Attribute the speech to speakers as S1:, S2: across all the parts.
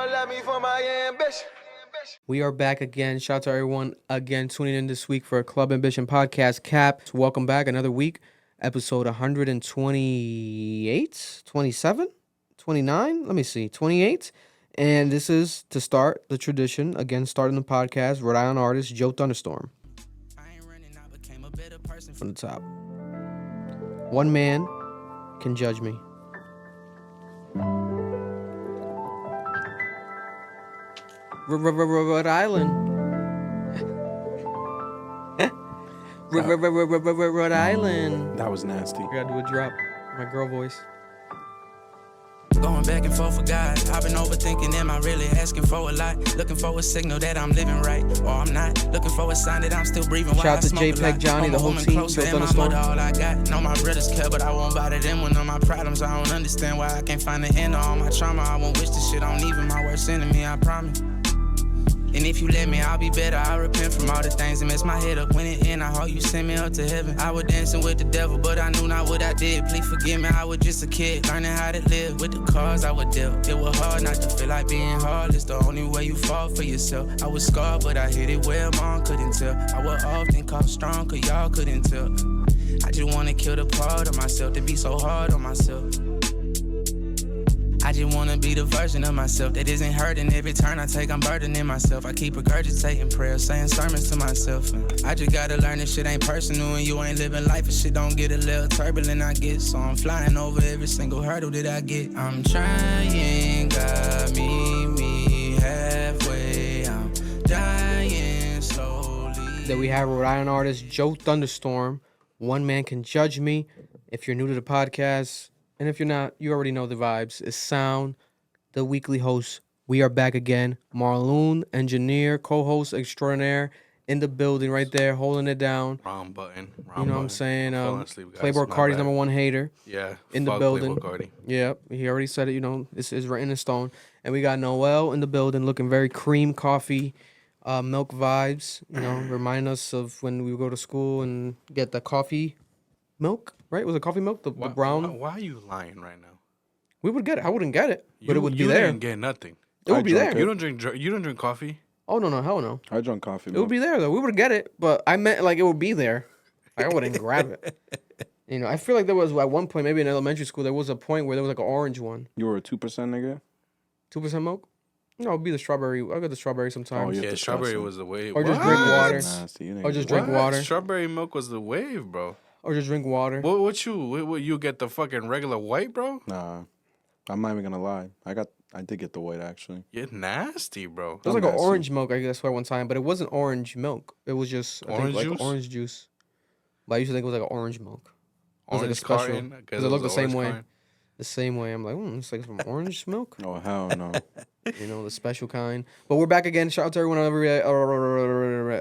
S1: don't love me for my ambition.
S2: We are back again. Shout out to everyone again tuning in this week for a Club Ambition podcast cap. Welcome back another week. Episode 128, 27, 29. Let me see, 28. And this is to start the tradition, again, starting the podcast, Rhode Island artist Joe Thunderstorm. From the top. One man can judge me. Rhode Island. Rhode Island.
S3: That was nasty.
S2: I gotta do a drop. My girl voice.
S4: Going back and forth with God. I've been overthinking, am I really asking for a lot? Looking for a signal that I'm living right, or I'm not. Looking for a sign that I'm still breathing.
S2: Shout out to JPEG Johnny, the whole team.
S4: All I got. Know my brothers care, but I won't bother them with all my problems. I don't understand why I can't find the end to all my trauma. I won't wish this shit on even my worst enemy, I promise. And if you let me, I'll be better. I repent from all the things that mess my head up. When it end, I hope you send me up to heaven. I was dancing with the devil, but I knew not what I did. Please forgive me, I was just a kid, learning how to live with the cards I would deal. It was hard not to feel like being hard. It's the only way you fall for yourself. I was scarred, but I hit it well, mom couldn't tell. I was often called strong, cause y'all couldn't tell. I just wanna kill the part of myself, to be so hard on myself. I just wanna be the version of myself that isn't hurting. Every turn I take, I'm burdening myself. I keep regurgitating prayers, saying sermons to myself. I just gotta learn this shit ain't personal, and you ain't living life. If shit don't get a little turbulent, I get. So I'm flying over every single hurdle that I get. I'm trying, God, meet me halfway. I'm dying slowly.
S2: That we have Rhode Island artist Joe Thunderstorm. One man can judge me. If you're new to the podcast, and if you're not, you already know the vibes. It's Sound, the weekly host. We are back again. Marloon, engineer, co-host extraordinaire, in the building right there, holding it down.
S3: Wrong button.
S2: You know what I'm saying? Playboy Cardi's number one hater.
S3: Yeah.
S2: In the building.
S3: Playboy Cardi.
S2: Yeah, he already said it. You know, it's written in stone. And we got Noel in the building, looking very cream coffee, milk vibes. You know, remind us of when we would go to school and get the coffee milk. Right? Was it coffee milk? The brown?
S3: Why are you lying right now?
S2: We would get it. I wouldn't get it, but it would be there.
S3: You didn't get nothing.
S2: It would be there.
S3: You don't drink coffee?
S2: Oh, no, hell no.
S3: I drink coffee milk.
S2: It would be there, though. We would get it, but I meant like it would be there. Like, I wouldn't grab it. You know, I feel like there was, at one point, maybe in elementary school, there was a point where there was like an orange one.
S3: You were a 2% nigga?
S2: 2% milk? No, it'd be the strawberry. I'll get the strawberry sometimes.
S3: Oh, yeah, strawberry was the wave.
S2: Or just drink water. Or just drink water.
S3: Strawberry milk was the wave, bro.
S2: Or just drink water.
S3: What you get the fucking regular white, bro?
S5: Nah, I'm not even gonna lie. I did get the white actually.
S3: You're nasty, bro.
S2: It was like an orange milk, I guess, one time, but it wasn't orange milk. It was just like orange juice. But I used to think it was like an orange milk. It was like a special because it looked the same way.
S3: Carton.
S2: The same way. I'm like, it's like some orange milk.
S5: Oh hell no.
S2: You know, the special kind. But we're back again. Shout out to everyone.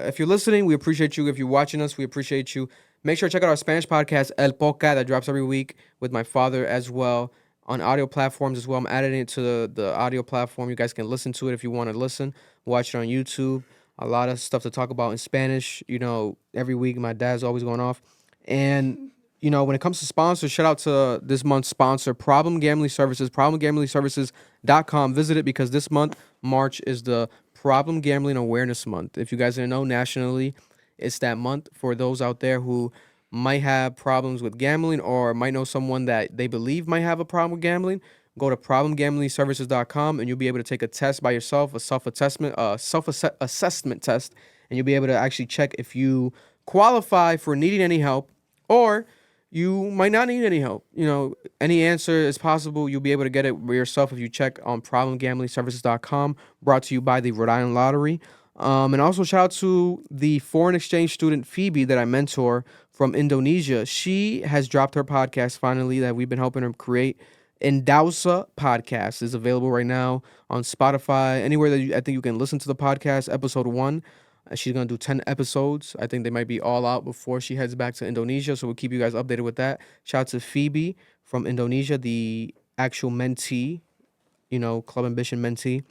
S2: If you're listening, we appreciate you. If you're watching us, we appreciate you. Make sure to check out our Spanish podcast, El Podcast, that drops every week with my father as well on audio platforms as well. I'm adding it to the audio platform. You guys can listen to it if you want to listen. Watch it on YouTube. A lot of stuff to talk about in Spanish. You know, every week my dad's always going off. And, you know, when it comes to sponsors, shout out to this month's sponsor, Problem Gambling Services, problemgamblingservices.com. Visit it because this month, March, is the Problem Gambling Awareness Month. If you guys didn't know, nationally, it's that month for those out there who might have problems with gambling or might know someone that they believe might have a problem with gambling. Go to problemgamblingservices.com and you'll be able to take a test by yourself, a self-assessment test, and you'll be able to actually check if you qualify for needing any help or you might not need any help. You know, any answer is possible. You'll be able to get it yourself if you check on problemgamblingservices.com, brought to you by the Rhode Island Lottery. And also shout out to the foreign exchange student Phoebe that I mentor from Indonesia. She has dropped her podcast finally that we've been helping her create. Endausa Podcast is available right now on Spotify, anywhere that I think you can listen to the podcast. Episode 1. She's going to do 10 episodes. I think they might be all out before she heads back to Indonesia, so we'll keep you guys updated with that. Shout out to Phoebe from Indonesia, the actual mentee, you know, Club Ambition mentee.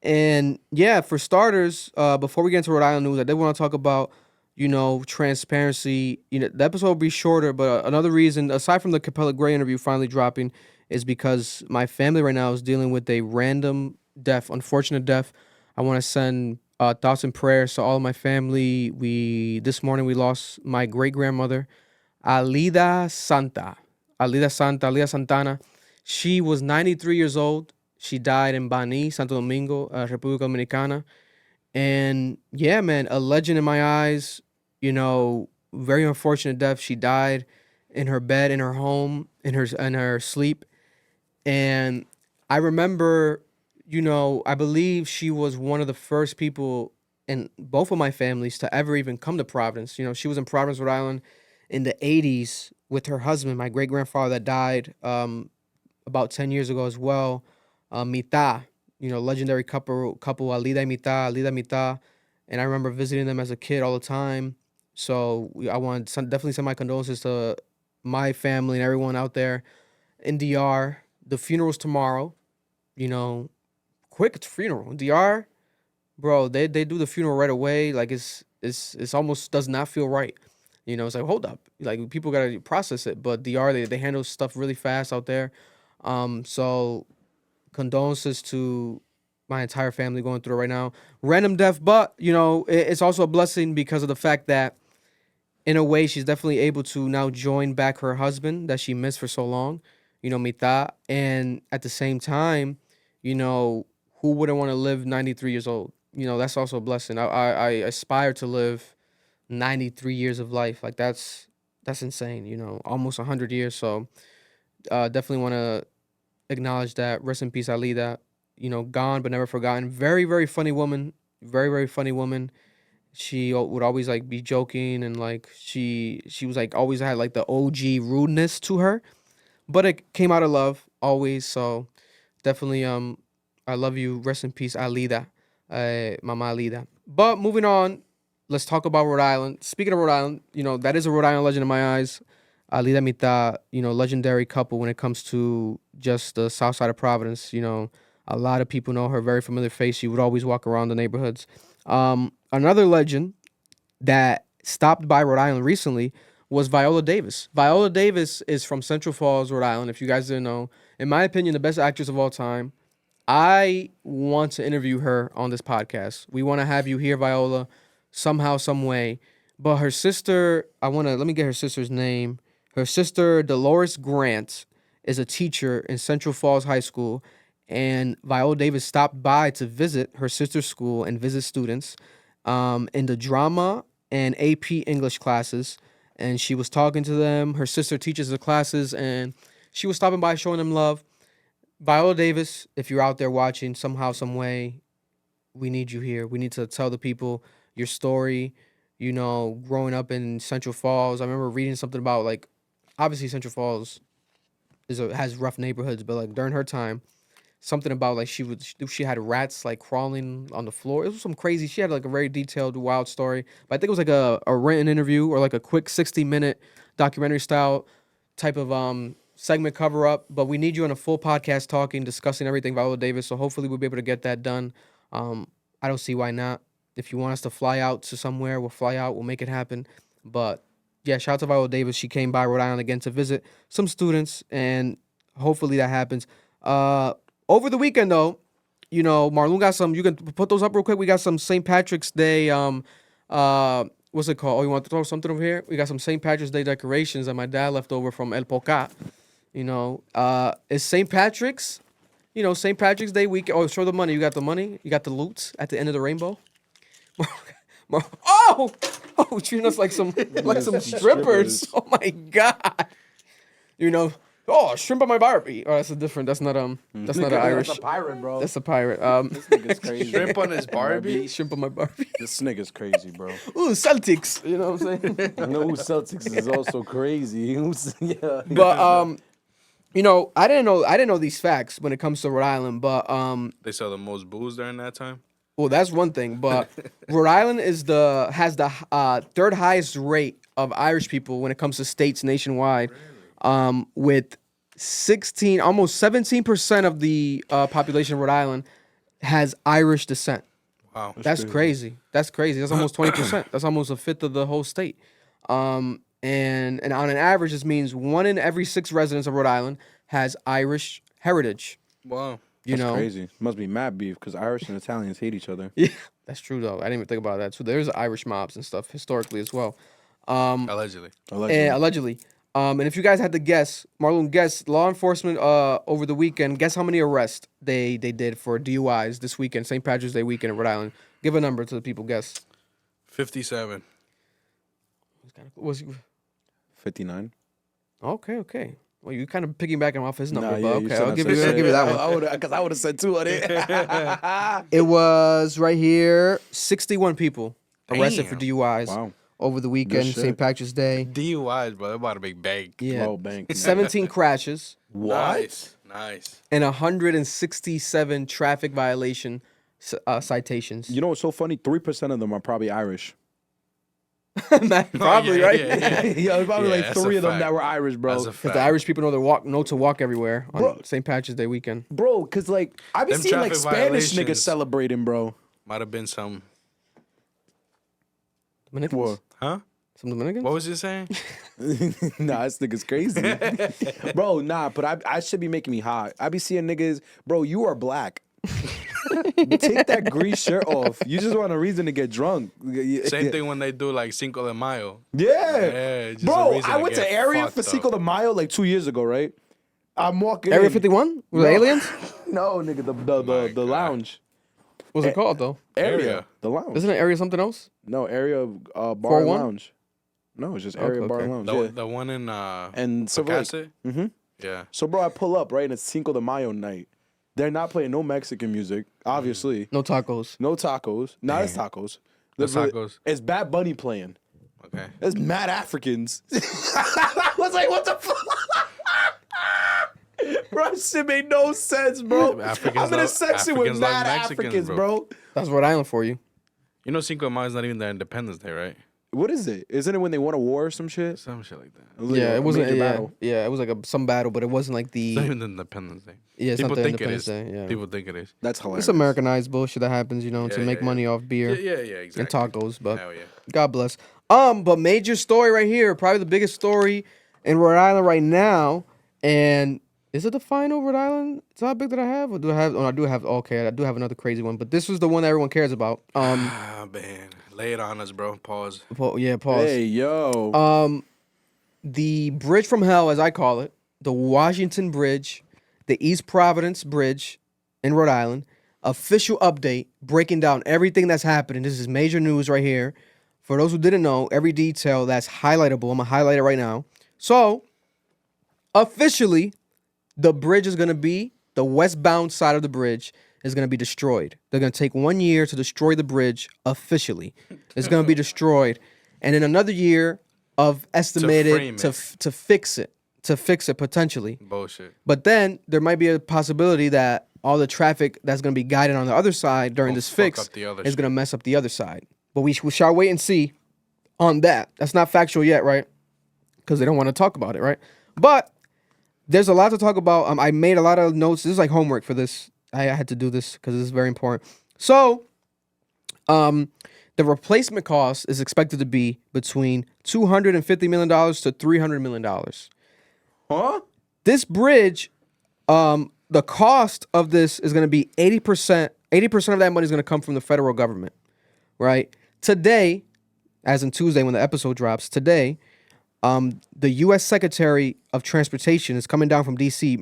S2: And yeah, for starters, before we get into Rhode Island news, I did want to talk about, you know, transparency. You know, the episode will be shorter, but another reason, aside from the Capella Gray interview finally dropping, is because my family right now is dealing with a random death, unfortunate death. I want to send thoughts and prayers to all of my family. This morning we lost my great grandmother, Alida Santana. She was 93 years old. She died in Bynes, Santo Domingo, República Dominicana. And yeah, man, a legend in my eyes. Very unfortunate death. She died in her bed, in her home, in her sleep. And I remember, I believe she was one of the first people in both of my families to ever even come to Providence. She was in Providence, Rhode Island in the 80s with her husband, my great-grandfather that died about 10 years ago as well. Mitad, legendary couple Alida y Mitad. And I remember visiting them as a kid all the time. So I want to definitely send my condolences to my family and everyone out there in DR. The funeral's tomorrow. Quick funeral. DR, bro, they do the funeral right away. Like it's almost does not feel right. It's like, hold up. Like people gotta process it. But DR, they handle stuff really fast out there. So condolences to my entire family going through it right now. Random death, but it's also a blessing because of the fact that in a way she's definitely able to now join back her husband that she missed for so long, Mitad. And at the same time, who wouldn't want to live 93 years old? That's also a blessing. I aspire to live 93 years of life. Like that's insane, almost 100 years. So definitely want to acknowledge that. Rest in peace, Alida. Gone but never forgotten. Very, very funny woman. Very, very funny woman. She would always like be joking and like she was like always had like the OG rudeness to her, but it came out of love always. So definitely I love you. Rest in peace, Alida, Mama Alida. But moving on, let's talk about Rhode Island. Speaking of Rhode Island, that is a Rhode Island legend in my eyes. Alida Mitad, legendary couple when it comes to just the south side of Providence. A lot of people know her, very familiar face. She would always walk around the neighborhoods. Another legend that stopped by Rhode Island recently was Viola Davis. Viola Davis is from Central Falls, Rhode Island, if you guys didn't know. In my opinion, the best actress of all time. I want to interview her on this podcast. We want to have you here, Viola, somehow, some way. But her sister, let me get her sister's name. Her sister, Dolores Grant, is a teacher in Central Falls High School. And Viola Davis stopped by to visit her sister's school and visit students in the drama and AP English classes. And she was talking to them. Her sister teaches the classes, and she was stopping by showing them love. Viola Davis, if you're out there watching somehow, some way, we need you here. We need to tell the people your story, growing up in Central Falls. I remember reading something about, like, obviously Central Falls has rough neighborhoods, but, like, during her time, something about like she had rats like crawling on the floor. It was some crazy. She had like a very detailed, wild story. But I think it was like a written interview or like a quick 60-minute documentary style type of segment cover up. But we need you on a full podcast discussing everything Viola Davis. So hopefully we'll be able to get that done. I don't see why not. If you want us to fly out to somewhere, we'll fly out. We'll make it happen. But yeah, shout out to Viola Davis. She came by Rhode Island again to visit some students, and hopefully that happens. Over the weekend, though, Marlon got some. You can put those up real quick. We got some St. Patrick's Day. What's it called? Oh, you want to throw something over here? We got some St. Patrick's Day decorations that my dad left over from El Poca. It's St. Patrick's. St. Patrick's Day weekend. Oh, show the money. You got the money. You got the loot at the end of the rainbow. Oh, treating us like some strippers. Oh my God. Oh, shrimp on my Barbie. Oh, that's not Irish.
S5: That's a pirate, bro.
S2: That's a pirate.
S5: This nigga's crazy.
S3: Shrimp on his Barbie?
S2: Shrimp on my Barbie.
S5: This nigga's crazy, bro.
S2: Ooh, Celtics. You know what I'm saying?
S5: I know Celtics is also crazy. Yeah.
S2: But I didn't know these facts when it comes to Rhode Island, but
S3: They sell the most booze during that time?
S2: well, that's one thing, but Rhode Island has the third highest rate of Irish people when it comes to states nationwide. With almost 17% of the population of Rhode Island has Irish descent.
S3: Wow.
S2: That's crazy. That's crazy. That's almost 20%. That's almost a fifth of the whole state. And on an average, this means 1 in every 6 residents of Rhode Island has Irish heritage.
S3: Wow.
S2: You
S5: That's
S2: know,
S5: crazy. Must be mad beef because Irish and Italians hate each other.
S2: Yeah, that's true though. I didn't even think about that. So there's Irish mobs and stuff historically as well.
S3: Allegedly.
S2: Allegedly. And if you guys had to guess, Marlon, guess law enforcement over the weekend. Guess how many arrests they did for DUIs this weekend, St. Patrick's Day weekend in Rhode Island. Give a number to the people. Guess.
S3: 57.
S2: Was
S5: 59.
S2: okay. Well, you kind of piggybacking off his number,
S5: Nah,
S2: but
S5: yeah, you
S2: okay,
S5: said
S2: I'll
S5: I
S2: give
S5: said
S2: you that one.
S5: Because I would have said 2 on it.
S2: It was right here. 61 people arrested for
S3: Damn.
S2: DUIs
S5: Wow.
S2: over the weekend,
S5: shit.
S2: St. Patrick's Day.
S3: DUIs, bro. They're about to make bank.
S2: Yeah,
S5: Low bank.
S2: 17 crashes
S3: Nice.
S2: and 167 traffic violation citations.
S5: You know what's so funny? 3% of them are probably Irish.
S2: Probably right.
S5: Yeah, there's probably
S3: Yeah,
S5: like
S3: that's
S5: 3
S3: a
S5: of them
S3: fact.
S5: that were Irish, bro.
S3: That's a
S2: Because the
S3: fact.
S2: Irish people know to walk everywhere on
S5: Bro.
S2: St. Patrick's Day weekend.
S5: Bro, because like, I be
S3: Them
S5: seeing like
S3: traffic
S5: Spanish niggas
S3: violations.
S5: celebrating, bro.
S3: Might have been some.
S2: Dominicans?
S5: What?
S3: Huh?
S2: Some Dominicans?
S3: What was you saying?
S5: Nah, this nigga's crazy. Bro, nah, but I should be making me hot. I be seeing niggas, bro, you are black. Take that grease shirt off. You just want a reason to get drunk.
S3: Same thing when they do like Cinco de Mayo.
S5: Yeah.
S3: just a
S5: Bro,
S3: reason
S5: I
S3: to
S5: went
S3: get
S5: to area
S3: fucked
S5: for
S3: up.
S5: Cinco de Mayo like 2 years ago, right? I'm walking
S2: Area
S5: in.
S2: 51? With the aliens?
S5: No, nigga, the
S3: God.
S5: lounge.
S2: What's it called, though?
S5: Area. The lounge.
S2: Isn't it area something else?
S5: No, area bar and
S2: 401?
S5: lounge. No, it's just area bar and lounge.
S3: The,
S5: Yeah.
S3: the one in
S5: And so, like,
S3: Pocasset? Yeah.
S5: so, bro, I pull up, right, and it's Cinco de Mayo night. They're not playing no Mexican music, obviously.
S2: No tacos.
S5: No tacos. Not as tacos.
S3: No tacos.
S5: It's Bad Bunny playing.
S3: Okay.
S5: It's mad Africans. I was like, what the fuck? Bro, shit made no sense, bro.
S3: Africans
S5: I'm in a
S3: love-
S5: section with
S3: Africans love
S5: mad
S3: Mexicans,
S5: Africans,
S3: bro.
S5: bro.
S2: That's Rhode Island for you.
S3: You know Cinco de Mayo is not even their Independence Day, right?
S5: What is it? Isn't it when they won a war or some shit?
S3: Some shit like that.
S5: Was
S2: Yeah,
S5: a
S2: it wasn't.
S5: major
S2: Yeah,
S5: battle?
S2: yeah, it was like some battle, but it wasn't like
S3: It's not
S2: the.
S3: even the Independence Day.
S2: Yeah, it's
S3: People
S2: not the
S3: think it
S2: Independence
S3: is.
S2: Day. Yeah,
S3: People think it is.
S5: That's hilarious.
S2: it's Americanized bullshit that happens, to
S3: Yeah,
S2: make
S3: yeah,
S2: money off beer
S3: Yeah, exactly.
S2: and tacos. But
S3: Hell yeah.
S2: God bless. But major story right here, probably the biggest story in Rhode Island right now. And is it the final Rhode Island topic that I have, or do I have? Oh, I do have. Okay, I do have another crazy one, but this was the one that everyone cares about.
S3: Ah, man. Lay it on us, bro. Pause.
S2: Yeah, pause.
S5: Hey, yo.
S2: The bridge from hell, as I call it, the Washington Bridge, the East Providence Bridge in Rhode Island. Official update breaking down everything that's happening. This is major news right here. For those who didn't know, every detail that's highlightable, I'm going to highlight it right now. So, officially, the bridge is going to be, the westbound side of the bridge is going to be destroyed. They're going to take 1 year to destroy the bridge officially. It's going to be destroyed. And then another year of estimated
S3: frame
S2: to fix it. To fix it potentially.
S3: Bullshit.
S2: But then there might be a possibility that all the traffic that's going to be guided on the other side during
S3: Will
S2: this
S3: fuck
S2: fix
S3: up the other
S2: is
S3: shit.
S2: going to mess up the other side. But we shall wait and see on that. That's not factual yet, right? Because they don't want to talk about it, right? But there's a lot to talk about. I made a lot of notes. This is like homework for this. I had to do this because this is very important. So, the replacement cost is expected to be between $250 million to $300 million.
S5: Huh?
S2: This bridge, the cost of this is going to be 80%. 80% of that money is going to come from the federal government, right? Today, as in Tuesday when the episode drops, today, the U.S. Secretary of Transportation is coming down from D.C.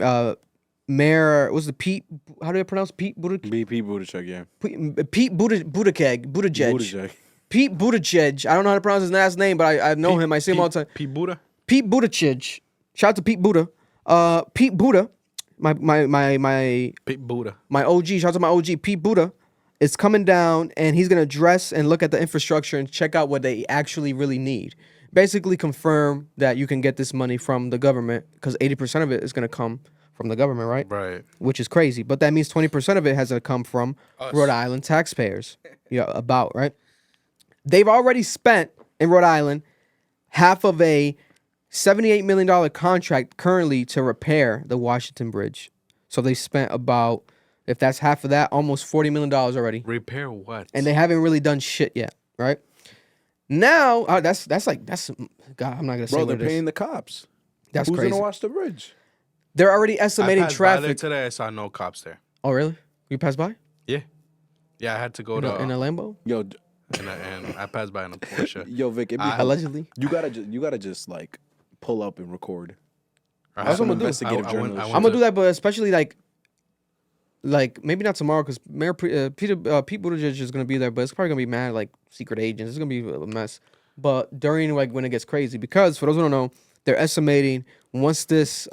S2: Mayor, what's the Pete? How do I pronounce Pete Buttigieg?
S5: BP Buttigieg, yeah.
S2: Pete Buttigieg.
S5: Buttigieg.
S2: Pete Buttigieg. I don't know how to pronounce his last name, but I know him. I see him all the time.
S3: Pete Buddha?
S2: Pete Buttigieg. Shout out to Pete Buddha. Pete Buddha, my
S3: Pete Buddha.
S2: OG. Shout out to my OG. Pete Buddha is coming down, and he's gonna address and look at the infrastructure and check out what they actually really need. Basically, confirm that you can get this money from the government because 80% of it is gonna come from the government, right?
S3: Right.
S2: Which is crazy, but that means 20% of it has to come from Rhode Island taxpayers. Yeah, about right. They've already spent in Rhode Island half of a $78 million contract currently to repair the Washington Bridge. So they spent about, if that's half of that, almost $40 million already.
S3: Repair what?
S2: And they haven't really done shit yet, right? Now, that's God, I'm not gonna say
S5: Bro,
S2: what
S5: they're
S2: it is.
S5: paying the cops.
S2: That's
S5: Who's
S2: crazy.
S5: gonna watch the bridge?
S2: They're already
S3: I
S2: estimating
S3: passed by there
S2: traffic.
S3: today. I saw no cops there.
S2: Oh, really? You passed by
S3: Yeah. Yeah, I had to go
S2: in
S3: to
S2: a Lambo?
S5: Yo,
S3: and I passed by in a Porsche.
S5: yo, Vic, it be
S2: Allegedly.
S5: you gotta just like pull up and record.
S2: That's what I'm gonna do.
S5: Investigative journalist.
S2: I'm gonna do that, but especially like maybe not tomorrow because Mayor Pete Buttigieg is gonna be there, but it's probably gonna be mad like secret agents. It's gonna be a mess. But during like when it gets crazy, because for those who don't know, they're estimating once this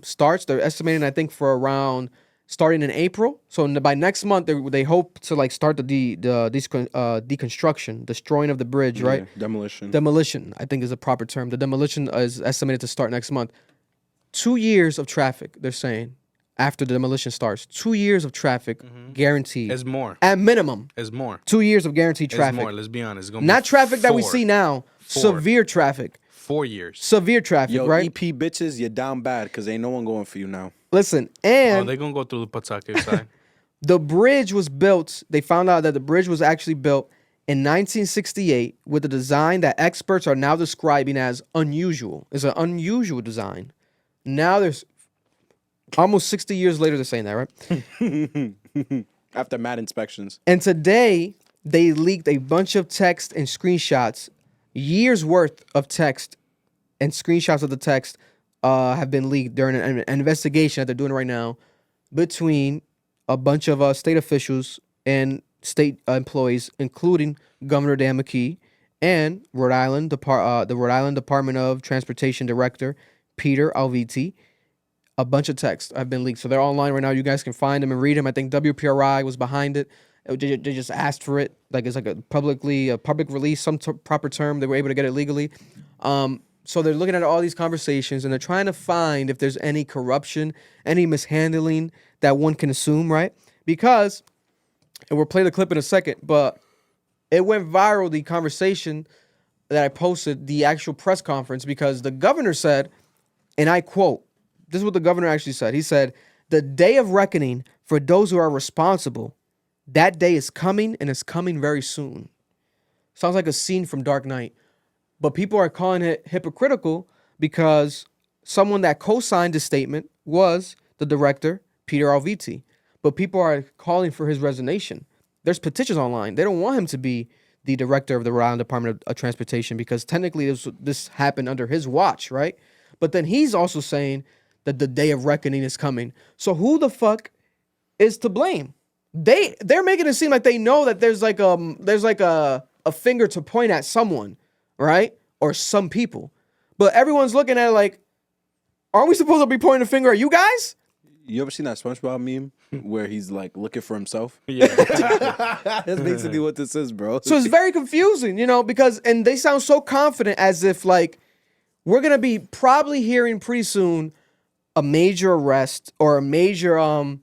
S2: starts, they're estimating I think for around starting in April. So by next month, they hope to like start the deconstruction, destroying of the bridge, right?
S5: Yeah, demolition.
S2: Demolition, I think is a proper term. The demolition is estimated to start next month. 2 years of traffic, they're saying, after the demolition starts. 2 years of traffic guaranteed.
S3: It's more.
S2: At minimum.
S3: It's more.
S2: 2 years of guaranteed
S3: It's
S2: traffic.
S3: more. Let's be honest. It's gonna
S2: Not
S3: be
S2: traffic that we
S3: 4.
S2: see now.
S3: 4.
S2: Severe traffic.
S3: 4 years.
S2: Severe traffic,
S5: Yo,
S2: right?
S5: EP bitches, you're down bad because ain't no one going for you now.
S2: Listen,
S3: Oh,
S2: and
S3: they're gonna go through the Pawtucket side.
S2: the bridge was built. They found out that the bridge was actually built in 1968 with a design that experts are now describing as unusual. It's an unusual design. Now there's almost 60 years later they're saying that, right?
S5: After mad inspections.
S2: And today they leaked a bunch of text and screenshots, years worth of text and screenshots of the text have been leaked during an investigation that they're doing right now between a bunch of state officials and state employees, including Governor Dan McKee and the Rhode Island Department of Transportation Director Peter Alviti. A bunch of texts have been leaked, so they're online right now. You guys can find them and read them. I think WPRI was behind it. They just asked for it, like it's like a public release, some proper term. They were able to get it legally. So they're looking at all these conversations and they're trying to find if there's any corruption, any mishandling that one can assume, right? Because, and we'll play the clip in a second, but it went viral, the conversation that I posted, the actual press conference, because the governor said, and I quote, this is what the governor actually said. He said, "The day of reckoning for those who are responsible, that day is coming and it's coming very soon." Sounds like a scene from Dark Knight. But people are calling it hypocritical because someone that co-signed the statement was the director, Peter Alviti. But people are calling for his resignation. There's petitions online. They don't want him to be the director of the Rhode Island Department of Transportation because technically this happened under his watch, right? But then he's also saying that the day of reckoning is coming. So who the fuck is to blame? They're making it seem like they know that there's like a finger to point at someone, right? Or some people. But everyone's looking at it like, aren't we supposed to be pointing a finger at you guys?
S5: You ever seen that SpongeBob meme where he's like looking for himself?
S3: Yeah.
S5: That's basically what this is, bro.
S2: So it's very confusing, because, and they sound so confident as if like, we're going to be probably hearing pretty soon a major arrest or a major,
S5: No,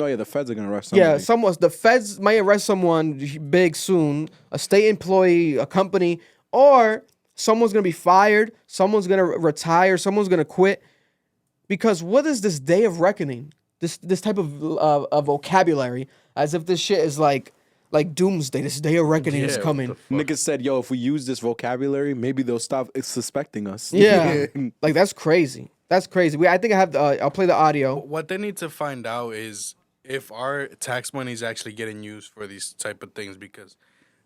S5: yeah, the feds are gonna arrest somebody.
S2: yeah, the feds might arrest someone big soon, a state employee, a company, or someone's gonna be fired, someone's gonna retire, someone's gonna quit. Because what is this day of reckoning? This type of vocabulary, as if this shit is like doomsday. This day of reckoning is
S3: Yeah,
S2: coming.
S3: what the fuck?
S5: Niggas said, yo, if we use this vocabulary, maybe they'll stop suspecting us.
S2: Yeah, like that's crazy. That's crazy. I think I have. I'll play the audio.
S3: What they need to find out is if our tax money is actually getting used for these type of things, because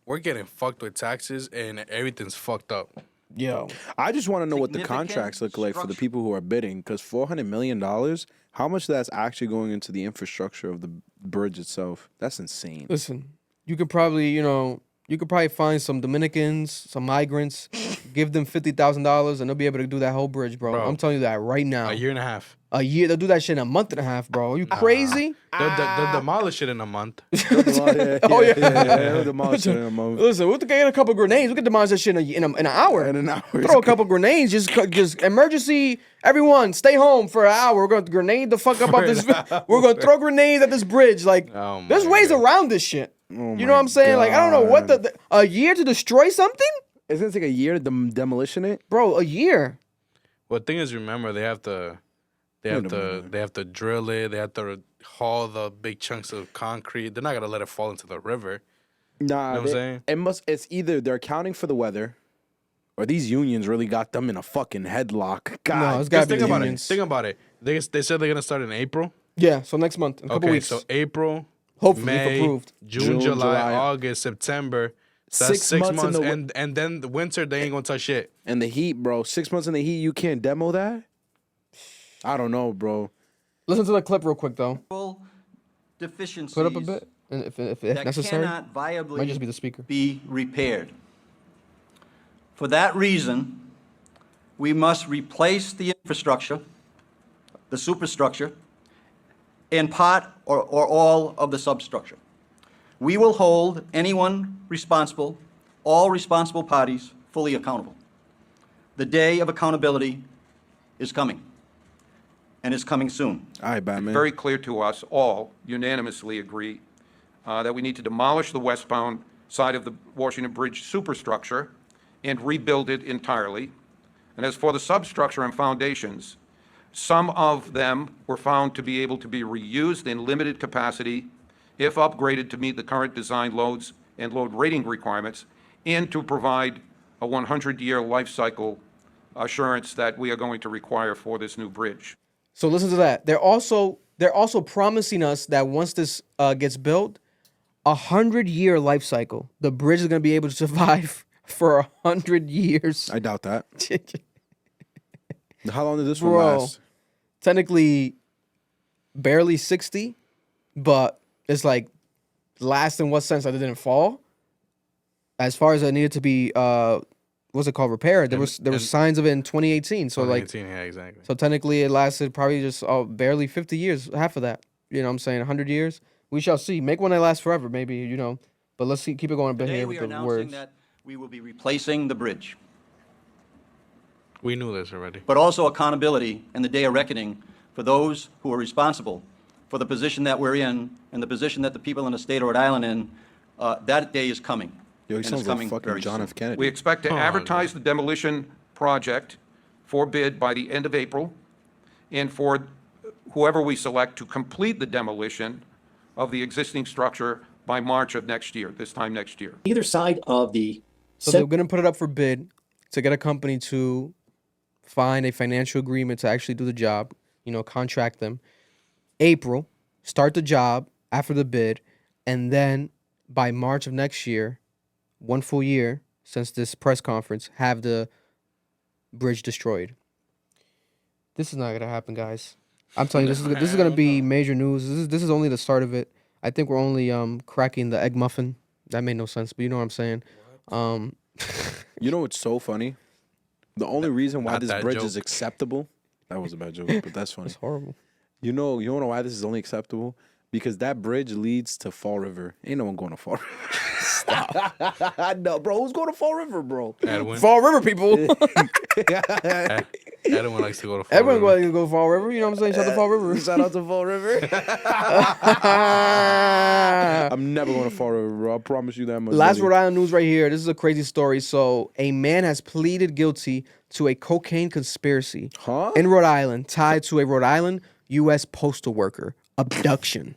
S3: we're getting fucked with taxes and everything's fucked up.
S2: Yo,
S5: I just want to know what the
S1: Significant
S5: contracts look like for the
S1: structure.
S5: people who are bidding, because $400 million, how much of that's actually going into the infrastructure of the bridge itself? That's insane.
S2: listen. You could probably, find some Dominicans, some migrants, give them $50,000, and they'll be able to do that whole bridge, bro.
S3: Bro.
S2: I'm telling you that right now.
S3: A year and a half.
S2: A year. They'll do that shit in a month and a half, bro. Are you crazy?
S3: They'll demolish it in a month.
S2: Oh, yeah.
S5: They'll demolish it in a month.
S2: Listen, we could get a couple grenades. We could demolish that shit in an hour.
S5: In an hour.
S2: Throw a couple grenades. Just emergency. Everyone, stay home for an hour. We're gonna grenade the fuck up off this. We're gonna throw grenades at this bridge. Like,
S3: Oh
S2: there's
S3: my
S2: ways
S3: God.
S2: around this shit.
S5: Oh
S2: You know what I'm saying? Like, I don't know what
S5: God.
S2: a year to destroy something,
S5: It's gonna take a year to demolition it.
S2: bro. A year.
S3: Well, the thing is, remember they have to drill it. They have to haul the big chunks of concrete. They're not gonna let it fall into the river.
S5: Nah,
S3: You know what I'm saying?
S5: It's either they're accounting for the weather, or these unions really got them in a fucking headlock. God,
S2: No, it's gotta be
S3: Think
S2: the
S3: about
S2: unions.
S3: it. Think about it. They said they're gonna start in April.
S2: Yeah, so next month, in a couple
S3: Okay,
S2: weeks.
S3: so April,
S2: Hopefully, if
S3: May,
S2: approved.
S3: June,
S5: July.
S3: July, August, September. So that's
S5: 6 months in the
S3: and then the winter they ain't gonna touch shit.
S5: And the heat, bro. 6 months in the heat, you can't demo that? I don't know, bro.
S2: Listen to the clip real quick, though.
S6: Deficiencies
S2: Put up a bit, and if
S6: that
S2: necessary,
S6: cannot viably
S2: might just be the speaker.
S6: be repaired. For that reason, we must replace the infrastructure, the superstructure, in part or all of the substructure. We will hold anyone responsible, all responsible parties, fully accountable. The day of accountability is coming, and is coming soon.
S5: All right, Batman.
S7: Very clear to us all, unanimously agree, that we need to demolish the westbound side of the Washington Bridge superstructure and rebuild it entirely. And as for the substructure and foundations, some of them were found to be able to be reused in limited capacity if upgraded to meet the current design loads and load rating requirements, and to provide a 100-year life cycle assurance that we are going to require for this new bridge.
S2: So listen to that. They're also promising us that once this gets built, 100-year life cycle. The bridge is gonna be able to survive for 100 years.
S5: I doubt that. How long did this one
S2: Bro,
S5: last?
S2: technically, barely 60, but it's like last in what sense that it didn't fall. As far as it needed to be, what's it called, repaired? There was signs of it in 2018. So like,
S3: 2018, yeah, exactly.
S2: so technically it lasted probably just barely 50 years, half of that. You know what I'm saying? 100 years. We shall see. Make one that lasts forever, maybe, you know. But let's see, keep it going a bit
S6: Today
S2: here
S6: we
S2: with
S6: are
S2: the
S6: announcing
S2: words.
S6: that we will be replacing the bridge,
S3: We knew this already.
S6: but also accountability and the day of reckoning for those who are responsible for the position that we're in and the position that the people in the state of Rhode Island in. That day is coming.
S5: Yo, he
S6: and it's
S5: sounds like
S6: coming
S5: fucking
S6: very
S5: John
S6: soon.
S5: F. Kennedy.
S7: We expect to
S3: Oh,
S7: advertise the demolition project for bid by the end of April, and for whoever we select to complete the demolition of the existing structure by March of next year, this time next year.
S8: Either side of the
S2: So they're going to put it up for bid to get a company to find a financial agreement to actually do the job, you know, contract them. April, start the job after the bid, and then by March of next year, 1 full year since this press conference, have the bridge destroyed. This is not going to happen, guys. I'm telling you, this is going to be major news. This is only the start of it. I think we're only cracking the egg muffin. That made no sense, but you know what I'm saying.
S5: You know what's so funny? The only reason why
S3: Not
S5: this
S3: that
S5: bridge
S3: joke.
S5: is acceptable, that was a bad joke, but that's funny.
S2: It's horrible.
S5: You know why this is only acceptable? Because that bridge leads to Fall River. Ain't no one going to Fall River. Stop. No, bro. Who's going to Fall River, bro?
S3: Edwin.
S2: Fall River people.
S3: Everyone likes to go to Fall
S2: Everyone
S3: River.
S2: going to go to Fall River. You know what I'm saying? Shout out to Fall River.
S5: Shout out to Fall River. I'm never going to Fall River, bro. I promise you that much.
S2: Last
S5: buddy.
S2: Rhode Island news right here. This is a crazy story. So a man has pleaded guilty to a cocaine conspiracy
S5: Huh?
S2: in Rhode Island tied to a Rhode Island U.S. postal worker abduction.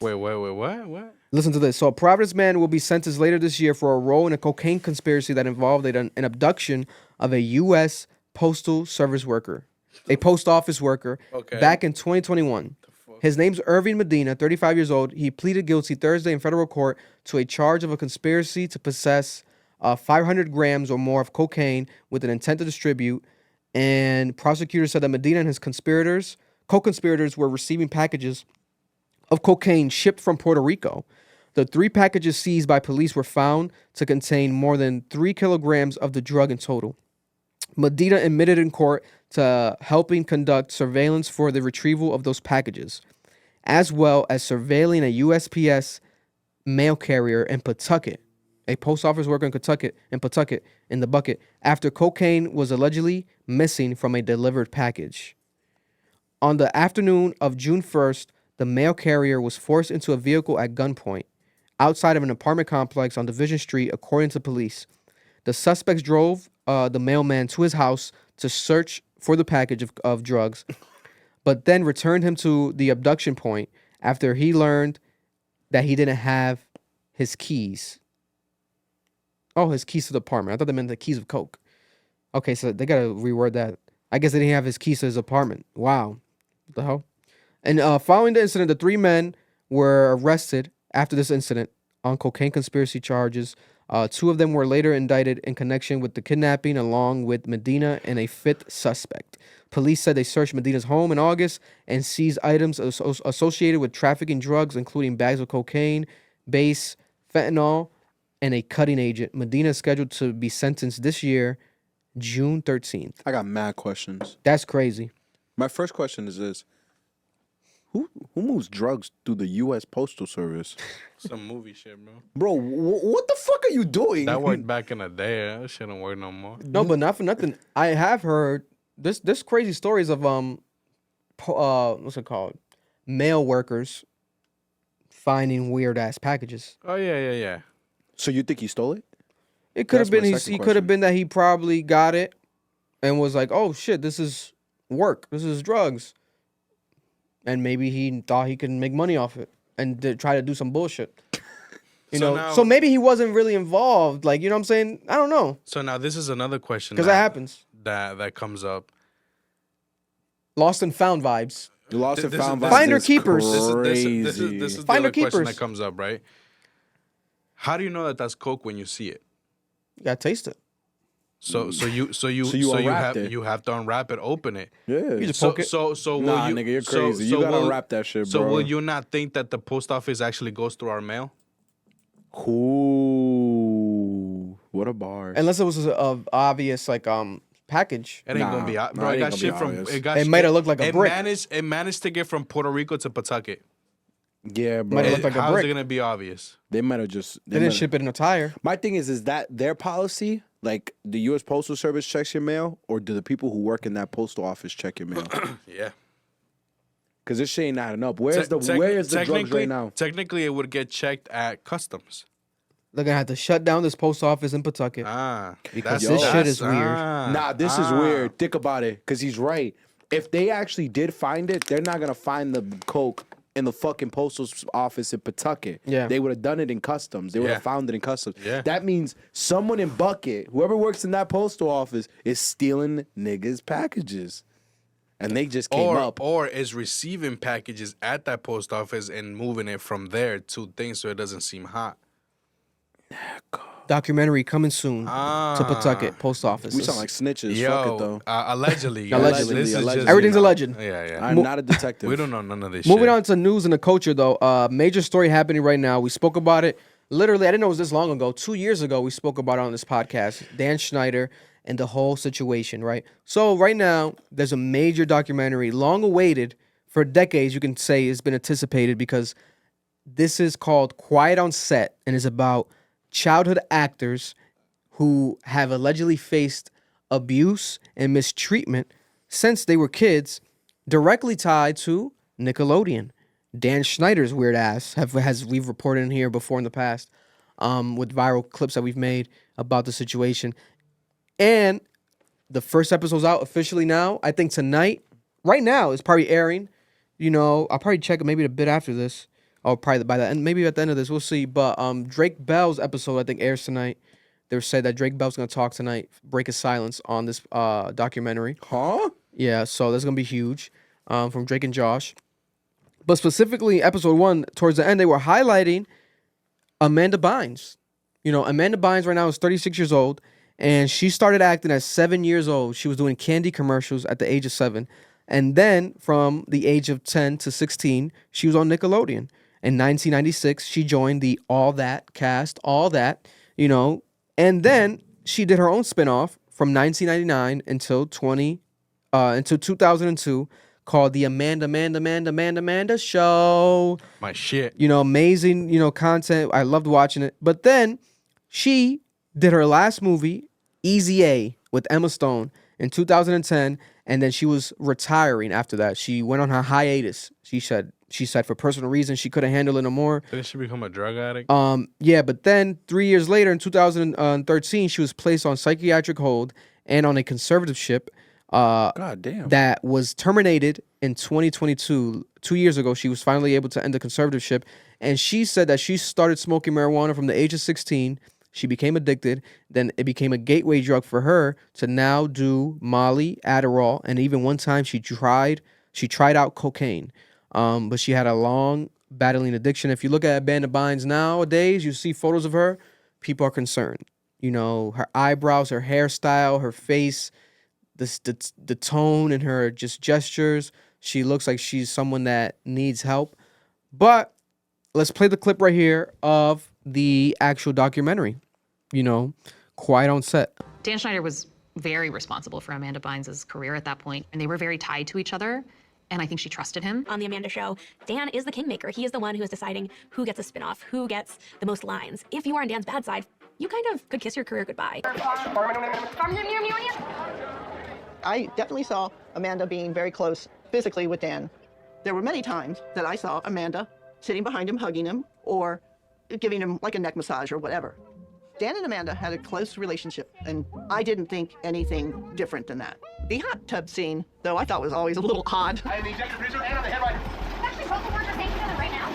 S3: Wait, what?
S2: Listen to this. So a Providence man will be sentenced later this year for a role in a cocaine conspiracy that involved an abduction of a U.S. postal service worker, a post office worker, back in 2021. His name's Irving Medina, 35 years old. He pleaded guilty Thursday in federal court to a charge of a conspiracy to possess 500 grams or more of cocaine with an intent to distribute. And prosecutors said that Medina and his co-conspirators were receiving packages of cocaine shipped from Puerto Rico. The 3 packages seized by police were found to contain more than 3 kilograms of the drug in total. Medina admitted in court to helping conduct surveillance for the retrieval of those packages, as well as surveilling a USPS mail carrier in Pawtucket, a post office worker in Pawtucket, in the bucket, after cocaine was allegedly missing from a delivered package. On the afternoon of June 1st, the mail carrier was forced into a vehicle at gunpoint outside of an apartment complex on Division Street, according to police. The suspects drove the mailman to his house to search for the package of drugs, but then returned him to the abduction point after he learned that he didn't have his keys. Oh, his keys to the apartment. I thought they meant the keys of coke. Okay, so they got to reword that. I guess they didn't have his keys to his apartment. Wow. What the hell? And following the incident, the 3 men were arrested after this incident on cocaine conspiracy charges. 2 of them were later indicted in connection with the kidnapping, along with Medina and a 5th suspect. Police said they searched Medina's home in August and seized items associated with trafficking drugs, including bags of cocaine, base, fentanyl, and a cutting agent. Medina is scheduled to be sentenced this year, June 13th.
S5: I got mad questions.
S2: That's crazy.
S5: My first question is this. Who moves drugs through the U.S. Postal Service?
S3: Some movie shit, bro.
S5: Bro, what the fuck are you doing?
S3: That worked back in the day. That shit don't work no more.
S2: No, but not for nothing. I have heard this crazy stories of what's it called? Mail workers finding weird ass packages.
S3: Oh yeah.
S5: So you think he stole it?
S2: It could have
S5: That's
S2: been
S5: my
S2: he
S5: second
S2: could
S5: question.
S2: have been that he probably got it and was like, "Oh shit, this is work. This is drugs." And maybe he thought he could make money off it and try to do some bullshit. You
S3: So
S2: know,
S3: now-
S2: so maybe he wasn't really involved. Like, you know what I'm saying? I don't know.
S3: So now this is another question
S2: Because that happens.
S3: that comes up.
S2: Lost and found vibes.
S5: You lost and
S3: This is-
S5: found
S3: this-
S5: vibes
S2: Finder
S5: is
S2: keepers.
S5: Crazy.
S3: This is the
S2: Finder
S3: other question
S2: keepers.
S3: that comes up, right? How do you know that that's coke when you see it?
S2: You gotta taste it.
S3: So you
S5: unwrapped it.
S3: you have to unwrap it, open it.
S5: Yeah.
S2: You just
S3: So
S2: poke it.
S3: so so will
S5: Nah,
S3: you,
S5: nigga, you're
S3: so-
S5: crazy.
S3: so
S5: You gotta
S3: will-
S5: unwrap that shit,
S3: So
S5: bro.
S3: will you not think that the post office actually goes through our mail?
S5: Ooh, what a bar.
S2: Unless it was a obvious like package.
S3: It ain't gonna be,
S5: Nah,
S3: bro.
S5: it
S3: It
S5: ain't
S3: got
S5: gonna
S3: shit
S5: be
S3: from.
S5: obvious.
S2: It might have looked like a brick.
S3: It managed to get from Puerto Rico to Pawtucket.
S5: Yeah, bro.
S2: Might have looked like a
S3: How is
S2: brick.
S3: it gonna be obvious?
S5: They might have just.
S2: They didn't ship it in a tire.
S5: My thing is that their policy? Like the U.S. Postal Service checks your mail, or do the people who work in that postal office check your mail?
S3: Yeah.
S5: Because this shit ain't adding up. Where's the drugs
S3: technically-
S5: right now?
S3: Technically, it would get checked at customs.
S2: They're gonna have to shut down this post office in Pawtucket.
S3: Because
S2: this shit is weird.
S5: Nah, this is weird. Think about it, because he's right. If they actually did find it, they're not gonna find the coke in the fucking postal office in Pawtucket.
S2: Yeah.
S5: They would have done it in customs. They would
S3: Yeah.
S5: have found it in customs.
S3: Yeah.
S5: That means someone in Bucket, whoever works in that postal office, is stealing niggas' packages. And they just came up.
S3: Or is receiving packages at that post office and moving it from there to things so it doesn't seem hot.
S2: Documentary coming soon to Pawtucket post office.
S5: We sound like snitches. Fuck it, though.
S3: Allegedly. guys.
S2: Allegedly,
S3: This is just,
S5: allegedly.
S2: Everything's
S3: you know,
S2: alleged.
S3: Yeah.
S5: I'm not a detective.
S3: We don't know none of this
S2: Moving
S3: shit.
S2: on to news and the culture, though. Major story happening right now. We spoke about it. Literally, I didn't know it was this long ago. 2 years ago, we spoke about it on this podcast. Dan Schneider and the whole situation, right? So right now, there's a major documentary, long awaited for decades. You can say it's been anticipated because this is called Quiet on Set and is about childhood actors who have allegedly faced abuse and mistreatment since they were kids, directly tied to Nickelodeon. Dan Schneider's weird ass we've reported in here before in the past, with viral clips that we've made about the situation. And the first episode's out officially now. I think tonight, right now, it's probably airing. You know, I'll probably check it maybe a bit after this. Or probably by the end, maybe at the end of this, we'll see. But Drake Bell's episode, I think, airs tonight. They said that Drake Bell's gonna talk tonight, break his silence on this documentary.
S5: Huh?
S2: Yeah, so that's gonna be huge from Drake and Josh. But specifically, episode 1, towards the end, they were highlighting Amanda Bynes. You know, Amanda Bynes right now is 36 years old, and she started acting at 7 years old. She was doing candy commercials at the age of 7. And then from the age of 10 to 16, she was on Nickelodeon. In 1996, she joined the All That cast, All That, you know, and then she did her own spinoff from 1999 until 2002 called the Amanda Show.
S3: My shit.
S2: You know, amazing, you know, content. I loved watching it. But then she did her last movie, Easy A, with Emma Stone in 2010, and then she was retiring after that. She went on her hiatus. She said for personal reasons she couldn't handle it no more.
S3: Didn't she become a drug addict?
S2: Yeah, but then 3 years later, in 2013, she was placed on psychiatric hold and on a conservatorship.
S5: God damn.
S2: That was terminated in 2022. 2 years ago, she was finally able to end the conservatorship. And she said that she started smoking marijuana from the age of 16. She became addicted. Then it became a gateway drug for her to now do Molly, Adderall. And even one time she tried She tried out cocaine, but she had a long battling addiction. If you look at Amanda Bynes nowadays, you see photos of her, people are concerned. You know, her eyebrows, her hairstyle, her face, the tone in her just gestures. She looks like she's someone that needs help. But let's play the clip right here of the actual documentary. You know, quiet on set.
S8: Dan Schneider was very responsible for Amanda Bynes' career at that point, and they were very tied to each other, and I think she trusted him.
S9: On the Amanda Show, Dan is the kingmaker. He is the one who is deciding who gets a spinoff, who gets the most lines. If you are on Dan's bad side, you kind of could kiss your career goodbye.
S10: I definitely saw Amanda being very close physically with Dan. There were many times that I saw Amanda sitting behind him, hugging him, or giving him like a neck massage or whatever. Dan and Amanda had a close relationship, and I didn't think anything different than that. The hot tub scene, though, I thought was always a little odd.
S1: I am the executive producer and I'm the head writer.
S9: Actually, both of words are saying together right now.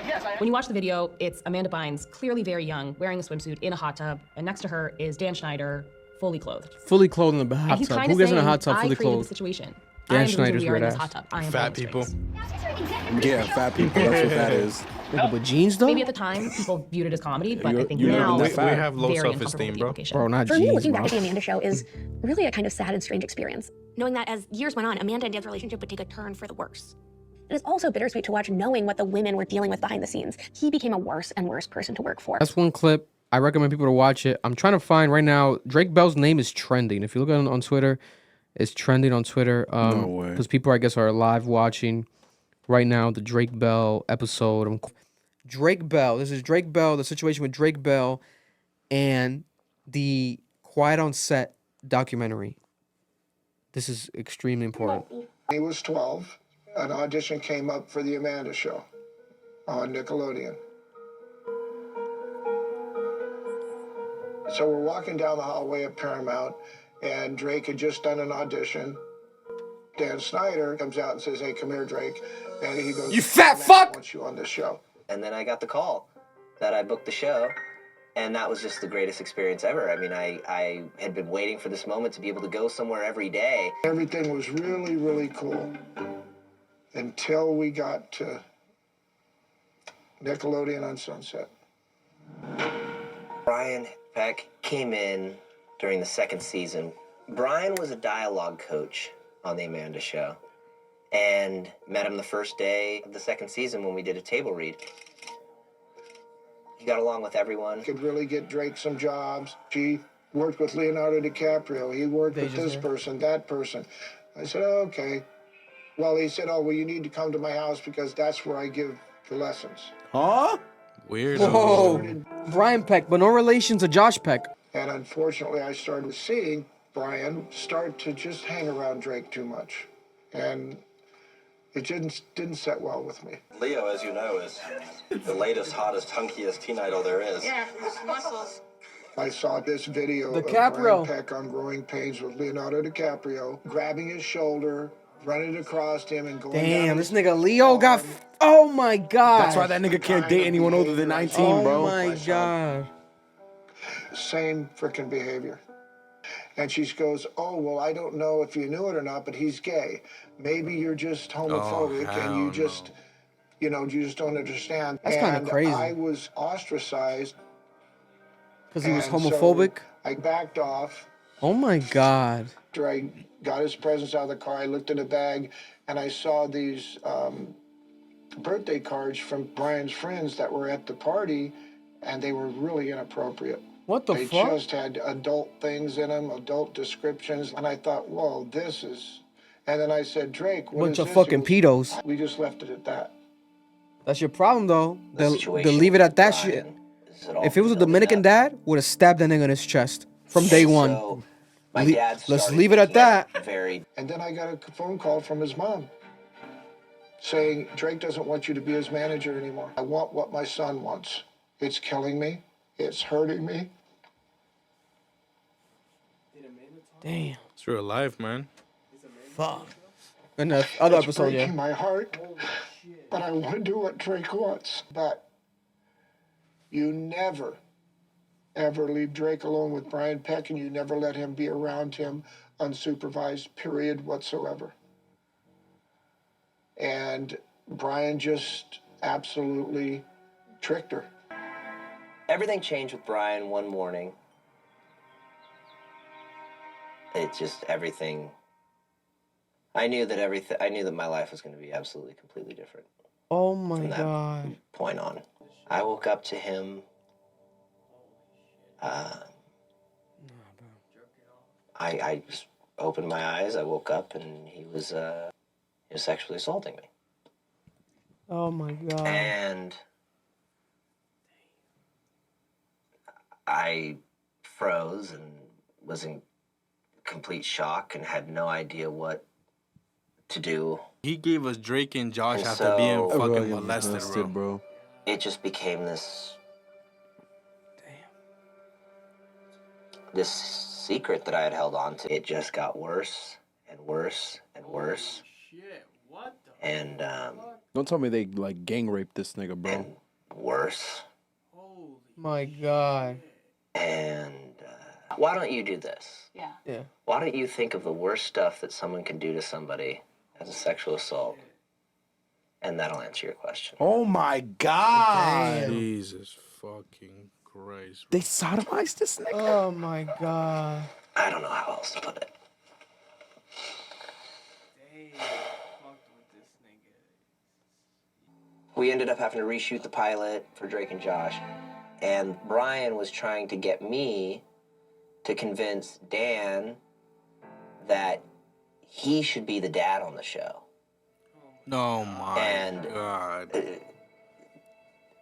S1: Yes,
S11: When you watch the video, it's Amanda Bynes, clearly very young, wearing a swimsuit in a hot tub, and next to her is Dan Schneider, fully clothed.
S2: Fully clothed in the hot
S11: And he's
S2: tub.
S11: kind
S2: Who
S11: of
S2: gets in
S11: saying,
S2: a hot tub
S11: I
S2: fully
S11: created the
S2: clothed?
S11: situation.
S2: Dan
S11: I am the reason
S2: Schneider's
S11: we are in
S2: weird
S11: this
S2: ass.
S11: hot tub. I am
S3: Fat
S11: pulling the
S3: people.
S11: strings.
S5: Yeah, fat people. That's what that is.
S2: Nigga, but jeans though?
S11: Maybe at the time, people viewed it as comedy, but I think
S5: you're
S11: now
S5: living
S3: We
S5: that
S3: have low
S11: very
S3: self-esteem,
S11: uncomfortable
S3: bro.
S11: with the
S2: Bro, not
S9: For me,
S2: jeans,
S9: looking back
S2: bro.
S9: at the Amanda Show is really a kind of sad and strange experience. Knowing that as years went on, Amanda and Dan's relationship would take a turn for the worse. It is also bittersweet to watch knowing what the women were dealing with behind the scenes. He became a worse and worse person to work for.
S2: That's one clip. I recommend people to watch it. I'm trying to find right now. Drake Bell's name is trending. If you look at it on Twitter, it's trending on Twitter.
S5: No way.
S2: Because people, I guess, are live watching right now the Drake Bell episode. Drake Bell. This is Drake Bell. The situation with Drake Bell and the Quiet on Set documentary. This is extremely important.
S12: He was 12. An audition came up for the Amanda Show on Nickelodeon. So we're walking down the hallway at Paramount, and Drake had just done an audition. Dan Schneider comes out and says, "Hey, come here, Drake." And he goes,
S2: You fat
S12: "Amanda
S2: fuck!"
S12: wants you on this show.
S13: And then I got the call that I booked the show, and that was just the greatest experience ever. I mean, I had been waiting for this moment to be able to go somewhere every day.
S12: Everything was really, really cool until we got to Nickelodeon on Sunset.
S13: Brian Peck came in during the second season. Brian was a dialogue coach on the Amanda Show, and met him the first day of the second season when we did a table read. He got along with everyone.
S12: Could really get Drake some jobs. She worked with Leonardo DiCaprio. He worked with this person, that person. I said, "Oh, okay." Well, he said, "Oh, well, you need to come to my house because that's where I give the lessons."
S5: Huh?
S3: Weird.
S2: Whoa. Brian Peck, but no relation to Josh Peck.
S12: And unfortunately, I started seeing Brian start to just hang around Drake too much. And it didn't set well with me.
S13: Leo, as you know, is the latest, hottest, hunkiest teen idol there is.
S9: Yeah, muscles.
S12: I saw this video of
S2: DiCaprio.
S12: Brian Peck on Growing Pains with Leonardo DiCaprio, grabbing his shoulder, running across him, and going down
S2: Damn,
S12: his
S2: this nigga Leo got. Oh my god.
S5: That's why that nigga can't date anyone older than 19, bro.
S2: Oh my god.
S12: Same freaking behavior. And she goes, "Oh, well, I don't know if you knew it or not, but he's gay. Maybe you're just homophobic and you just, you just don't understand."
S2: That's kinda
S12: And
S2: crazy.
S12: I was ostracized.
S2: Because he was
S12: And so
S2: homophobic?
S12: I backed off.
S2: Oh my god.
S12: After I got his presents out of the car, I looked in the bag and I saw these birthday cards from Brian's friends that were at the party, and they were really inappropriate.
S2: What the
S12: They
S2: fuck?
S12: just had adult things in them, adult descriptions, and I thought, "Whoa, this is." And then I said, "Drake, what
S2: Bunch
S12: is
S2: of
S12: this?"
S2: fucking
S12: He goes,
S2: pedos.
S12: We just left it at that.
S2: That's your problem though.
S13: The
S2: They'll
S13: situation
S2: leave it at
S13: with
S2: that
S13: Brian
S2: shit.
S13: is it all
S2: If it was a
S13: built
S2: Dominican
S13: up.
S2: dad, would have stabbed that nigga in his chest from day one.
S13: So, my
S2: Le-
S13: dad
S2: let's
S13: started
S2: leave it at
S13: making
S2: that.
S13: Very
S12: And then I got a phone call from his mom saying, "Drake doesn't want you to be his manager anymore. I want what my son wants. It's killing me. It's hurting me."
S2: Damn.
S3: It's real life, man.
S2: Fuck. In the other
S12: It's
S2: episode,
S12: breaking
S2: yeah.
S12: my heart, but I want to do what Drake wants. But you never, ever leave Drake alone with Brian Peck, and you never let him be around him unsupervised, period, whatsoever. And Brian just absolutely tricked her.
S13: Everything changed with Brian one morning. It just, everything. I knew that my life was going to be absolutely, completely different.
S2: Oh my
S13: from that
S2: God.
S13: point on. I woke up to him. I just opened my eyes. I woke up and he was sexually assaulting me.
S2: Oh my God.
S13: And I froze and was in complete shock and had no idea what to do.
S3: He gave us Drake and Josh
S13: And
S3: after
S13: so-
S3: being
S5: Bro,
S3: fucking
S5: you're
S3: molested, bro.
S13: It just became this secret that I had held on to. It just got worse and worse and worse.
S3: Shit, what the?
S13: And
S5: Don't tell me they like gang raped this nigga, bro.
S13: and worse.
S2: My God.
S13: And why don't you do this?
S8: Yeah.
S2: Yeah.
S13: Why don't you think of the worst stuff that someone can do to somebody as a sexual assault? And that'll answer your question.
S5: Oh my God.
S3: Jesus fucking Christ.
S5: They sodomized this nigga.
S2: Oh my God.
S13: I don't know how else to put it. We ended up having to reshoot the pilot for Drake and Josh. And Brian was trying to get me to convince Dan that he should be the dad on the show.
S3: Oh my
S13: And
S3: God.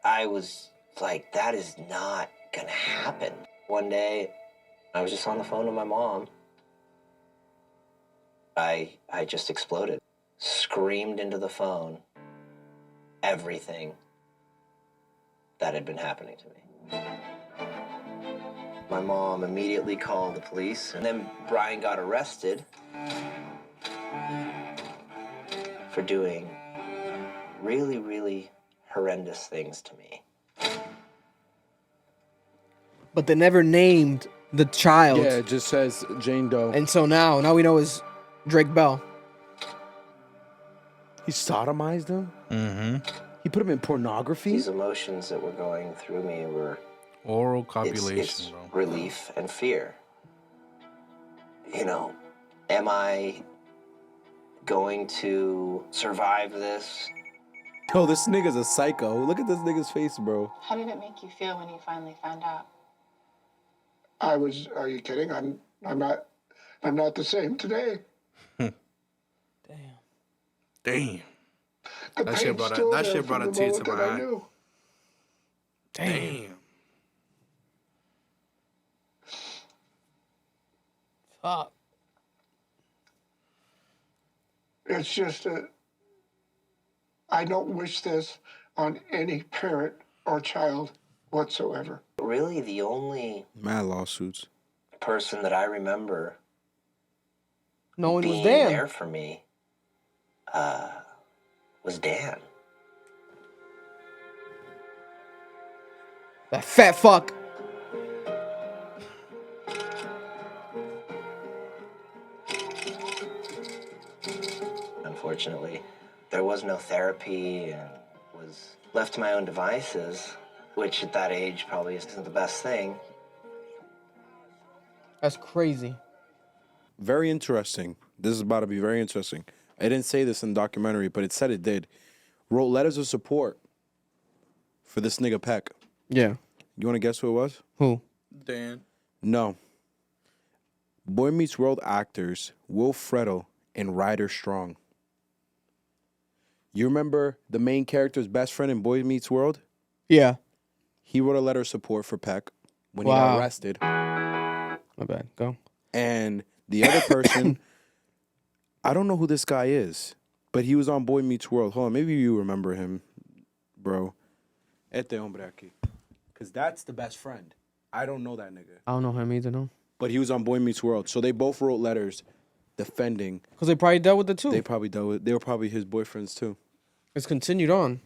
S13: I was like, that is not gonna happen. One day, I was just on the phone with my mom. I just exploded. Screamed into the phone everything that had been happening to me. My mom immediately called the police, and then Brian got arrested for doing really, really horrendous things to me.
S2: But they never named the child.
S5: Yeah, it just says Jane Doe.
S2: And so now we know it's Drake Bell.
S5: He sodomized him?
S3: Mm-hmm.
S5: He put him in pornography?
S13: These emotions that were going through me were
S3: Oral copulation,
S13: it's
S3: bro.
S13: relief and fear. You know, am I going to survive this?
S5: Yo, this nigga's a psycho. Look at this nigga's face, bro.
S14: How did it make you feel when you finally found out?
S12: Are you kidding? I'm not the same today.
S3: Damn.
S12: The
S3: That shit
S12: pain's
S3: brought a-
S12: still
S3: that
S12: there
S3: shit brought
S12: from
S3: a
S12: the
S3: tear to
S12: moment
S3: my
S12: that I
S3: eye.
S12: knew.
S3: Damn.
S2: Fuck.
S12: It's just I don't wish this on any parent or child whatsoever.
S13: Really, the only
S5: Mad lawsuits.
S13: person that I remember
S2: No one was
S13: being
S2: Dan.
S13: there for me was Dan.
S2: That fat fuck.
S13: Unfortunately, there was no therapy and was left to my own devices, which at that age probably isn't the best thing.
S2: That's crazy.
S5: Very interesting. This is about to be very interesting. I didn't say this in the documentary, but it said it did. Wrote letters of support for this nigga Peck.
S2: Yeah.
S5: You want to guess who it was?
S2: Who?
S3: Dan.
S5: No. Boy Meets World actors Will Friedle and Ryder Strong. You remember the main character's best friend in Boy Meets World?
S2: Yeah.
S5: He wrote a letter of support for Peck when he
S2: Wow.
S5: got arrested.
S2: My bad. Go.
S5: And the other person, I don't know who this guy is, but he was on Boy Meets World. Hold on, maybe you remember him, bro. Este hombre aquí. Because that's the best friend. I don't know that nigga.
S2: I don't know him either, no.
S5: But he was on Boy Meets World. So they both wrote letters defending.
S2: Because they probably dealt with it too.
S5: They probably dealt with. They were probably his boyfriends too.
S2: It's continued on.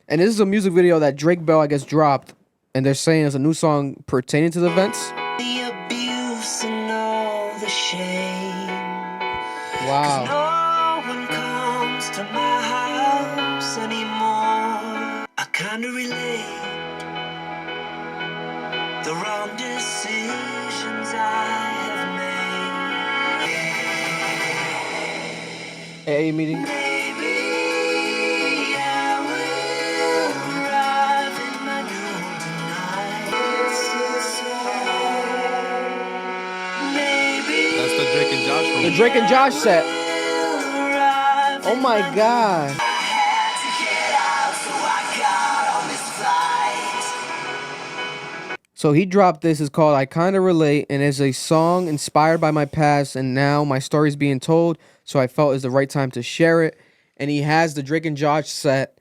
S2: And this is a music video that Drake Bell, I guess, dropped. And they're saying it's a new song pertaining to the events.
S15: The abuse and all the shame.
S2: Wow.
S15: No one comes to my kinda relate the wrong decisions I have made.
S2: AA meeting.
S15: Maybe I will arrive in my new tonight. Maybe
S3: That's the Drake and Josh room.
S2: The Drake and Josh set. Oh my God. So he dropped this. It's called I Kinda Relate, and it's a song inspired by my past, and now my story's being told, so I felt it's the right time to share it. And he has the Drake and Josh set,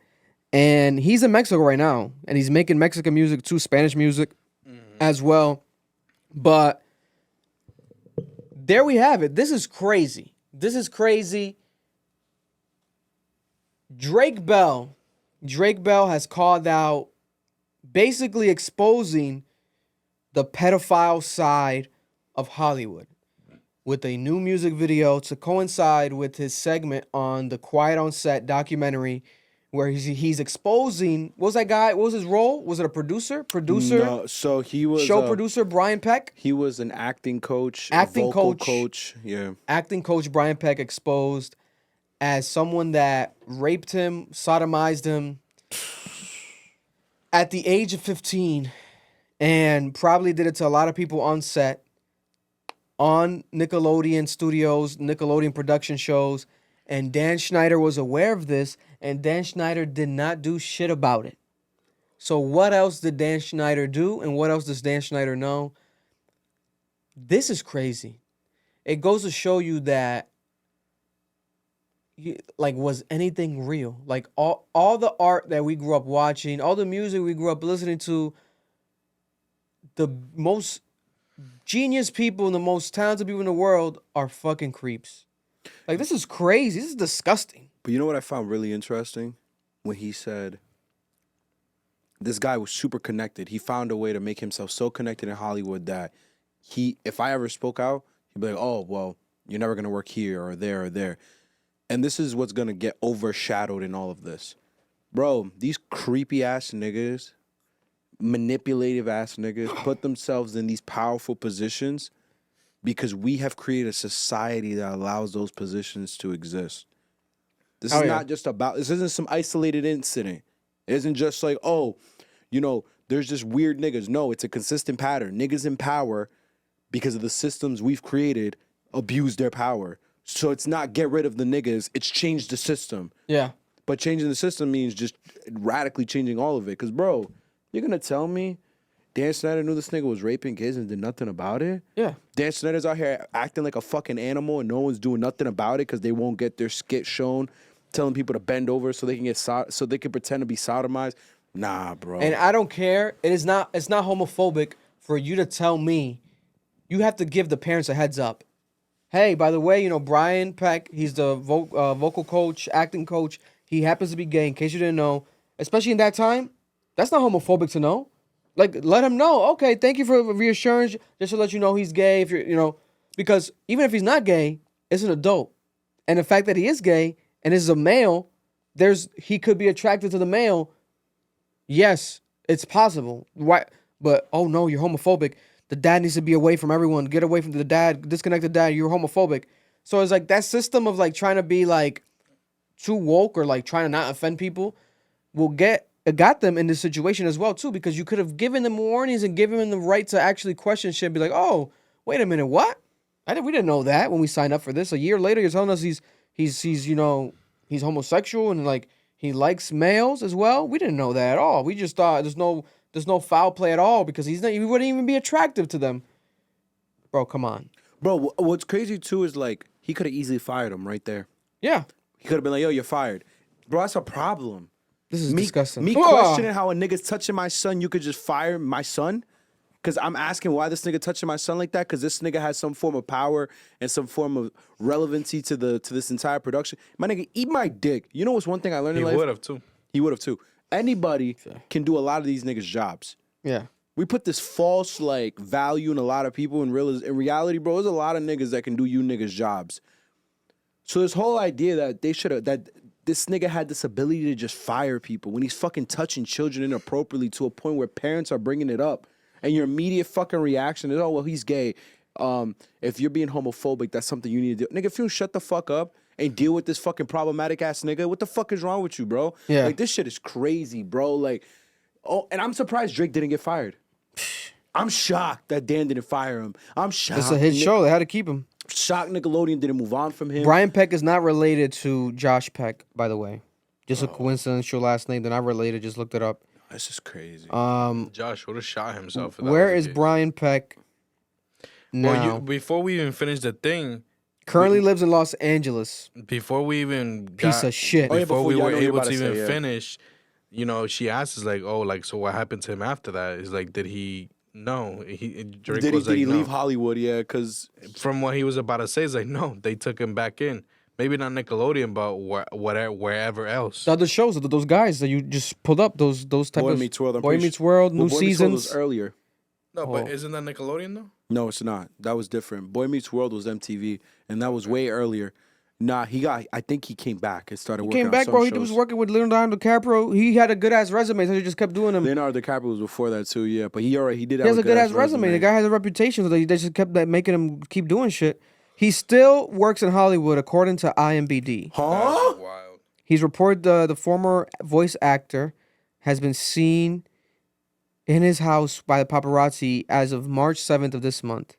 S2: and he's in Mexico right now, and he's making Mexican music too, Spanish music as well. But there we have it. This is crazy. This is crazy. Drake Bell has called out, basically exposing the pedophile side of Hollywood with a new music video to coincide with his segment on the Quiet on Set documentary, where he's exposing, what was that guy? What was his role? Was it a producer?
S5: No, so he was
S2: show producer Brian Peck.
S5: He was an acting coach,
S2: Acting
S5: a vocal
S2: coach.
S5: Yeah.
S2: Acting coach Brian Peck exposed as someone that raped him, sodomized him at the age of 15, and probably did it to a lot of people on set, on Nickelodeon studios, Nickelodeon production shows. And Dan Schneider was aware of this, and Dan Schneider did not do shit about it. So what else did Dan Schneider do, and what else does Dan Schneider know? This is crazy. It goes to show you that, like, was anything real? Like, all the art that we grew up watching, all the music we grew up listening to, the most genius people and the most talented people in the world are fucking creeps. Like, this is crazy. This is disgusting.
S5: But you know what I found really interesting? When he said this guy was super connected. He found a way to make himself so connected in Hollywood that if I ever spoke out, he'd be like, oh, well, you're never going to work here or there or there. And this is what's going to get overshadowed in all of this. Bro, these creepy ass niggas, manipulative ass niggas put themselves in these powerful positions because we have created a society that allows those positions to exist. This is not just about, this isn't some isolated incident. It isn't just like, oh, you know, there's just weird niggas. No, it's a consistent pattern. Niggas in power, because of the systems we've created, abuse their power. So it's not get rid of the niggas, it's change the system.
S2: Yeah.
S5: But changing the system means just radically changing all of it. Because, bro, you're going to tell me Dan Snyder knew this nigga was raping kids and did nothing about it?
S2: Yeah.
S5: Dan Snyder's out here acting like a fucking animal and no one's doing nothing about it because they won't get their skit shown, telling people to bend over so they can so they can pretend to be sodomized. Nah, bro.
S2: And I don't care. It's not homophobic for you to tell me. You have to give the parents a heads up. Hey, by the way, you know, Brian Peck, he's the vocal coach, acting coach. He happens to be gay, in case you didn't know. Especially in that time, that's not homophobic to know. Like, let him know. Okay, thank you for reassurance, just to let you know he's gay. If you're, you know, because even if he's not gay, it's an adult, and the fact that he is gay and is a male, he could be attracted to the male. Yes, it's possible. Why? But oh no, you're homophobic. The dad needs to be away from everyone. Get away from the dad. Disconnect the dad. You're homophobic. So it's like that system of like trying to be like too woke or like trying to not offend people got them in this situation as well too, because you could have given them warnings and given them the right to actually question shit. Be like, oh, wait a minute, what? We didn't know that when we signed up for this. A year later, you're telling us he's you know, he's homosexual and like he likes males as well. We didn't know that at all. We just thought there's no foul play at all because he wouldn't even be attractive to them. Bro, come on.
S5: Bro, what's crazy too is like he could have easily fired him right there.
S2: Yeah.
S5: He could have been like, yo, you're fired. Bro, that's a problem.
S2: This is disgusting.
S5: Me questioning how a nigga's touching my son, you could just fire my son? Because I'm asking why this nigga touching my son like that? Because this nigga has some form of power and some form of relevancy to this entire production. My nigga, eat my dick. You know what's one thing I learned in life?
S3: He would have too.
S5: He would have too. Anybody can do a lot of these niggas' jobs.
S2: Yeah.
S5: We put this false like value in a lot of people. In reality, bro, there's a lot of niggas that can do you niggas' jobs. So this whole idea that this nigga had this ability to just fire people when he's fucking touching children inappropriately to a point where parents are bringing it up. And your immediate fucking reaction is, oh, well, he's gay. If you're being homophobic, that's something you need to do. Nigga, if you don't shut the fuck up and deal with this fucking problematic ass nigga, what the fuck is wrong with you, bro?
S2: Yeah.
S5: Like, this shit is crazy, bro. Like, oh, and I'm surprised Drake didn't get fired. I'm shocked that Dan didn't fire him. I'm shocked.
S2: It's a hit show. They had to keep him.
S5: Shocked Nickelodeon didn't move on from him.
S2: Brian Peck is not related to Josh Peck, by the way. Just a coincidental last name. They're not related. Just looked it up.
S5: That's just crazy.
S3: Josh would have shot himself. If that
S2: Where
S3: was
S2: is
S3: the case.
S2: Brian Peck now?
S3: Well, before we even finish the thing,
S2: Currently lives in Los Angeles.
S3: before we even
S2: Piece of shit.
S3: before we
S5: yeah, I
S3: were
S5: know what you're
S3: able
S5: about
S3: to
S5: to
S3: even
S5: say, yeah.
S3: finish, you know, she asked us like, oh, like, so what happened to him after that? Is like, did he? No, Drake
S5: Did
S3: was
S5: he
S3: like, no.
S5: leave Hollywood? Yeah, because
S3: From what he was about to say, it's like, no, they took him back in. Maybe not Nickelodeon, but wherever else.
S2: The other shows, those guys that you just pulled up, those type
S5: Boy
S2: of
S5: Meets World. I'm
S2: Boy
S5: pretty
S2: Meets
S5: sure-
S2: World,
S5: Well,
S2: new
S5: Boy Meets World was
S2: seasons.
S5: earlier.
S3: No,
S2: Oh.
S3: but isn't that Nickelodeon though?
S5: No, it's not. That was different. Boy Meets World was MTV, and that was way earlier. Nah, I think he came back and started
S2: He
S5: working
S2: came back,
S5: on some
S2: bro. He
S5: shows.
S2: was working with Leonardo DiCaprio. He had a good ass resume, so he just kept doing them.
S5: Leonardo DiCaprio was before that too, yeah. But he did
S2: He
S5: have
S2: has a good ass resume. The guy has a reputation, so they just kept making him keep doing shit. He still works in Hollywood, according to IMBD.
S5: Huh?
S3: Wild.
S2: He's reported the former voice actor has been seen in his house by the paparazzi as of March 7th of this month.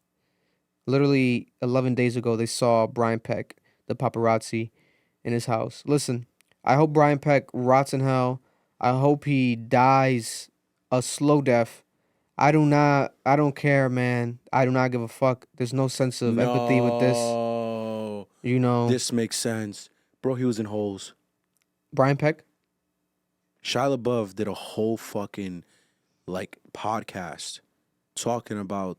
S2: Literally 11 days ago, they saw Brian Peck, the paparazzi, in his house. Listen, I hope Brian Peck rots in hell. I hope he dies a slow death. I don't care, man. I do not give a fuck. There's no sense of empathy with this. You know.
S5: This makes sense. Bro, he was in Holes.
S2: Brian Peck?
S5: Shia LaBeouf did a whole fucking podcast talking about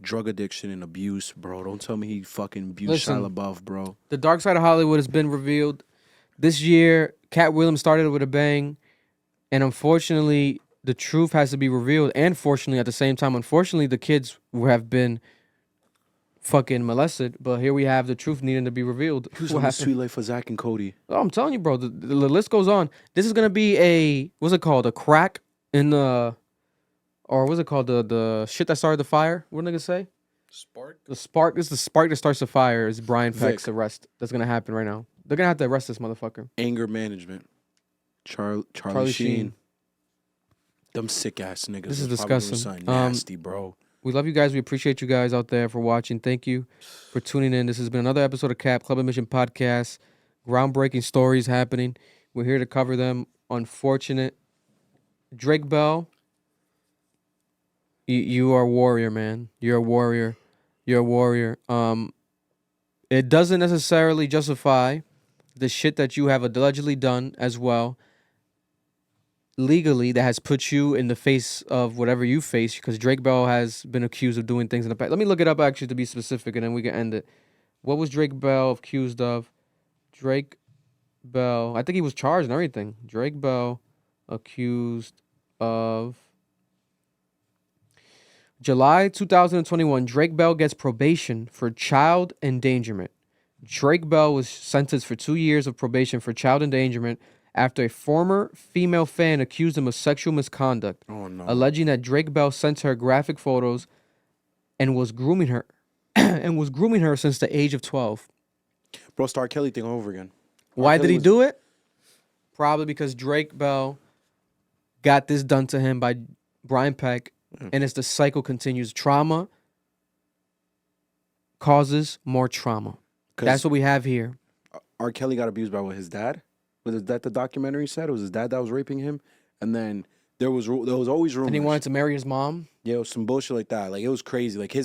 S5: drug addiction and abuse, bro. Don't tell me he fucking abused
S2: Listen,
S5: Shia LaBeouf, bro.
S2: The dark side of Hollywood has been revealed. This year, Cat Williams started with a bang. And unfortunately, the truth has to be revealed. And fortunately, at the same time, unfortunately, the kids have been fucking molested. But here we have the truth needing to be revealed.
S5: Who's
S2: What
S5: on the
S2: happened?
S5: Sweet Life of Zach and Cody?
S2: Oh, I'm telling you, bro. The list goes on. This is going to be what's it called? A crack in the... Or what's it called? The shit that started the fire? What are niggas say?
S3: Spark?
S2: The spark. This is the spark that starts the fire. Is Brian
S5: Vic.
S2: Peck's arrest. That's going to happen right now. They're going to have to arrest this motherfucker.
S5: Anger management. Charlie
S2: Charlie
S5: Sheen.
S2: Sheen.
S5: Them sick ass niggas.
S2: This is
S5: was probably doing
S2: disgusting.
S5: something nasty, bro.
S2: We love you guys. We appreciate you guys out there for watching. Thank you for tuning in. This has been another episode of CAP, Club Admission Podcast. Groundbreaking stories happening. We're here to cover them. Unfortunate. Drake Bell, you are a warrior, man. You're a warrior. You're a warrior. It doesn't necessarily justify the shit that you have allegedly done as well. Legally, that has put you in the face of whatever you face, because Drake Bell has been accused of doing things in the past. Let me look it up actually to be specific, and then we can end it. What was Drake Bell accused of? Drake Bell, I think he was charged and everything. Drake Bell accused of... July 2021, Drake Bell gets probation for child endangerment. Drake Bell was sentenced for 2 years of probation for child endangerment after a former female fan accused him of sexual misconduct, alleging that Drake Bell sent her graphic photos and was grooming her since the age of 12.
S5: Bro, Star Kelly thing all over again.
S2: Why did he do it? Probably because Drake Bell got this done to him by Brian Peck, and as the cycle continues, trauma causes more trauma. That's what we have here.
S5: R. Kelly got abused by his dad? Was that the documentary said? It was his dad that was raping him? And then there was always rumors.
S2: And he wanted to marry his mom?
S5: Yeah, it was some bullshit like that. Like, it was crazy. Like, he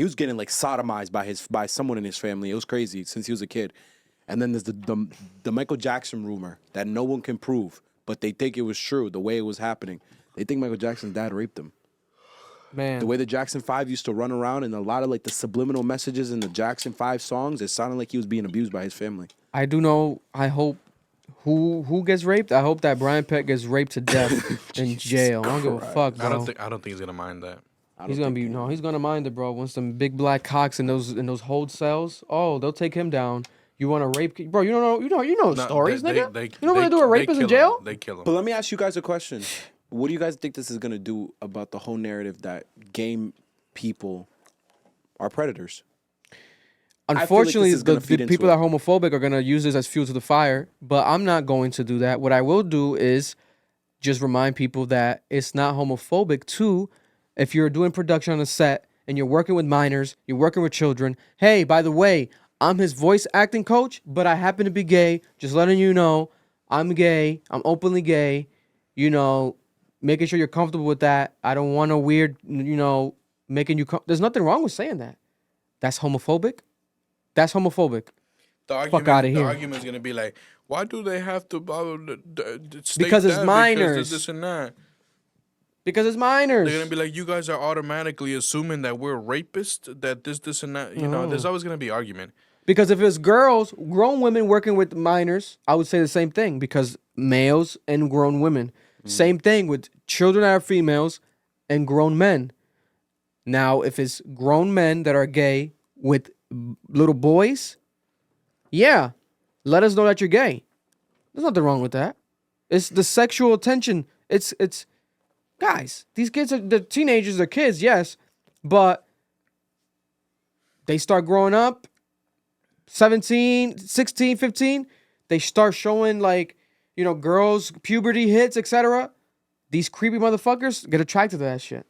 S5: was getting, sodomized by someone in his family. It was crazy since he was a kid. And then there's the Michael Jackson rumor that no one can prove, but they think it was true, the way it was happening. They think Michael Jackson's dad raped him.
S2: Man.
S5: The way the Jackson 5 used to run around and a lot of, the subliminal messages in the Jackson 5 songs, it sounded like he was being abused by his family.
S2: I do know, I hope, who gets raped? I hope that Brian Peck gets raped to death in jail. I don't give a fuck, bro.
S3: I don't think he's gonna mind that.
S2: He's gonna mind it, bro. Once them big black cocks in those hold cells, oh, they'll take him down. You want to rape, bro? You don't know, you know
S3: No,
S2: stories,
S3: they-
S2: nigga.
S3: they-
S2: you know what they do a
S3: they
S2: rapist in
S3: kill
S2: jail?
S3: 'em. They kill him.
S5: But let me ask you guys a question. What do you guys think this is gonna do about the whole narrative that gay people are predators?
S2: Unfortunately,
S5: this is gonna
S2: the
S5: feed into
S2: people
S5: it.
S2: that are homophobic are gonna use this as fuel to the fire. But I'm not going to do that. What I will do is just remind people that it's not homophobic to, if you're doing production on a set and you're working with minors, you're working with children. Hey, by the way, I'm his voice acting coach, but I happen to be gay. Just letting you know, I'm gay. I'm openly gay. You know, making sure you're comfortable with that. I don't want a weird, you know, making you. There's nothing wrong with saying that. That's homophobic. That's homophobic.
S3: The
S2: Fuck outta
S3: the
S2: here.
S3: argument is gonna be like, why do they have to state
S2: Because it's
S3: that?
S2: minors.
S3: Because this and that.
S2: Because it's minors.
S3: They're gonna be like, you guys are automatically assuming that we're rapists, that this and that. You know,
S2: No.
S3: there's always gonna be argument.
S2: Because if it's girls, grown women working with minors, I would say the same thing. Because males and grown women, same thing with children that are females and grown men. Now, if it's grown men that are gay with little boys, yeah, let us know that you're gay. There's nothing wrong with that. It's the sexual attention. It's guys, these kids are the teenagers, they're kids, yes, but they start growing up 17, 16, 15, they start showing like, you know, girls, puberty hits, etc. These creepy motherfuckers get attracted to that shit.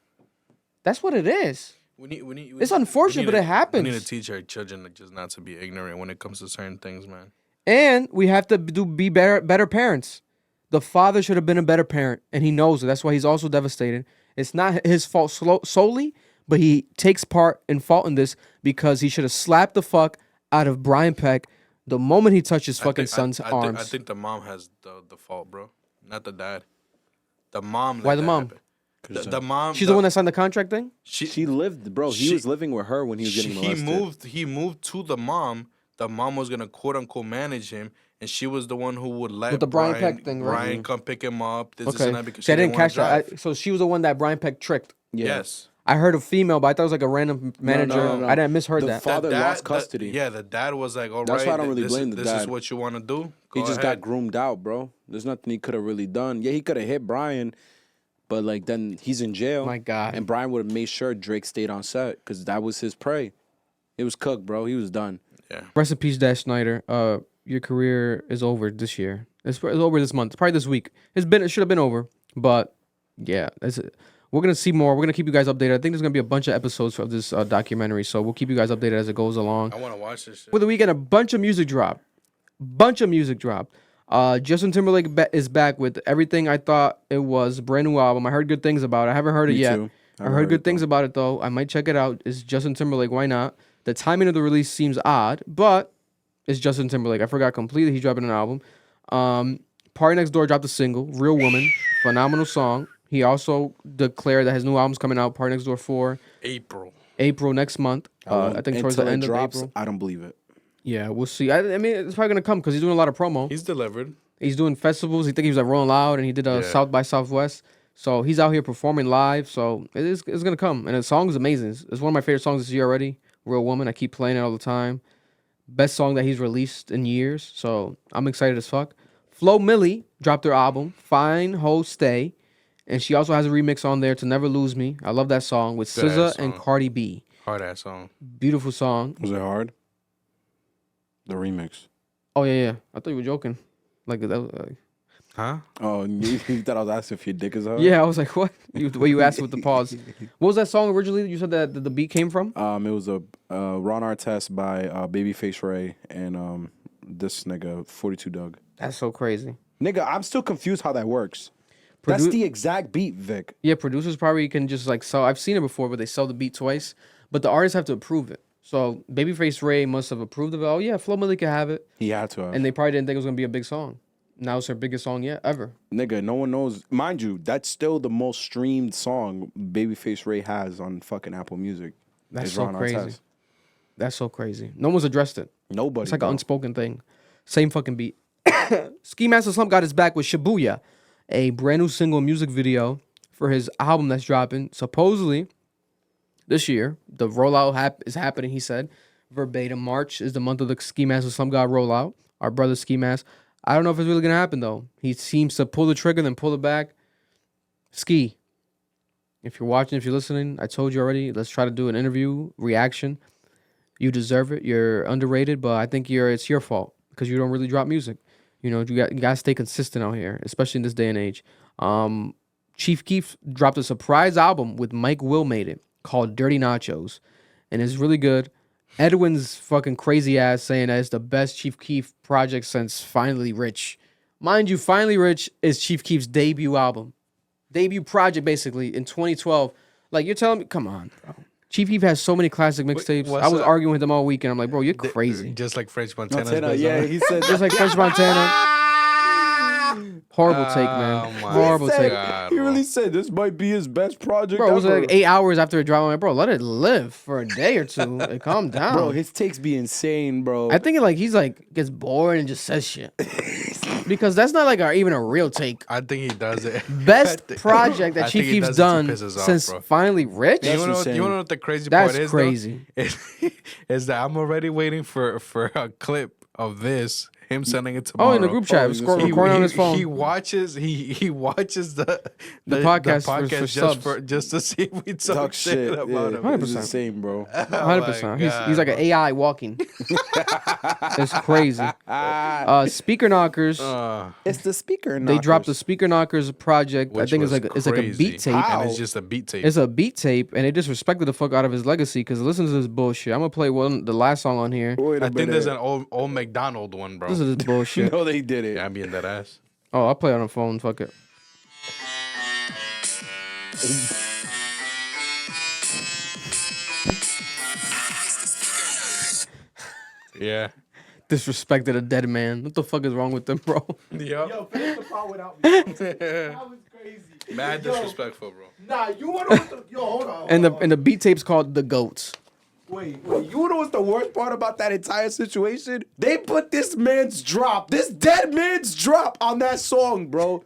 S2: That's what it is. It's unfortunate, but it happens.
S3: We need to teach our children just not to be ignorant when it comes to certain things, man.
S2: And we have to be better parents. The father should have been a better parent, and he knows it. That's why he's also devastated. It's not his fault solely, but he takes part in fault in this because he should have slapped the fuck out of Brian Peck the moment he touched his fucking son's arms.
S3: I think the mom has the fault, bro. Not the dad. The mom.
S2: Why the mom?
S3: The mom.
S2: She's the one that signed the contract thing?
S5: She lived, bro. He was living with her when he was getting molested.
S3: He moved to the mom. The mom was gonna quote unquote manage him, and she was the one who would let
S2: With the Brian Peck thing, right?
S3: Brian come pick him up. This
S2: Okay.
S3: and that because
S2: See, I didn't
S3: wanna
S2: catch that.
S3: drive.
S2: So she was the one that Brian Peck tricked.
S3: Yes.
S2: I heard a female, but I thought it was like a random manager.
S5: no.
S2: I didn't misheard
S5: The
S2: that.
S5: father
S3: The dad-
S5: lost custody.
S3: The dad was like, all right.
S5: That's why I don't really blame the
S3: This is
S5: dad.
S3: what you want to do.
S5: He
S3: Go
S5: just
S3: ahead.
S5: got groomed out, bro. There's nothing he could have really done. Yeah, he could have hit Brian, but like then he's in jail.
S2: My God.
S5: And Brian would have made sure Drake stayed on set because that was his prey. It was cooked, bro. He was done.
S3: Yeah.
S2: Rest in peace, Dash Snyder. Your career is over this year. It's over this month. Probably this week. It should have been over. But yeah, we're gonna see more. We're gonna keep you guys updated. I think there's gonna be a bunch of episodes of this documentary, so we'll keep you guys updated as it goes along.
S3: I want to watch this shit.
S2: For the weekend, a bunch of music dropped. Justin Timberlake is back with everything I thought it was. Brand new album. I heard good things about it. I haven't heard it
S5: Me
S2: yet.
S5: too.
S2: I heard good things about it though. I might check it out. It's Justin Timberlake. Why not? The timing of the release seems odd, but it's Justin Timberlake. I forgot completely he's dropping an album. Party Next Door dropped a single, Real Woman. Phenomenal song. He also declared that his new album's coming out, Party Next Door 4. April next month. I think towards the
S5: Until it
S2: end
S5: drops,
S2: of April.
S5: I don't believe it.
S2: Yeah, we'll see. I mean, it's probably going to come because he's doing a lot of promo.
S3: He's delivered.
S2: He's doing festivals. He think he was at Rolling Loud, and he did South by Southwest. So he's out here performing live. So it's going to come. And the song is amazing. It's one of my favorite songs this year already, Real Woman. I keep playing it all the time. Best song that he's released in years. So I'm excited as fuck. Flo Milli dropped her album, Fine Ho Stay. And she also has a remix on there to Never Lose Me. I love that song with
S3: Good ass
S2: SZA and
S3: song.
S2: Cardi B.
S3: Hard ass song.
S2: Beautiful song.
S5: Was it hard? The remix.
S2: Oh, yeah. I thought you were joking. Like, that was,
S3: Huh?
S5: Oh, you thought I was asking if your dick is hard?
S2: yeah, I was like, what? The way you asked with the pause. What was that song originally you said that the beat came from?
S5: It was a Ron Artest by Babyface Ray and this nigga 42 Doug.
S2: That's so crazy.
S5: Nigga, I'm still confused how that works. That's the exact beat, Vic.
S2: Yeah, producers probably can just like sell. I've seen it before, but they sell the beat twice. But the artists have to approve it. So Babyface Ray must have approved of it. Oh yeah, Flo Milli can have it.
S5: He had to have.
S2: And they probably didn't think it was gonna be a big song. Now it's her biggest song yet ever.
S5: Nigga, no one knows. Mind you, that's still the most streamed song Babyface Ray has on fucking Apple Music.
S2: That's
S5: is
S2: so
S5: Ron
S2: crazy.
S5: Artest.
S2: That's so crazy. No one's addressed it.
S5: Nobody.
S2: It's like
S5: bro.
S2: an unspoken thing. Same fucking beat. Ski Master Slump got his back with Shibuya, a brand new single music video for his album that's dropping supposedly this year. The rollout is happening, he said. verbatim. March is the month of the Ski Mask with Some God rollout. Our brother Ski Mask. I don't know if it's really gonna happen though. He seems to pull the trigger, then pull it back. Ski. If you're watching, if you're listening, I told you already. Let's try to do an interview reaction. You deserve it. You're underrated, but I think it's your fault because you don't really drop music. You know, you gotta stay consistent out here, especially in this day and age. Chief Keef dropped a surprise album with Mike Will made it called Dirty Nachos, and it's really good. Edwin's fucking crazy ass saying that it's the best Chief Keef project since Finally Rich. Mind you, Finally Rich is Chief Keef's debut album. Debut project, basically, in 2012. Like, you're telling me, come on, bro. Chief Keef has so many classic mixtapes. I was arguing with him all weekend. I'm like, bro, you're crazy.
S3: Just like French Montana.
S5: Yeah, he said
S2: just like French Montana. Horrible take, man. Horrible take.
S5: He really said this might be his best project
S2: Bro, it was
S5: ever.
S2: like 8 hours after it dropped. I'm like, bro, let it live for a day or two. Like, calm down.
S5: Bro, his takes be insane, bro.
S2: I think he's like gets bored and just says shit. Because that's not like even a real take.
S3: I think he does it.
S2: Best project that Chief Keef's done since Finally Rich.
S3: You wanna know what the crazy
S2: That's
S3: part is?
S2: Crazy.
S3: Is that I'm already waiting for a clip of this. Him sending it
S2: Oh,
S3: tomorrow.
S2: in the group chat, recording on his phone.
S3: He watches the
S2: podcast
S3: just to see if we
S5: talk
S3: shit about him.
S2: 100%.
S5: It's the same, bro.
S2: 100%. He's like an AI walking. It's crazy. Speaker Knockers.
S5: It's the Speaker Knockers.
S2: They dropped the Speaker Knockers project.
S3: Which
S2: I think it's
S3: was
S2: like a beat tape.
S3: And it's just a beat tape.
S2: It's a beat tape, and they disrespected the fuck out of his legacy. Because listen to this bullshit. I'm gonna play the last song on here.
S3: I think there's an old McDonald one, bro.
S2: This is bullshit.
S5: No, they did it.
S3: Yeah, I'm being that ass.
S2: Oh, I'll play it on the phone. Fuck it.
S3: Yeah.
S2: Disrespected a dead man. What the fuck is wrong with them, bro?
S3: Yo,
S5: finish the part without me. That was crazy.
S3: Mad disrespectful, bro.
S5: Nah, you wanna know what the... Yo, hold on.
S2: And the beat tape's called The Goats.
S5: Wait, you know what's the worst part about that entire situation? They put this dead man's drop on that song, bro.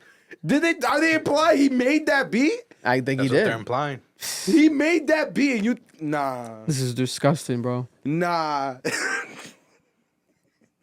S5: Are they implying he made that beat?
S2: I think
S3: That's
S2: he
S3: what
S2: did.
S3: they're implying.
S5: He made that beat and nah.
S2: This is disgusting, bro.
S5: Nah.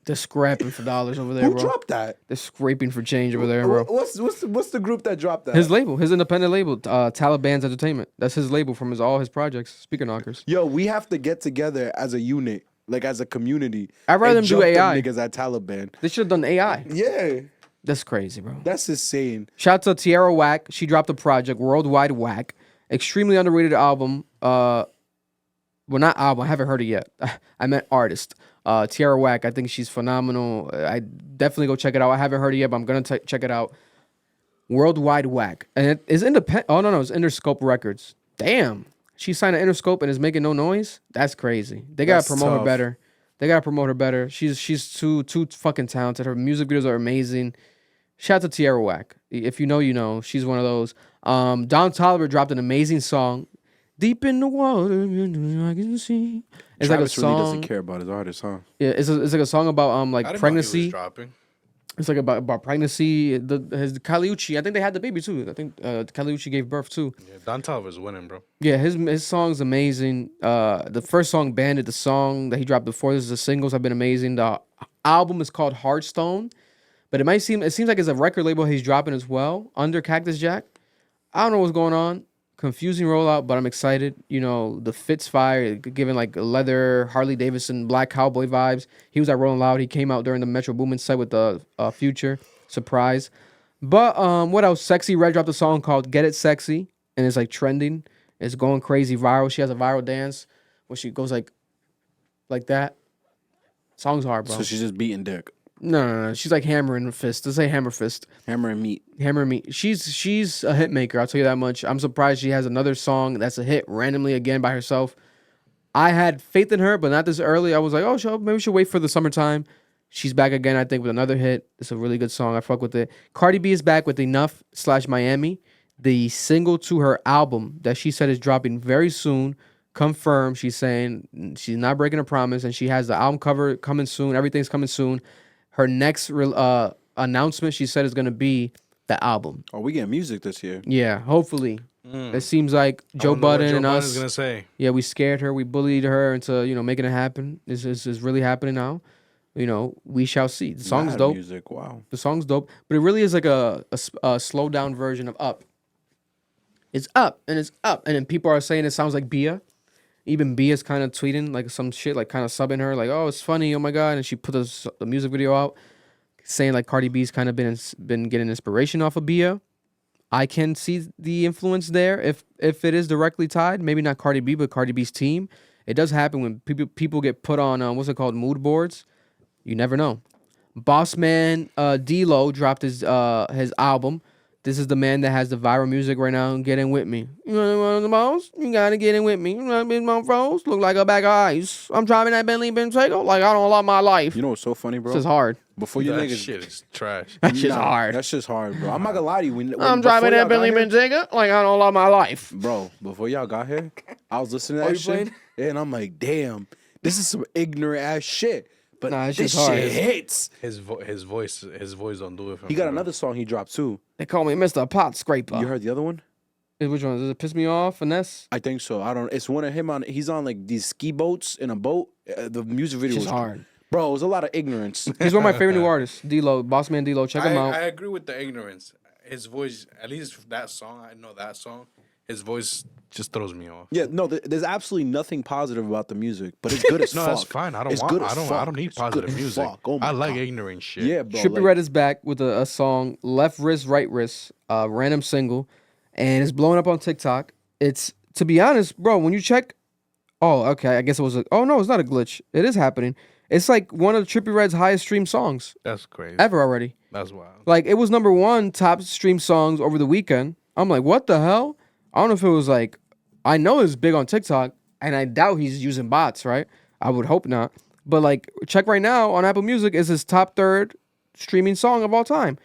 S2: They're scrapping for dollars over there,
S5: Who
S2: bro.
S5: dropped that?
S2: They're scraping for change over there, bro.
S5: What's the group that dropped that?
S2: His label, his independent label, Taliban's Entertainment. That's his label from all his projects. Speaker Knockers.
S5: Yo, we have to get together as a unit, like as a community.
S2: I'd rather them do AI.
S5: Niggas at Taliban.
S2: They should have done AI.
S5: Yeah.
S2: That's crazy, bro.
S5: That's insane.
S2: Shout out to Tierra Whack. She dropped a project, Worldwide Whack. Extremely underrated album. Well, not album. I haven't heard it yet. I meant artist. Tierra Whack. I think she's phenomenal. I definitely go check it out. I haven't heard it yet, but I'm going to check it out. Worldwide Whack. And it is independent. Oh, no. It's Interscope Records. Damn. She signed an Interscope and is making no noise? That's crazy. They got to promote her better. They got to promote her better. She's too fucking talented. Her music videos are amazing. Shout out to Tierra Whack. If you know, you know. She's one of those. Don Toliver dropped an amazing song. Deep in the water, I can see. It's
S5: Travis
S2: like a song.
S5: really doesn't care about his artist, huh?
S2: Yeah, it's like a song about
S3: I didn't know he
S2: pregnancy.
S3: was dropping.
S2: It's like about pregnancy. His Caliucci. I think they had the baby too. I think Caliucci gave birth too.
S3: Yeah, Don Toliver's winning, bro.
S2: Yeah, his song's amazing. The first song, Bandit, the song that he dropped before this, the singles have been amazing. The album is called Heartstone, but it seems like it's a record label he's dropping as well under Cactus Jack. I don't know what's going on. Confusing rollout, but I'm excited. You know, the fit's fire, giving like leather, Harley Davidson, Black Cowboy vibes. He was at Rolling Loud. He came out during the Metro Boomin set with the Future surprise. But what else? Sexy Red dropped a song called "Get It Sexy," and it's like trending. It's going crazy viral. She has a viral dance where she goes like that. Song's hard, bro.
S5: So she's just beating dick.
S2: No. She's like hammering fist. Let's say hammer fist.
S5: Hammer and meat.
S2: Hammer and meat. She's a hit maker. I'll tell you that much. I'm surprised she has another song that's a hit randomly again by herself. I had faith in her, but not this early. I was like, oh, maybe she'll wait for the summertime. She's back again, I think, with another hit. It's a really good song. I fuck with it. Cardi B is back with Enough/Miami, the single to her album that she said is dropping very soon. Confirmed. She's saying she's not breaking a promise, and she has the album cover coming soon. Everything's coming soon. Her next announcement, she said, is going to be the album.
S5: Oh, we getting music this year.
S2: Yeah, hopefully. It seems like Joe
S3: wonder what
S2: Budden
S3: Joe
S2: and
S3: Budden's
S2: us.
S3: gonna say.
S2: Yeah, we scared her. We bullied her into making it happen. This is really happening now. We shall see. The song's
S5: Mad
S2: dope.
S5: Music, wow.
S2: The song's dope, but it really is like a slowed down version of Up. It's up and it's up, and then people are saying it sounds like Bia. Even Bia's kind of tweeting like some shit, like kind of subbing her, like, "Oh, it's funny, oh my god," and she put the music video out, saying like Cardi B's kind of been getting inspiration off of Bia. I can see the influence there if it is directly tied. Maybe not Cardi B, but Cardi B's team. It does happen when people get put on what's it called, mood boards. You never know. Boss Man D-Lo dropped his album. This is the man that has the viral music right now. Get in with me. You want the boss? You gotta get in with me. You know what I my froze? Look like a bag of ice. I'm driving that Bentley Bentayga like I don't love my life.
S5: You know what's so funny, bro?
S2: This is hard.
S5: Before you
S3: That
S5: niggas,
S3: shit is trash.
S2: That shit's hard.
S5: That shit's hard, bro. I'm not gonna lie to you.
S2: I'm driving that Bentley Bentayga like I don't love my life.
S5: Bro, before y'all got here, I was listening to that
S2: you
S5: shit, and I'm like, damn, this is some ignorant ass shit. But
S2: Nah, it's
S5: this
S2: just hard.
S5: shit hits.
S3: His voice don't do it for
S5: He
S3: me.
S5: got another song he dropped too.
S2: They call me Mr. Pot Scraper.
S5: You heard the other one?
S2: Which one? Does it piss me off? Finesse?
S5: I think so. I don't. It's one of him on. He's on like these ski boats in a boat. The music video
S2: It's
S5: was
S2: hard.
S5: Bro, it was a lot of ignorance.
S2: He's one of my favorite new artists. D-Lo, Boss Man D-Lo. Check him out.
S3: I agree with the ignorance. His voice, at least that song, I know that song. His voice just throws me off.
S5: Yeah, no, there's absolutely nothing positive about the music, but it's good as
S3: No,
S5: fuck.
S3: that's fine. I
S5: It's good as fuck.
S3: don't need
S5: It's good
S3: positive
S5: as
S3: music.
S5: fuck. Oh my
S3: I like
S5: God.
S3: ignorant shit.
S5: Yeah, bro.
S2: Trippie
S5: like-
S2: Redd is back with a song, Left Wrist, Right Wrist, random single, and it's blowing up on TikTok. It's, to be honest, bro, when you check, oh, okay, I guess it was oh no, it's not a glitch. It is happening. It's like one of Trippie Redd's highest streamed songs
S3: That's crazy.
S2: ever already.
S3: That's wild.
S2: Like, it was #1 top streamed songs over the weekend. I'm like, what the hell? I don't know if it was like, I know it's big on TikTok, and I doubt he's using bots, right? I would hope not. But like, check right now on Apple Music, is his top 3rd streaming song of all time.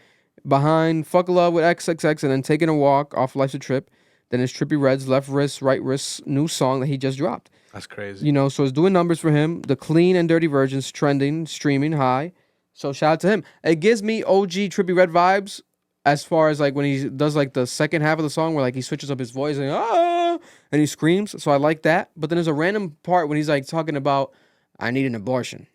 S2: Behind Fuck Love with XXX and then Taking a Walk off Life's a Trip. Then it's Trippie Redd's Left Wrist, Right Wrist new song that he just dropped.
S3: That's crazy.
S2: So it's doing numbers for him. The clean and dirty versions trending, streaming high. So shout out to him. It gives me OG Trippie Redd vibes as far as like when he does like the second half of the song where like he switches up his voice and he screams. So I like that. But then there's a random part when he's like talking about, I need an abortion.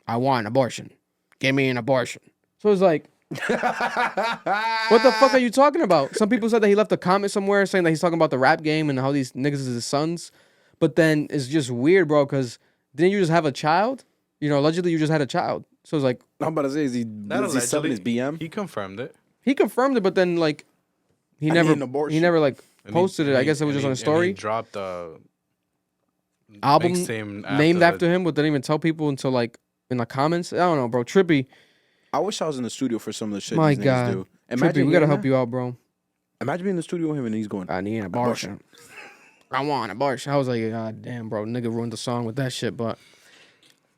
S2: I want an abortion. Give me an abortion. So it's like, what the fuck are you talking about? Some people said that he left a comment somewhere saying that he's talking about the rap game and how these niggas is his sons. But then it's just weird, bro, because didn't you just have a child? Allegedly you just had a child. So it's like,
S5: I'm about to say, is he subbing his BM?
S3: He confirmed it.
S2: he confirmed it, but then like he
S5: I
S2: never
S5: need an abortion.
S2: like
S3: And
S2: posted
S3: he-
S2: it. I
S3: and
S2: guess it was
S3: he-
S2: just on a
S3: and
S2: story.
S3: He dropped the
S2: Album
S3: mixtape
S2: named
S3: the-
S2: after him, but didn't even tell people until like in the comments. I don't know, bro. Trippy.
S5: I wish I was in the studio for some of the shit
S2: My
S5: these niggas
S2: God.
S5: do.
S2: Trippy, we gotta help you out, bro.
S5: Imagine being in the studio with him and he's going,
S2: I need an abortion. I want an abortion. I was like, God damn, bro. Nigga ruined the song with that shit, but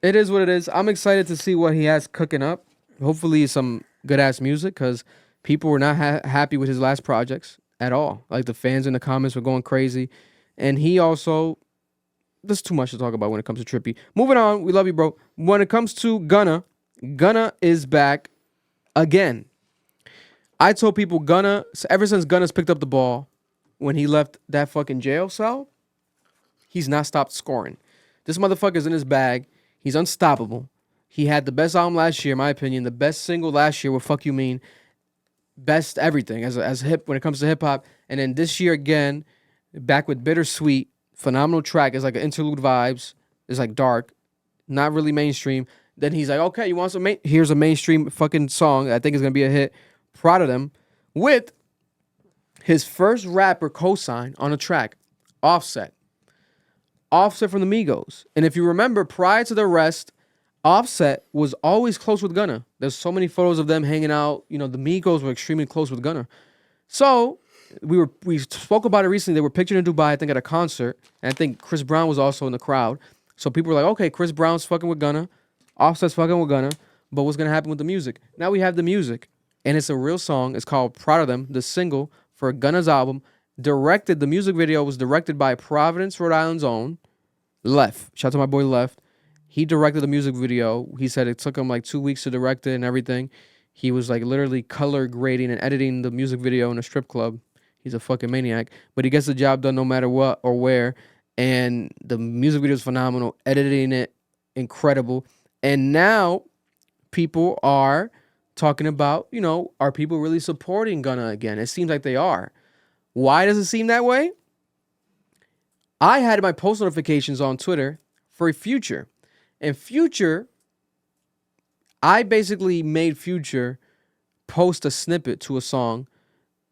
S2: it is what it is. I'm excited to see what he has cooking up. Hopefully some good ass music, because people were not happy with his last projects at all. Like the fans in the comments were going crazy. And he also, there's too much to talk about when it comes to Trippy. Moving on, we love you, bro. When it comes to Gunna is back again. I told people Gunna, ever since Gunna's picked up the ball, when he left that fucking jail cell, he's not stopped scoring. This motherfucker's in his bag. He's unstoppable. He had the best album last year, in my opinion. The best single last year with Fuck You Mean. Best everything as hip when it comes to hip hop. And then this year again, back with Bittersweet. Phenomenal track. It's like an interlude vibes. It's like dark. Not really mainstream. Then he's like, okay, you want some here's a mainstream fucking song I think is gonna be a hit. Proud of them. With his first rapper cosign on a track, Offset. Offset from the Migos. And if you remember, prior to the arrest, Offset was always close with Gunna. There's so many photos of them hanging out. The Migos were extremely close with Gunna. So we spoke about it recently. They were pictured in Dubai, I think, at a concert. And I think Chris Brown was also in the crowd. So people were like, okay, Chris Brown's fucking with Gunna. Offset's fucking with Gunna. But what's gonna happen with the music? Now we have the music. And it's a real song. It's called Proud of Them, the single for Gunna's album. The music video was directed by Providence, Rhode Island's own Left. Shout out to my boy Left. He directed the music video. He said it took him like 2 weeks to direct it and everything. He was like literally color grading and editing the music video in a strip club. He's a fucking maniac, but he gets the job done no matter what or where. And the music video is phenomenal. Editing it, incredible. And now people are talking about, you know, are people really supporting Gunna again? It seems like they are. Why does it seem that way? I had my post notifications on Twitter for Future. And Future, I basically made Future post a snippet to a song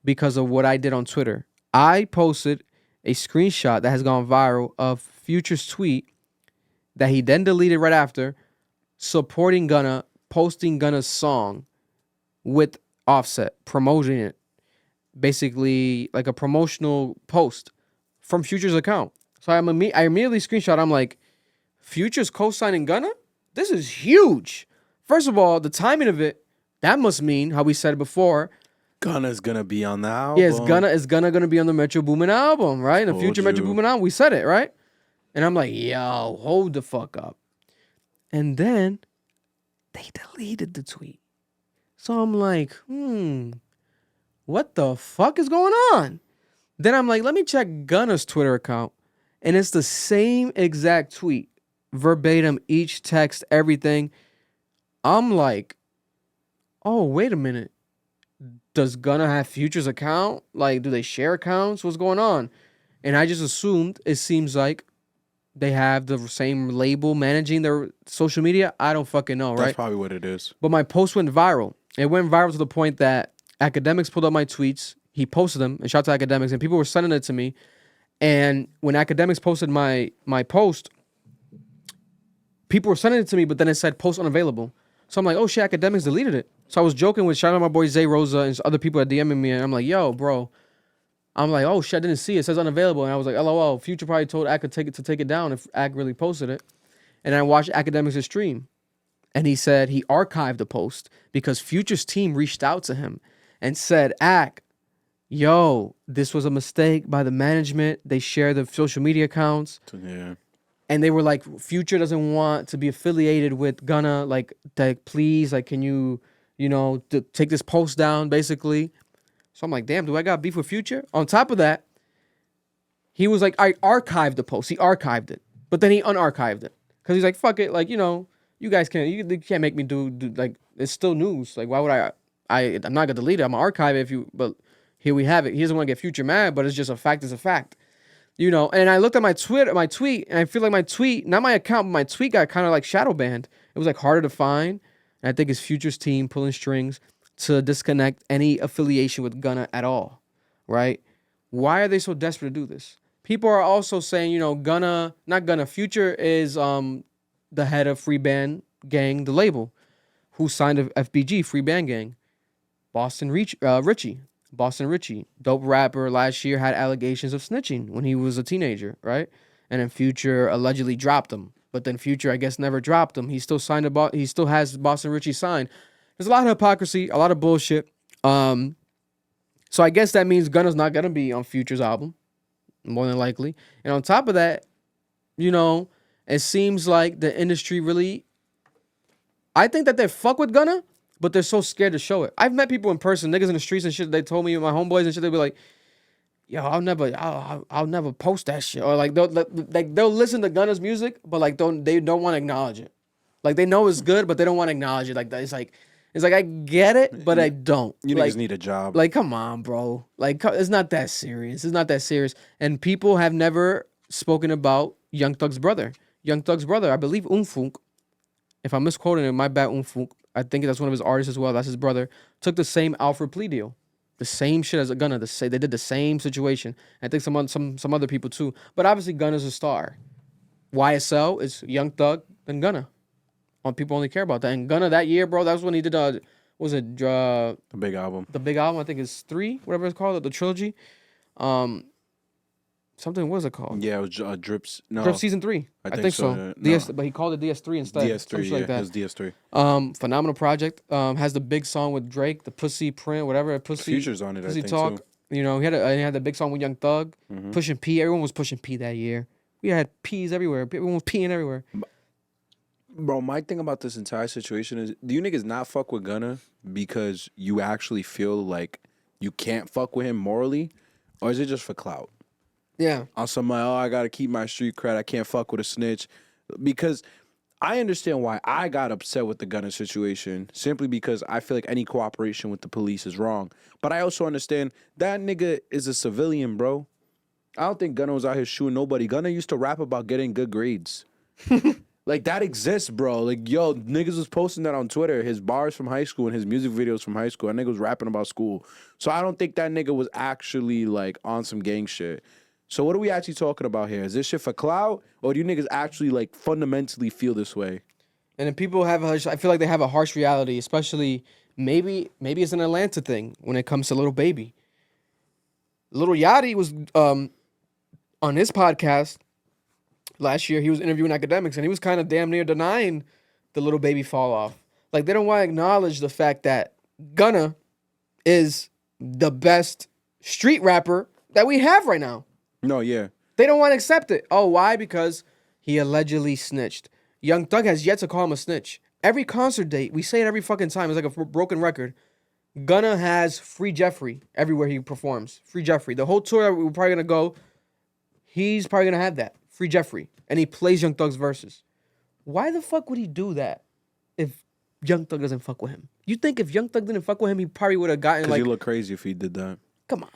S2: because of what I did on Twitter. I posted a screenshot that has gone viral of Future's tweet that he then deleted right after, supporting Gunna, posting Gunna's song with Offset, promoting it. Basically like a promotional post from Future's account. So I immediately screenshot. I'm like, Future's co-signing Gunna? This is huge. First of all, the timing of it, that must mean, how we said it before,
S5: Gunna's gonna be on the album.
S2: yeah, is Gunna gonna be on the Metro Boomin album, right? The Future Metro Boomin album. We said it, right? And I'm like, yo, hold the fuck up. And then they deleted the tweet. So I'm like, what the fuck is going on? Then I'm like, let me check Gunna's Twitter account. And it's the same exact tweet. Verbatim, each text, everything. I'm like, oh, wait a minute. Does Gunna have Future's account? Like, do they share accounts? What's going on? And I just assumed it seems like they have the same label managing their social media. I don't fucking know, right?
S5: That's probably what it is.
S2: But my post went viral. It went viral to the point that Academics pulled up my tweets. He posted them, and shout out to Academics, and people were sending it to me. And when Academics posted my post, people were sending it to me, but then it said post unavailable. So I'm like, oh shit, Academics deleted it. So I was joking with, shout out my boy Zay Rosa and other people that DMing me, and I'm like, yo, bro. I'm like, oh shit, I didn't see it. It says unavailable. And I was like, LOL, Future probably told Ac to take it down if Ac really posted it. And I watched Academics' stream. And he said he archived the post because Future's team reached out to him and said, Ac, yo, this was a mistake by the management. They share the social media accounts.
S5: Yeah.
S2: And they were like, Future doesn't want to be affiliated with Gunna. Like, please, like, can you, you know, take this post down, basically. So I'm like, damn, do I got beef with Future? On top of that, he was like, I archived the post. He archived it. But then he unarchived it. Because he's like, fuck it. Like, you know, you guys you can't make me do, like, it's still news. Like, why would I'm not going to delete it. I'm going to archive it but here we have it. He doesn't want to get Future mad, but it's just a fact is a fact. You know, and I looked at my tweet, and I feel like my tweet, not my account, but my tweet got kind of like shadow banned. It was like harder to find. And I think it's Future's team pulling strings to disconnect any affiliation with Gunna at all, right? Why are they so desperate to do this? People are also saying, you know, Future is the head of Free Band Gang, the label, who signed a FBG, Free Band Gang. Boston Richie, dope rapper, last year had allegations of snitching when he was a teenager, right? And then Future allegedly dropped him. But then Future, I guess, never dropped him. He still he still has Boston Richie signed. There's a lot of hypocrisy, a lot of bullshit. So I guess that means Gunna's not gonna be on Future's album, more than likely. And on top of that, you know, it seems like the industry really, I think that they fuck with Gunna, but they're so scared to show it. I've met people in person, niggas in the streets and shit. They told me, my homeboys and shit, they'd be like, yo, I'll never post that shit. Or like they'll listen to Gunna's music, but like they don't want to acknowledge it. Like they know it's good, but they don't want to acknowledge it. Like it's like I get it, but I don't.
S5: You
S2: like,
S5: niggas need a job.
S2: Like, come on, bro. Like, it's not that serious. It's not that serious. And people have never spoken about Young Thug's brother. Young Thug's brother, I believe Umfunk, if I'm misquoting it, my bad, Umfunk, I think that's one of his artists as well. That's his brother. Took the same Alfred plea deal. The same shit as a Gunna. They did the same situation. I think some other people too. But obviously Gunna's a star. YSL is Young Thug and Gunna. People only care about that. And Gunna that year, bro, that was when he did the big album. The big album, I think it's 3, whatever it's called, the trilogy. Something, what was it called?
S5: Yeah, it was Drips. No,
S2: Drip Season 3. I think so.
S5: No.
S2: But he called it DS3 instead.
S5: DS3, yeah, like that. It was DS3.
S2: Phenomenal project. Has the big song with Drake, the Pussy Print, whatever.
S5: Future's on it,
S2: Pussy
S5: I think,
S2: Talk.
S5: too.
S2: You know, he had the big song with Young Thug.
S5: Mhm.
S2: Pushing P. Everyone was pushing P that year. We had P's everywhere. Everyone was peeing everywhere.
S5: Bro, my thing about this entire situation is, do you niggas not fuck with Gunna because you actually feel like you can't fuck with him morally? Or is it just for clout?
S2: Yeah.
S5: On some, like, oh, I gotta keep my street cred. I can't fuck with a snitch. Because I understand why I got upset with the Gunna situation, simply because I feel like any cooperation with the police is wrong. But I also understand that nigga is a civilian, bro. I don't think Gunna was out here shooting nobody. Gunna used to rap about getting good grades. Like, that exists, bro. Like, yo, niggas was posting that on Twitter. His bars from high school and his music videos from high school. That nigga was rapping about school. So I don't think that nigga was actually, like, on some gang shit. So what are we actually talking about here? Is this shit for clout? Or do you niggas actually, like, fundamentally feel this way?
S2: And then people have I feel like they have a harsh reality, especially maybe it's an Atlanta thing when it comes to Lil Baby. Lil Yachty was on his podcast last year. He was interviewing academics, and he was kind of damn near denying the Lil Baby fall off. Like, they don't want to acknowledge the fact that Gunna is the best street rapper that we have right now.
S5: No, yeah.
S2: They don't want to accept it. Oh, why? Because he allegedly snitched. Young Thug has yet to call him a snitch. Every concert date, we say it every fucking time. It's like a broken record. Gunna has Free Jeffrey everywhere he performs. Free Jeffrey. The whole tour that we're probably going to go, he's probably going to have that. Free Jeffrey. And he plays Young Thug's verses. Why the fuck would he do that if Young Thug doesn't fuck with him? You think if Young Thug didn't fuck with him, he probably would have gotten
S5: Because
S2: like...
S5: you look crazy if he did that.
S2: Come on.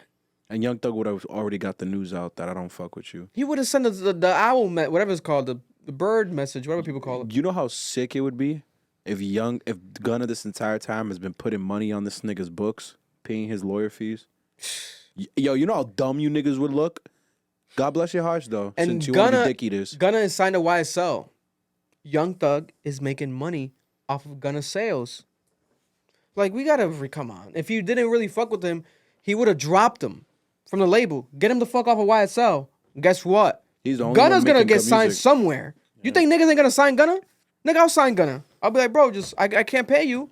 S5: And Young Thug would have already got the news out that I don't fuck with you.
S2: He would have sent the owl, whatever it's called, the bird message, whatever people call it.
S5: You know how sick it would be if Gunna this entire time has been putting money on this nigga's books, paying his lawyer fees? Yo, you know how dumb you niggas would look? God bless your hearts, though,
S2: And
S5: since you want to be dick eaters.
S2: Gunna is signed to YSL. Young Thug is making money off of Gunna's sales. Like, we gotta come on. If you didn't really fuck with him, he would have dropped him from the label. Get him the fuck off of YSL. Guess what?
S5: He's the only
S2: Gunna's
S5: one
S2: gonna
S5: making
S2: get
S5: good
S2: signed
S5: music.
S2: somewhere. You think niggas ain't gonna sign Gunna? Nigga, I'll sign Gunna. I'll be like, bro, just I can't pay you.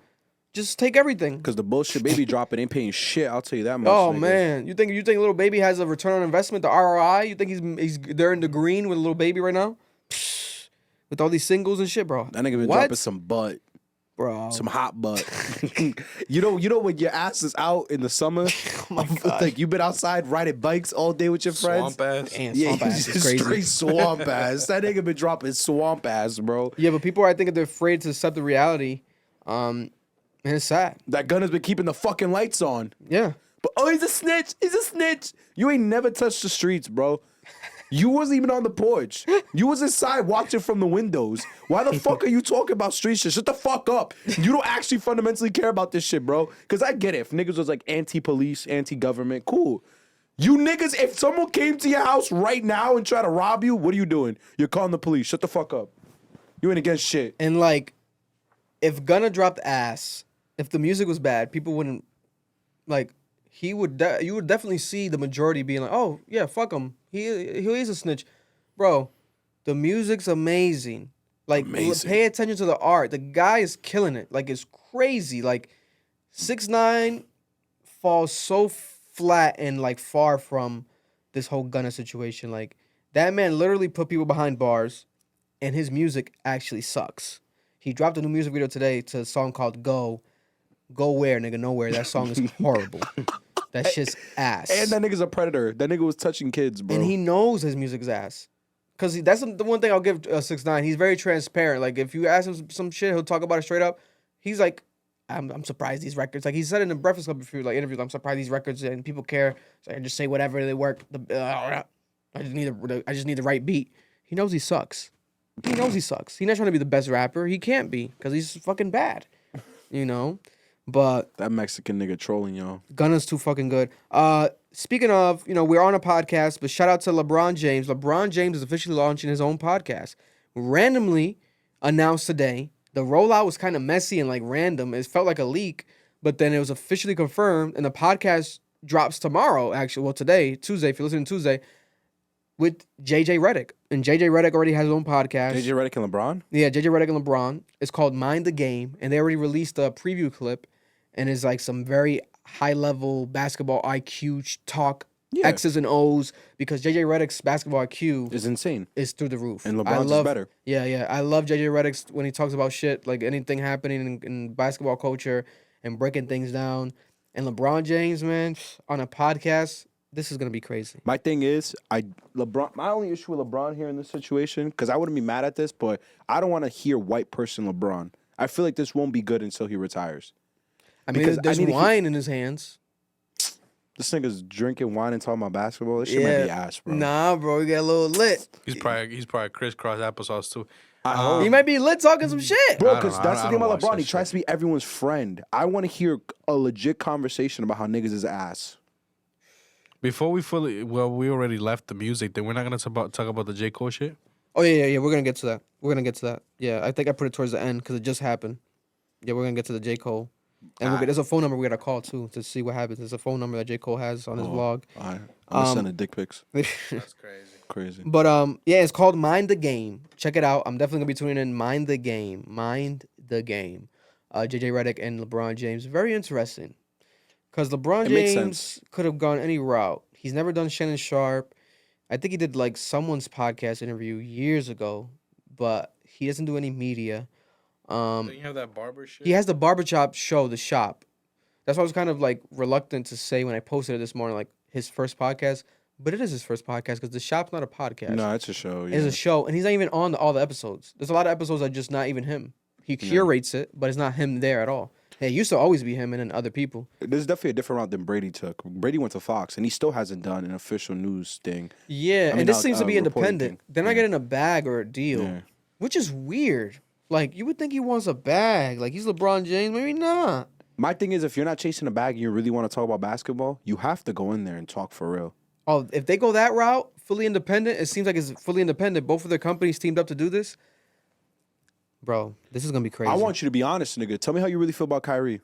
S2: Just take everything.
S5: Because the bullshit baby dropping ain't paying shit, I'll tell you that much.
S2: Oh
S5: nigga.
S2: man, you think Lil Baby has a return on investment, the ROI? You think he's they're in the green with Lil Baby right now? Psh, with all these singles and shit, bro.
S5: That nigga been
S2: What?
S5: dropping some butt.
S2: Bro.
S5: Some hot butt. you know when your ass is out in the summer?
S2: Oh my God.
S5: Like, you been outside riding bikes all day with your friends?
S3: Swamp ass.
S2: Damn,
S5: Yeah,
S2: swamp ass
S5: he's
S2: is
S5: just
S2: crazy.
S5: straight swamp ass. That nigga been dropping swamp ass, bro.
S2: Yeah, but people, I think, they're afraid to accept the reality. And it's sad.
S5: That Gunna's been keeping the fucking lights on.
S2: Yeah.
S5: But, oh, he's a snitch. He's a snitch. You ain't never touched the streets, bro. You wasn't even on the porch. You was inside watching from the windows. Why the fuck are you talking about street shit? Shut the fuck up. You don't actually fundamentally care about this shit, bro. Because I get it. If niggas was like anti-police, anti-government, cool. You niggas, if someone came to your house right now and tried to rob you, what are you doing? You're calling the police. Shut the fuck up. You ain't against shit.
S2: And like, if Gunna dropped ass, if the music was bad, people wouldn't, like, you would definitely see the majority being like, oh, yeah, fuck him. He is a snitch. Bro, the music's amazing. Like, pay attention to the art. The guy is killing it. Like, it's crazy. Like, 6ix9ine falls so flat and, like, far from this whole Gunna situation. Like, that man literally put people behind bars, and his music actually sucks. He dropped a new music video today to a song called Go. Go where, nigga? Nowhere. That song is horrible. That shit's ass.
S5: And that nigga's a predator. That nigga was touching kids, bro.
S2: And he knows his music's ass. Because that's the one thing I'll give 6ix9ine. He's very transparent. Like, if you ask him some shit, he'll talk about it straight up. He's like, I'm surprised these records. Like, he said in the Breakfast Club like interviews, I'm surprised these records and people care. So I just say whatever, they work. I just need the right beat. He knows he sucks. He knows he sucks. He's not trying to be the best rapper. He can't be because he's fucking bad. You know? But
S5: that Mexican nigga trolling y'all.
S2: Gunna's too fucking good. Speaking of, we're on a podcast, but shout out to LeBron James. LeBron James is officially launching his own podcast. Randomly announced today. The rollout was kind of messy and like random. It felt like a leak, but then it was officially confirmed, and the podcast drops tomorrow. Actually, well, today, Tuesday. If you're listening Tuesday, with JJ Reddick, and JJ Reddick already has his own podcast.
S5: JJ Reddick and LeBron.
S2: Yeah, JJ Reddick and LeBron. It's called Mind the Game, and they already released a preview clip. And it's like some very high-level basketball IQ talk X's and O's, because JJ Reddick's basketball IQ
S5: is insane.
S2: Is through the roof.
S5: And LeBron's is better.
S2: Yeah. I love JJ Reddick's when he talks about shit, like anything happening in basketball culture and breaking things down. And LeBron James, man, on a podcast, this is gonna be crazy.
S5: My thing is, my only issue with LeBron here in this situation, because I wouldn't be mad at this, but I don't want to hear white person LeBron. I feel like this won't be good until he retires.
S2: I mean, there's wine in his hands.
S5: This nigga's drinking wine and talking about basketball. This shit might be ass, bro.
S2: Nah, bro, he got a little lit.
S3: He's probably crisscross applesauce too.
S2: He might be lit talking some shit.
S5: Bro, because that's the thing about LeBron. He tries to be everyone's friend. I want to hear a legit conversation about how niggas is ass.
S3: Before we we already left the music. Then we're not gonna talk about the J. Cole shit.
S2: Oh yeah. We're gonna get to that. Yeah, I think I put it towards the end because it just happened. Yeah, we're gonna get to the J. Cole, and there's a phone number we gotta call too to see what happens. There's a phone number that J. Cole has on his vlog.
S5: I'm gonna send dick pics.
S3: That's crazy.
S2: But yeah, it's called Mind the Game. Check it out. I'm definitely gonna be tuning in. Mind the Game. JJ Reddick and LeBron James. Very interesting. Because LeBron James could have gone any route. He's never done Shannon Sharp. I think he did like someone's podcast interview years ago, but he doesn't do any media.
S3: Don't you have that barber shit?
S2: He has the barbershop show, The Shop. That's why I was kind of like reluctant to say when I posted it this morning, like his first podcast. But it is his first podcast because The Shop's not a podcast.
S5: No, it's a show. Yeah.
S2: It's a show, and he's not even on all the episodes. There's a lot of episodes that are just not even him. He curates it, but it's not him there at all. It used to always be him and then other people.
S5: There's definitely a different route than Brady took. Brady went to Fox, and he still hasn't done an official news thing.
S2: Yeah, and this seems to be independent. They're not getting a bag or a deal, which is weird. Like, you would think he wants a bag. Like, he's LeBron James. Maybe not.
S5: My thing is, if you're not chasing a bag and you really want to talk about basketball, you have to go in there and talk for real.
S2: Oh, if they go that route, fully independent, it seems like it's fully independent. Both of their companies teamed up to do this. Bro, this is going to be crazy.
S5: I want you to be honest, nigga. Tell me how you really feel about Kyrie.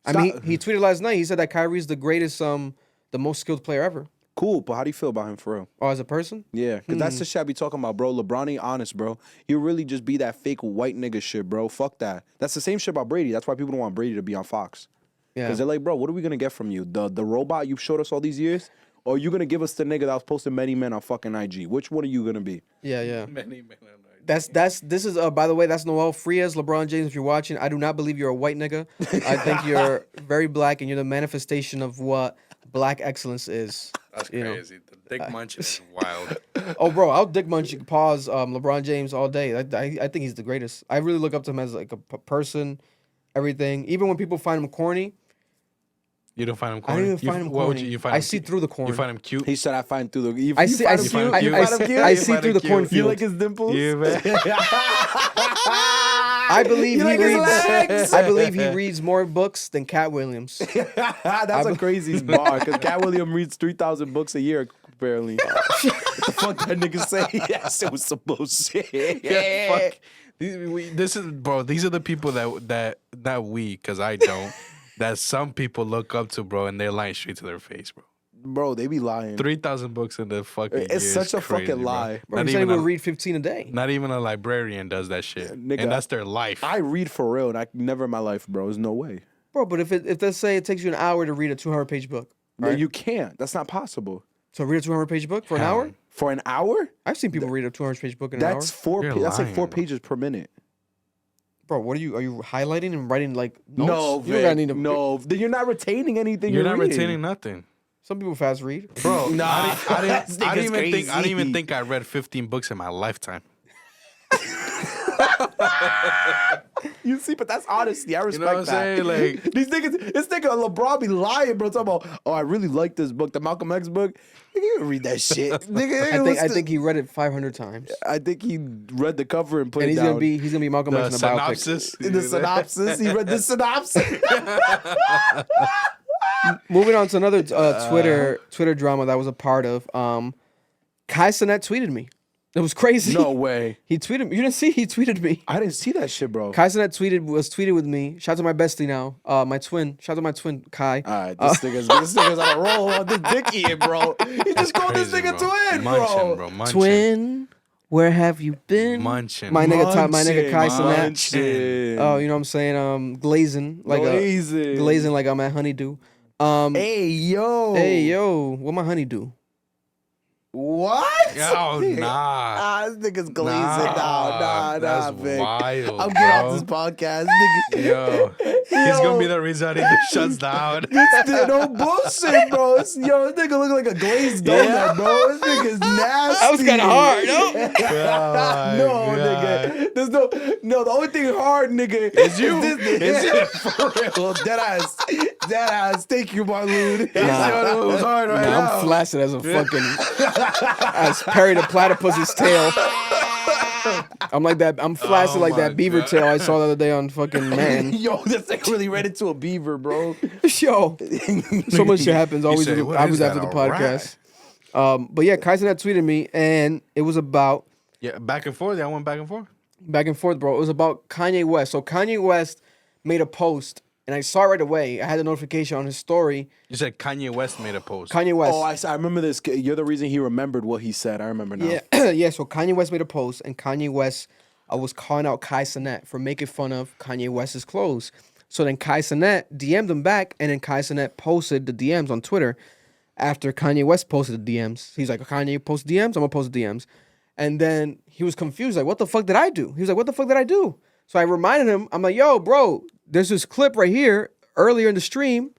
S2: I mean, he tweeted last night. He said that Kyrie's the greatest, the most skilled player ever.
S5: Cool, but how do you feel about him for real?
S2: Oh, as a person?
S5: Yeah, because that's the shit I be talking about, bro. LeBron ain't honest, bro. He'll really just be that fake white nigga shit, bro. Fuck that. That's the same shit about Brady. That's why people don't want Brady to be on Fox. Yeah. Because they're like, bro, what are we going to get from you? The robot you showed us all these years? Or are you going to give us the nigga that was posting many men on fucking IG? Which one are you going to be?
S2: Yeah.
S3: Many men on IG.
S2: This is by the way, that's Noel Frias, LeBron James. If you're watching, I do not believe you're a white nigga. I think you're very black, and you're the manifestation of what black excellence is.
S3: That's crazy. The dick munching is wild.
S2: Oh, bro, I'll dick munch. Pause. LeBron James all day. I think he's the greatest. I really look up to him as like a person, everything. Even when people find him corny.
S3: You don't find him corny?
S2: I don't even find him corny.
S3: You find
S2: I
S3: him
S2: see through the corny.
S3: You find him cute?
S5: He said I find through the...
S2: I see through the cornfield.
S5: You like his dimples?
S3: Yeah, man.
S2: I believe I believe he reads more books than Cat Williams.
S5: That's a crazy bar, because Cat Williams reads 3,000 books a year, apparently. What the fuck that nigga say? Yes, it was some bullshit.
S3: Yeah, fuck. These are the people that not we, because I don't, that some people look up to, bro, and they're lying straight to their face, bro.
S5: Bro, they be lying.
S3: 3,000 books in the fucking year.
S5: It's such a
S3: crazy,
S5: fucking lie.
S2: Bro, he said he would read 15 a day.
S3: Not even a librarian does that shit. Nigga, and that's their life.
S5: I read for real, and I never in my life, bro. There's no way.
S2: Bro, but if let's say it takes you an hour to read a 200-page book.
S5: No, you can't. That's not possible.
S2: So read a 200-page book for an hour?
S5: For an hour?
S2: I've seen people read a 200-page book in an hour.
S5: That's that's like 4 pages per minute.
S2: Bro, what are you highlighting and writing like notes?
S5: No, Vic, no. Then you're not retaining anything.
S3: You're not retaining nothing.
S2: Some people fast read.
S3: Bro, I didn't even think I read 15 books in my lifetime.
S5: You see, but that's honesty. I respect
S3: what I'm saying? Like,
S5: these niggas, this nigga LeBron be lying, bro. Talking about, oh, I really like this book, the Malcolm X book. Nigga, you didn't read that shit. Nigga,
S2: I think he read it 500 times.
S5: I think he read the cover and put
S2: and
S5: it down.
S2: He's gonna be Malcolm X in the
S3: synopsis.
S2: biopic.
S5: In the synopsis, he read the synopsis.
S2: Moving on to another Twitter drama that I was a part of. Cenat tweeted me. It was crazy.
S5: No way.
S2: He tweeted me. You didn't see? He tweeted me.
S5: I didn't see that shit, bro.
S2: Cenat was tweeted with me. Shout out to my bestie now. My twin. Shout out to my twin, Kai.
S5: All right, this nigga's on a roll on this dicky, bro. He just called this nigga twin, bro.
S3: Munching.
S2: Twin, where have you been?
S3: Munching.
S2: My nigga Kai Cenat.
S5: Munching.
S2: Oh, you know what I'm saying? Glazing like I'm at Honeydew.
S5: Hey yo.
S2: Hey yo, what my honey do?
S5: What?
S3: Oh, nah.
S5: This nigga's glazing. Nah,
S3: that's
S5: Vic.
S3: wild,
S5: I'm getting off
S3: bro.
S5: this podcast. Nigga.
S3: Yo, he's gonna be the reason he shuts down.
S5: No bullshit, bro. This nigga look like a glazed donut, bro. This nigga's nasty.
S2: That was kind of hard, no?
S5: No, nigga. There's no. The only thing hard, nigga,
S3: is you.
S5: Is you for real? Dead ass. Thank you, Marlon.
S3: Who's hard right now?
S2: I'm flaccid as a fucking as Perry the Platypus's tail. I'm like that. I'm flaccid like that beaver tail I saw the other day on fucking Man.
S5: Yo, this thing really ran into a beaver, bro.
S2: Yo, so much shit happens always.
S3: say, "What is
S2: after
S3: that,
S2: the
S3: a
S2: podcast. But yeah, Cenat tweeted me, and it was about
S3: back and forth. I went back and forth.
S2: Back and forth, bro. It was about Kanye West. So Kanye West made a post, and I saw it right away. I had a notification on his story.
S3: You said Kanye West made a post.
S2: Kanye West.
S5: Oh, I remember this. You're the reason he remembered what he said. I remember now.
S2: Yeah, yeah. So Kanye West made a post, and Kanye West was calling out Cenat for making fun of Kanye West's clothes. So then Cenat DM'd him back, and then Cenat posted the DMs on Twitter after Kanye West posted the DMs. He's like, Kanye post DMs, I'm gonna post the DMs. And then he was confused, like, what the fuck did I do? He was like, what the fuck did I do? So I reminded him, I'm like, yo, bro, there's this clip right here. Earlier in the stream,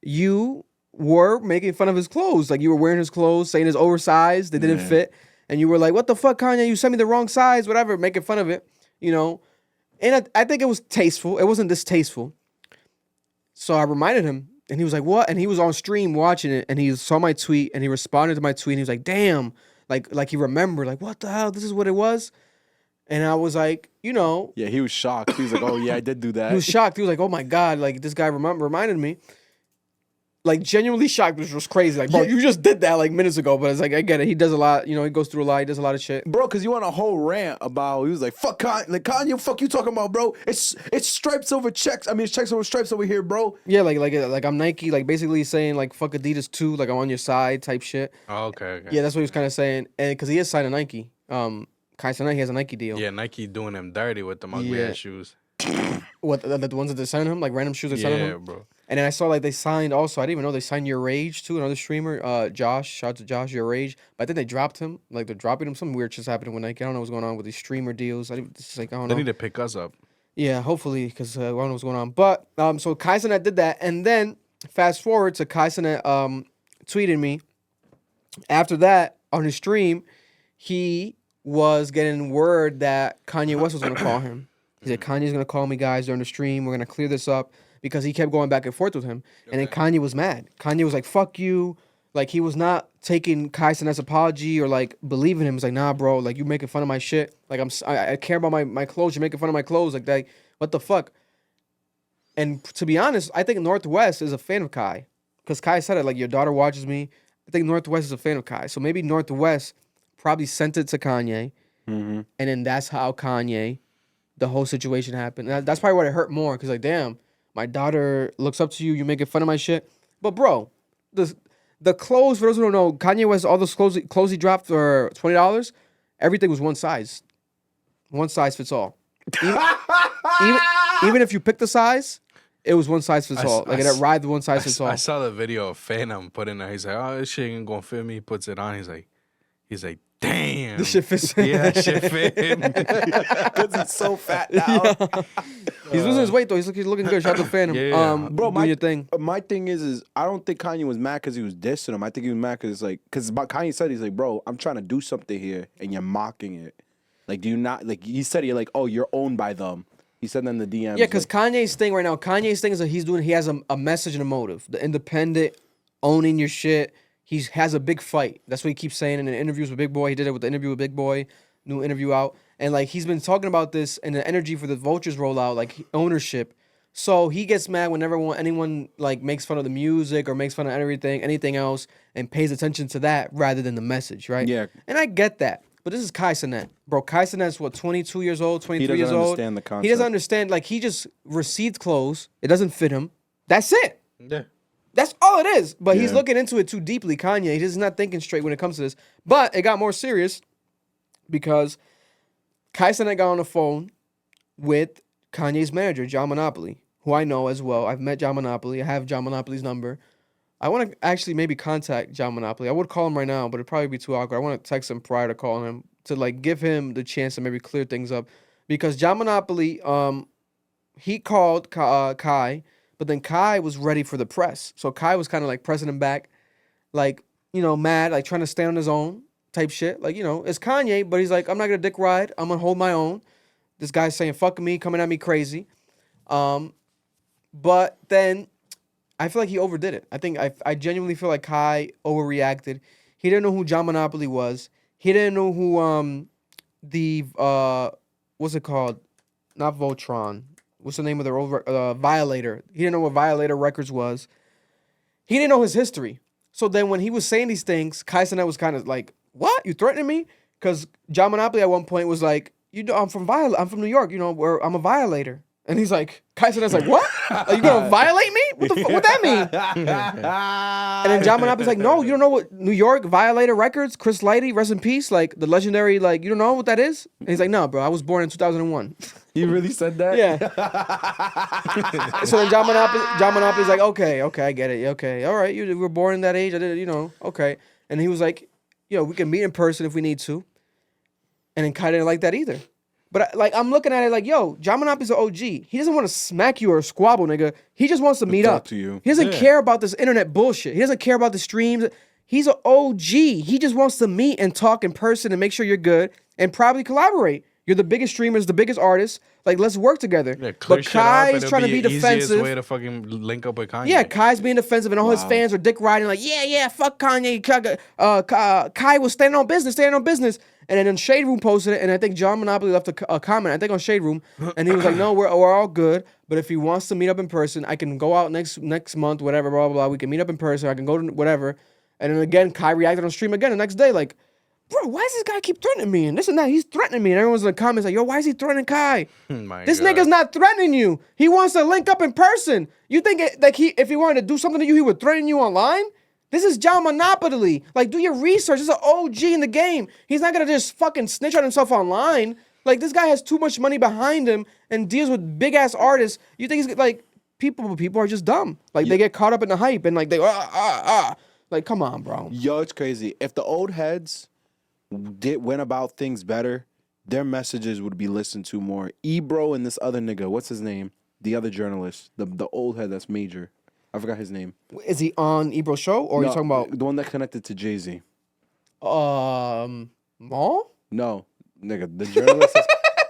S2: you were making fun of his clothes. Like, you were wearing his clothes, saying it's oversized, they didn't fit. And you were like, what the fuck, Kanye? You sent me the wrong size, whatever, making fun of it, you know? And I think it was tasteful. It wasn't distasteful. So I reminded him, and he was like, what? And he was on stream watching it, and he saw my tweet, and he responded to my tweet, and he was like, damn. Like he remembered, like, what the hell? This is what it was? And I was like, you know.
S5: Yeah, he was shocked. He was like, oh, yeah, I did do that.
S2: He was shocked. He was like, oh, my God. Like, this guy reminded me. Like, genuinely shocked, which was crazy. Like, bro, you just did that, like, minutes ago. But it's like, I get it. He does a lot. You know, he goes through a lot. He does a lot of shit.
S5: Bro, because you want a whole rant about, he was like, fuck Kanye. Like, Kanye, fuck you talking about, bro? It's stripes over checks. I mean, it's checks over stripes over here, bro.
S2: Yeah, like I'm Nike. Like, basically saying, like, fuck Adidas too. Like, I'm on your side type shit.
S3: Oh, okay.
S2: Yeah, that's what he was kind of saying. And because he is signed to Nike. Cenat, he has a Nike deal.
S3: Yeah, Nike doing him dirty with them ugly ass shoes.
S2: What, the ones that they're signing him? Like, random shoes they're signing him?
S3: Yeah, bro.
S2: And then I saw, like, they signed also, I didn't even know they signed Your Rage, too, another streamer, Josh. Shout out to Josh, Your Rage. But I think they dropped him. Like, they're dropping him. Some weird shit's happening with Nike. I don't know what's going on with these streamer deals. I don't know.
S3: They need to pick us up.
S2: Yeah, hopefully, because I don't know what's going on. But, so Cenat did that. And then, fast forward to Cenat tweeting me. After that, on his stream, he was getting word that Kanye West was going to call him. He said, Kanye's going to call me, guys, during the stream. We're going to clear this up. Because he kept going back and forth with him. And then Kanye was mad. Kanye was like, fuck you. Like, he was not taking Cenat's apology or, like, believing him. He's like, nah, bro. Like, you making fun of my shit. Like, I care about my clothes. You're making fun of my clothes. Like, that. What the fuck? And to be honest, I think Northwest is a fan of Kai. Because Kai said it, like, your daughter watches me. I think Northwest is a fan of Kai. So maybe Northwest probably sent it to Kanye.
S5: Mm-hmm.
S2: And then that's how Kanye, the whole situation happened. And that's probably what it hurt more. Because, like, damn. My daughter looks up to you. You're making fun of my shit. But, bro, the clothes, for those who don't know, Kanye West, all those clothes he dropped for $20, everything was one size. One size fits all. Even if you pick the size, it was one size fits all. Like, it arrived one size fits all.
S3: I saw the video of Phantom putting it. He's like, oh, this shit ain't going to fit me. He puts it on. He's like, damn.
S2: This shit fits.
S3: Yeah, that shit fit him.
S5: Because he's so fat now.
S2: Yeah. He's losing his weight, though. He's looking good. Shout out to Phantom.
S3: Yeah.
S5: Bro,
S2: my thing.
S5: My thing is I don't think Kanye was mad because he was dissing him. I think he was mad because, like, because Kanye said, he's like, bro, I'm trying to do something here, and you're mocking it. Like, do you not, like, he said, you're like, oh, you're owned by them. He said that in the DMs.
S2: Yeah, because Kanye's thing right now, is that he has a message and a motive. The independent, owning your shit. He has a big fight. That's what he keeps saying in the interviews with Big Boy. He did it with the interview with Big Boy, new interview out. And, like, he's been talking about this and the energy for the Vultures rollout, like, ownership. So he gets mad whenever anyone, like, makes fun of the music or makes fun of anything else, and pays attention to that rather than the message, right?
S5: Yeah.
S2: And I get that. But this is Cenat. Bro, Cenat's, what, 22 years old, 23 years old?
S5: He doesn't understand the concept.
S2: He doesn't understand. Like, he just received clothes. It doesn't fit him. That's it.
S3: Yeah.
S2: That's all it is. But he's looking into it too deeply, Kanye. He's not thinking straight when it comes to this. But it got more serious because Cenat got on the phone with Kanye's manager, John Monopoly, who I know as well. I've met John Monopoly. I have John Monopoly's number. I want to actually maybe contact John Monopoly. I would call him right now, but it'd probably be too awkward. I want to text him prior to calling him to like give him the chance to maybe clear things up, because John Monopoly, he called Kai, but then Kai was ready for the press. So Kai was kind of like pressing him back, like, you know, mad, like trying to stay on his own type shit. Like, you know, it's Kanye, but he's like, I'm not gonna dick ride. I'm gonna hold my own. This guy's saying fuck me, coming at me crazy. But then I feel like he overdid it. I genuinely feel like Kai overreacted. He didn't know who John Monopoly was. He didn't know who what's it called? Not Voltron. What's the name of their old Violator? He didn't know what Violator Records was. He didn't know his history. So then when he was saying these things, Kai Cenat was kind of like, "What? You threatening me?" Because John Monopoly at one point was like, "You know, I'm from New York. You know, where I'm a violator." And he's like, Kai Cenat's like, "What? Are you gonna violate me? What that mean?" And then John Monopoly's like, "No, you don't know what New York Violator Records, Chris Lighty, rest in peace, like the legendary, like you don't know what that is?" And he's like, "No, bro, I was born in 2001."
S5: You really said that?
S2: Yeah. So then John Monopoly's like, okay, I get it. Okay, all right, you were born in that age. I did, you know, okay. And he was like, "Yo, we can meet in person if we need to." And then Kai didn't like that either. But like I'm looking at it like, yo, John Monopoly's an OG. He doesn't want to smack you or squabble, nigga. He just wants to meet up.
S5: To you.
S2: He doesn't care about this internet bullshit. He doesn't care about the streams. He's an OG. He just wants to meet and talk in person and make sure you're good and probably collaborate. You're the biggest streamers, the biggest artists. Like, let's work together.
S3: Yeah,
S2: but Kai's trying to be defensive.
S3: Easiest way to fucking link up with Kanye.
S2: Yeah, Kai's being defensive, and all his fans are dick riding. Like, yeah, fuck Kanye. Kai was standing on business. And then Shade Room posted it, and I think John Monopoly left a comment, I think on Shade Room, and he was like, "No, we're all good. But if he wants to meet up in person, I can go out next month, whatever, blah, blah, blah. We can meet up in person. I can go to whatever." And then again, Kai reacted on stream again the next day, like, "Bro, why does this guy keep threatening me? And this and that, he's threatening me." And everyone's in the comments like, "Yo, why is he threatening Kai? This nigga's not threatening you. He wants to link up in person. You think if he wanted to do something to you, he would threaten you online? This is John Monopoly. Like, do your research. This is an OG in the game. He's not gonna just fucking snitch on himself online. Like, this guy has too much money behind him and deals with big ass artists. You think he's like people are just dumb. Like they get caught up in the hype and like they like, come on, bro.
S5: Yo, it's crazy. If the old heads went about things better, their messages would be listened to more. Ebro and this other nigga, what's his name? The other journalist, the old head that's major. I forgot his name.
S2: Is he on Ebro's show, or are you talking about
S5: the one that connected to Jay-Z?
S2: Maul?
S5: No, nigga, the journalist.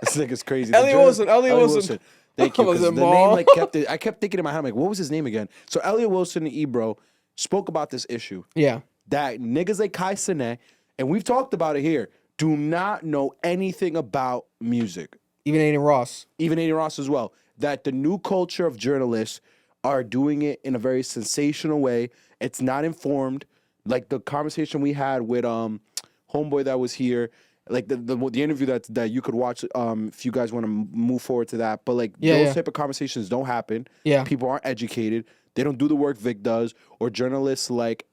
S5: This nigga's crazy.
S2: Elliot Wilson.
S5: Thank you.
S2: Was
S5: The
S2: it
S5: name
S2: Maul?
S5: like I kept thinking in my head, I'm like, what was his name again? So Elliot Wilson and Ebro spoke about this issue.
S2: Yeah.
S5: That niggas like Kai Cenat, and we've talked about it here, do not know anything about music.
S2: Even Aiden Ross
S5: as well. That the new culture of journalists are doing it in a very sensational way. It's not informed. Like the conversation we had with homeboy that was here, like the interview that you could watch if you guys want to move forward to that. But like those type of conversations don't happen.
S2: Yeah.
S5: People aren't educated. They don't do the work Vic does, or journalists like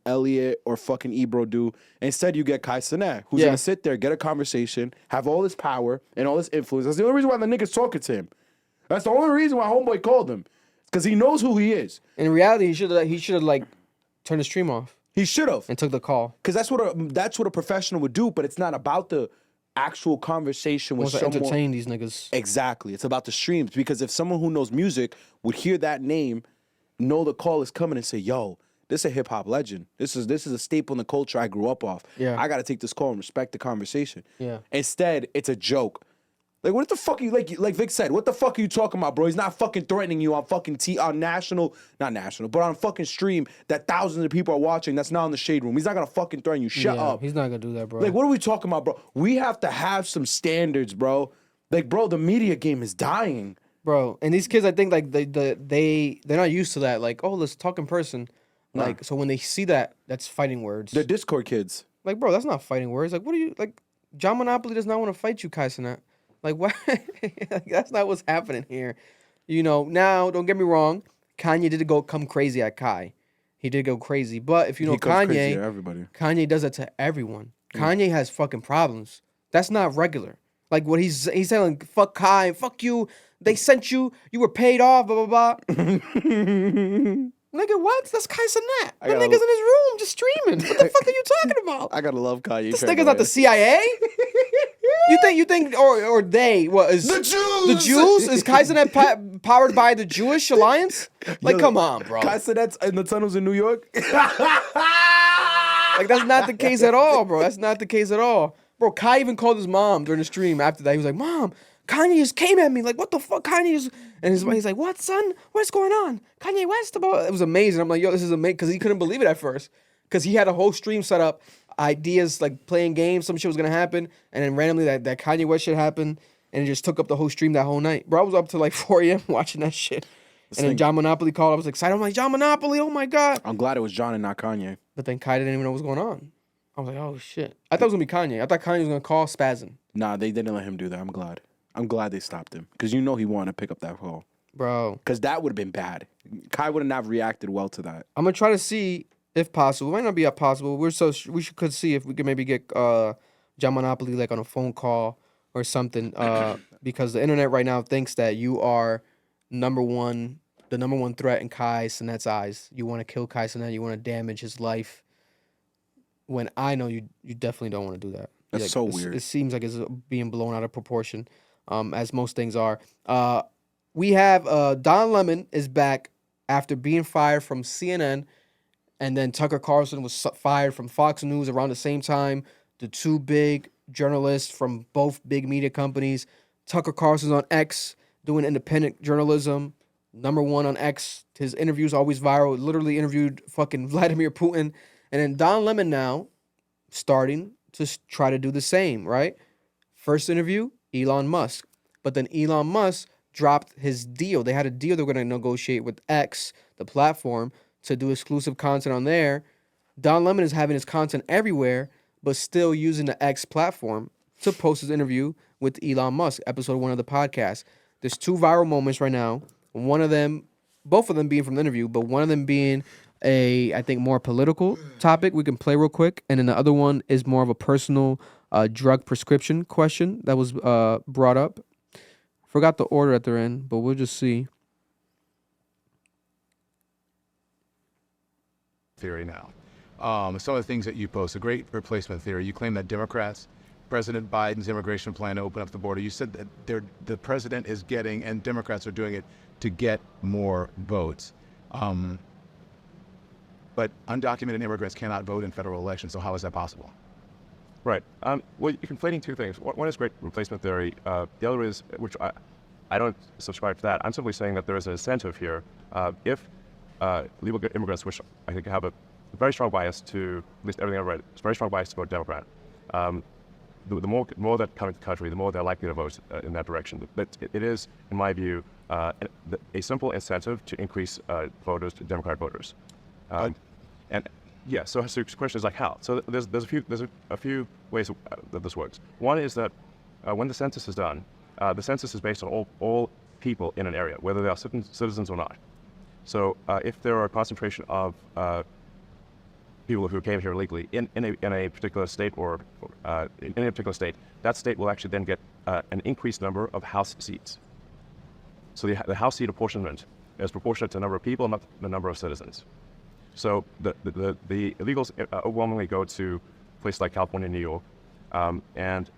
S5: Elliot or fucking Ebro do. Instead, you get Kai Cenat, who's gonna sit there, get a conversation, have all this power and all this influence. That's the only reason why the nigga's talking to him. That's the only reason why homeboy called him. Because he knows who he is.
S2: In reality, he should have like turned the stream off.
S5: He should have
S2: and took the call.
S5: Because that's what a professional would do. But it's not about the actual conversation with someone.
S2: Entertain these niggas.
S5: Exactly. It's about the streams. Because if someone who knows music would hear that name, know the call is coming, and say, "Yo, this is a hip hop legend. This is a staple in the culture I grew up off.
S2: Yeah.
S5: I got to take this call and respect the conversation."
S2: Yeah.
S5: Instead, it's a joke. Like, what the fuck are you, like Vic said, what the fuck are you talking about, bro? He's not fucking threatening you on fucking on but on fucking stream that thousands of people are watching that's not in the shade room. He's not gonna fucking threaten you. Shut up.
S2: He's not gonna do that, bro.
S5: Like, what are we talking about, bro? We have to have some standards, bro. Like, bro, the media game is dying.
S2: Bro, and these kids, I think, like, they're not used to that. Like, oh, let's talk in person. Like, so when they see that, that's fighting words.
S5: They're Discord kids.
S2: Like, bro, that's not fighting words. Like, what are you, like, John Monopoly does not want to fight you, Kai Cenat. Like, what? Like, that's not what's happening here. You know, now, don't get me wrong. Kanye did come crazy at Kai. He did go crazy. But if you know Kanye,
S5: everybody.
S2: Kanye does that to everyone. Kanye has fucking problems. That's not regular. Like what he's saying, fuck Kai, fuck you. They sent you. You were paid off. Blah blah blah. Nigga, what? That's Kai Cenat. That nigga's in his room just streaming. What the fuck are you talking about?
S5: I gotta love Kanye.
S2: This nigga's not the CIA. You think, or they? What is
S5: the Jews?
S2: The Jews is Kai Cenat powered by the Jewish Alliance? Like, come on, bro.
S5: Kai Cenat's in the tunnels in New York.
S2: Like, that's not the case at all, bro. That's not the case at all, bro. Kai even called his mom during the stream after that. He was like, "Mom, Kanye just came at me. Like, what the fuck, Kanye is?" And he's like, "What, son? What's going on? Kanye West about?" It was amazing. I'm like, "Yo, this is amazing," because he couldn't believe it at first, because he had a whole stream set up, ideas like playing games, some shit was gonna happen, and then randomly that Kanye West shit happened, and it just took up the whole stream that whole night. Bro, I was up to like 4 a.m. watching that shit. And then John Monopoly called. I was excited. I'm like, John Monopoly, oh my God.
S5: I'm glad it was John and not Kanye.
S2: But then Kai didn't even know what was going on. I was like, oh shit. I thought it was gonna be Kanye. I thought Kanye was gonna call Spazin.
S5: Nah, they didn't let him do that. I'm glad. I'm glad they stopped him. Because you know he wanted to pick up that call.
S2: Bro.
S5: Because that would have been bad. Kai would have not reacted well to that.
S2: I'm gonna try to see if possible. It might not be possible. We could see if we could maybe get John Monopoly like on a phone call or something. Because the internet right now thinks that you are the number one threat in Kai Cenat's eyes. You want to kill Kai Cenat. You want to damage his life. When I know you definitely don't want to do that.
S5: That's
S2: like,
S5: so weird.
S2: It seems like it's being blown out of proportion, as most things are. We have Don Lemon is back after being fired from CNN, and then Tucker Carlson was fired from Fox News around the same time. The two big journalists from both big media companies. Tucker Carlson's on X doing independent journalism. Number one on X. His interview's always viral. Literally interviewed fucking Vladimir Putin. And then Don Lemon now starting to try to do the same, right? First interview, Elon Musk. But then Elon Musk dropped his deal. They had a deal they were going to negotiate with X, the platform, to do exclusive content on there. Don Lemon is having his content everywhere, but still using the X platform to post his interview with Elon Musk, episode 1 of the podcast. There's two viral moments right now. One of them, both of them being from the interview, but one of them being I think, more political topic we can play real quick. And then the other one is more of a personal drug prescription question that was brought up. Forgot the order that they're in, but we'll just see.
S16: Theory now. Some of the things that you post, a great replacement theory. You claim that Democrats, President Biden's immigration plan to open up the border, you said that the president is getting, and Democrats are doing it to get more votes. But undocumented immigrants cannot vote in federal elections, so how is that possible?
S17: Right. Well, you're conflating two things. One is great replacement theory. The other is, which I don't subscribe to that. I'm simply saying that there is an incentive here. If legal immigrants, which I think have a very strong bias to, at least everything I've read, it's a very strong bias to vote Democrat. The more that come into the country, the more they're likely to vote in that direction. But it is, in my view, a simple incentive to increase voters, Democrat voters. And yeah, so the question is like how? So there's a few ways that this works. One is that when the census is done, the census is based on all people in an area, whether they are citizens or not. So if there are a concentration of people who came here illegally in a particular state or in a particular state, that state will actually then get an increased number of House seats. So the House seat apportionment is proportionate to the number of people, not the number of citizens. So the illegals overwhelmingly go to places like California and New York, and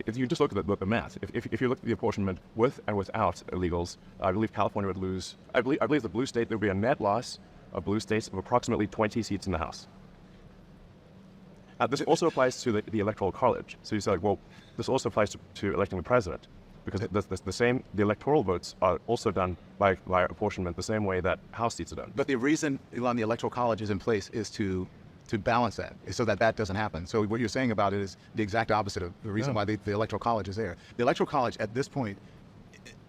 S17: if you just look at the math, if you look at the apportionment with and without illegals, I believe California would lose. I believe the blue state, there would be a net loss of blue states of approximately 20 seats in the House. This also applies to the Electoral College. So you say, like, well, this also applies to electing the president, because the electoral votes are also done by apportionment the same way that House seats are done.
S16: But the reason, Elon, the Electoral College is in place is to balance that, so that doesn't happen. So what you're saying about it is the exact opposite of the reason why the Electoral College is there. The Electoral College at this point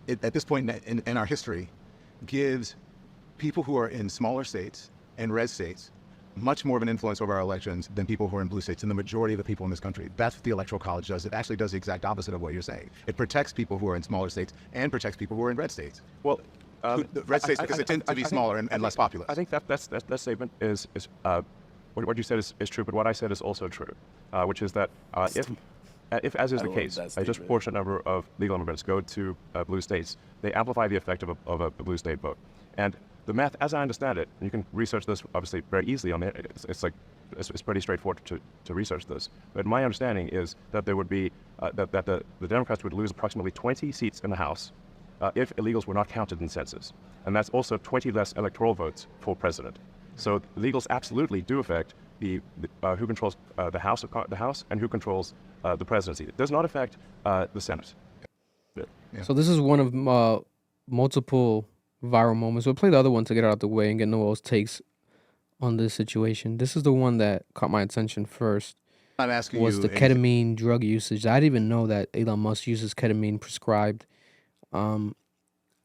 S16: in our history gives people who are in smaller states and red states much more of an influence over our elections than people who are in blue states, and the majority of the people in this country. That's what the Electoral College does. It actually does the exact opposite of what you're saying. It protects people who are in smaller states and protects people who are in red states.
S17: Well,
S16: the red states, because it tends to be smaller and less populous.
S17: I think that statement is what you said is true, but what I said is also true, which is that if, as is
S3: I
S17: the
S3: love
S17: case,
S3: that
S17: a
S3: statement.
S17: disproportionate number of legal immigrants go to blue states, they amplify the effect of a blue state vote. And the math, as I understand it, and you can research this obviously very easily on the it's pretty straightforward to research this. But my understanding is that there would be that the Democrats would lose approximately 20 seats in the House if illegals were not counted in census, and that's also 20 less electoral votes for president. So illegals absolutely do affect the who controls the House and who controls the presidency. It does not affect the Senate.
S2: So this is one of multiple viral moments. We'll play the other one to get it out the way and get Noel's takes on this situation. This is the one that caught my attention first.
S16: I'm asking
S2: was
S16: you
S2: the
S16: anything.
S2: ketamine drug usage. I didn't even know that Elon Musk uses ketamine prescribed. I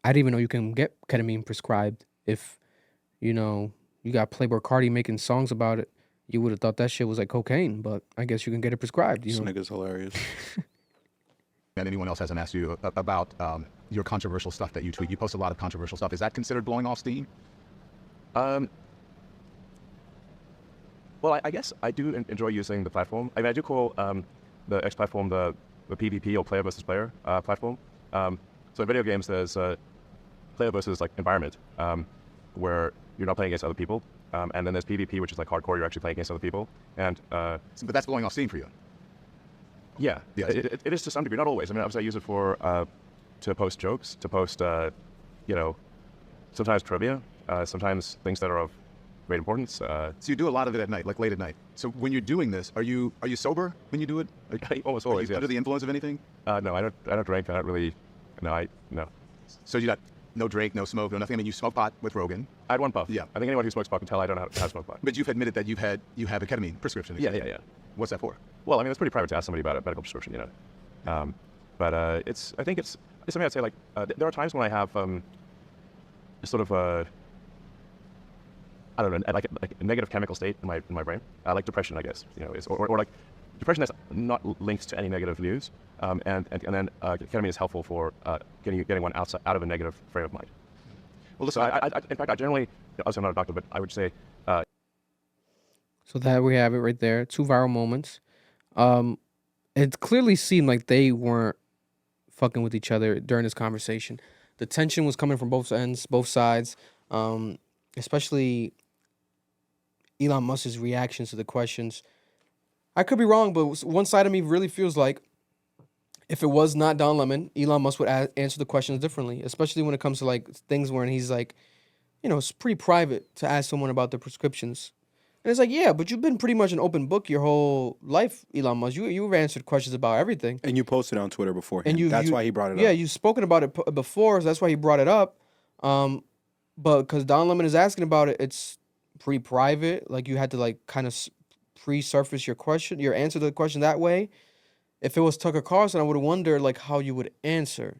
S2: didn't even know you can get ketamine prescribed. If you got Playboy Cardi making songs about it, you would have thought that shit was like cocaine. But I guess you can get it prescribed.
S5: This nigga's hilarious.
S16: And anyone else hasn't asked you about your controversial stuff that you tweet. You post a lot of controversial stuff. Is that considered blowing off steam?
S17: Well, I guess I do enjoy using the platform. I mean, I do call the X platform the PvP or player versus player platform. So in video games, there's player versus like environment, where you're not playing against other people, and then there's PvP, which is like hardcore. You're actually playing against other people, and
S16: but that's blowing off steam for you.
S17: Yeah, it is to some degree, not always. I mean, obviously I use it for to post jokes, to post sometimes trivia, sometimes things that are of great importance.
S16: So you do a lot of it at night, like late at night. So when you're doing this, are you sober when you do it?
S17: Almost always.
S16: Are you under the influence of anything?
S17: No, I don't drink. I don't really. No.
S16: So you got no drink, no smoke, no nothing. I mean, you smoke pot with Rogan.
S17: I had one puff.
S16: Yeah.
S17: I think anyone who smokes pot can tell I don't know how to smoke pot.
S16: But you've admitted that you have a ketamine prescription.
S17: Yeah.
S16: What's that for?
S17: Well, I mean, it's pretty private to ask somebody about a medical prescription, But I think it's something I'd say, like, there are times when I have sort of I don't know, like a negative chemical state in my brain, like depression, I guess, or like depression that's not linked to any negative news, and then ketamine is helpful for getting one out of a negative frame of mind.
S16: Well, listen,
S17: in fact, I generally, obviously I'm not a doctor, but I would say.
S2: So that we have it right there. 2 viral moments. It clearly seemed like they weren't fucking with each other during this conversation. The tension was coming from both ends, both sides, especially Elon Musk's reactions to the questions. I could be wrong, but one side of me really feels like if it was not Don Lemon, Elon Musk would answer the questions differently, especially when it comes to like things where he's like, it's pretty private to ask someone about their prescriptions. And it's like, yeah, but you've been pretty much an open book your whole life, Elon Musk. You've answered questions about everything.
S5: And you posted on Twitter before him.
S2: And
S5: that's why he brought it up.
S2: Yeah, you've spoken about it before, so that's why he brought it up. But because Don Lemon is asking about it, it's pretty private. Like, you had to, like, kind of pre-surface your answer to the question that way. If it was Tucker Carlson, I would have wondered, like, how you would answer,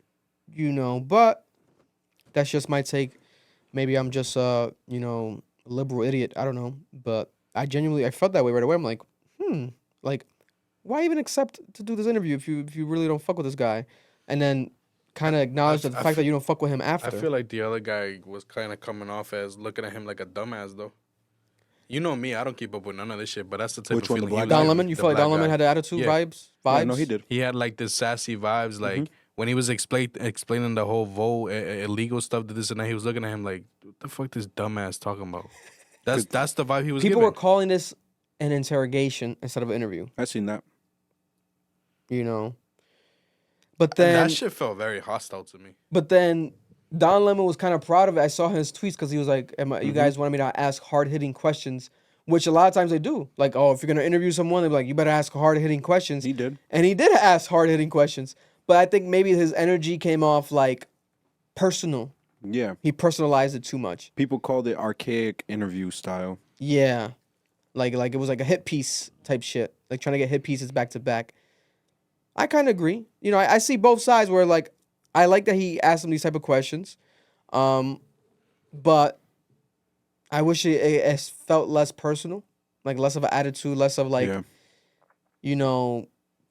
S2: But that's just my take. Maybe I'm just, a liberal idiot. I don't know. But I felt that way right away. I'm like, like, why even accept to do this interview if you really don't fuck with this guy? And then kind of acknowledge the fact that you don't fuck with him after.
S3: I feel like the other guy was kind of coming off as looking at him like a dumbass, though. You know me, I don't keep up with none of this shit, but that's the type of feeling.
S2: Don Lemon? You feel like Don Lemon had the attitude vibes?
S5: Yeah, no, he did.
S3: He had like this sassy vibes, like when he was explaining the whole vote, illegal stuff, this and that. He was looking at him like, "What the fuck, this dumbass talking about?" That's the vibe he was.
S2: People
S3: giving.
S2: were calling this an interrogation instead of an interview.
S5: I seen that.
S2: But then
S3: that shit felt very hostile to me.
S2: But then Don Lemon was kind of proud of it. I saw his tweets because he was like, you guys wanted me to ask hard-hitting questions, which a lot of times they do. Like, oh, if you're going to interview someone, they're like, you better ask hard-hitting questions.
S5: He did.
S2: And he did ask hard-hitting questions. But I think maybe his energy came off, like, personal.
S5: Yeah.
S2: He personalized it too much.
S5: People called it archaic interview style.
S2: Yeah. Like it was like a hit piece type shit. Like trying to get hit pieces back to back. I kind of agree. I see both sides where, like, I like that he asked him these type of questions. But I wish it felt less personal. Like, less of an attitude, less of, like,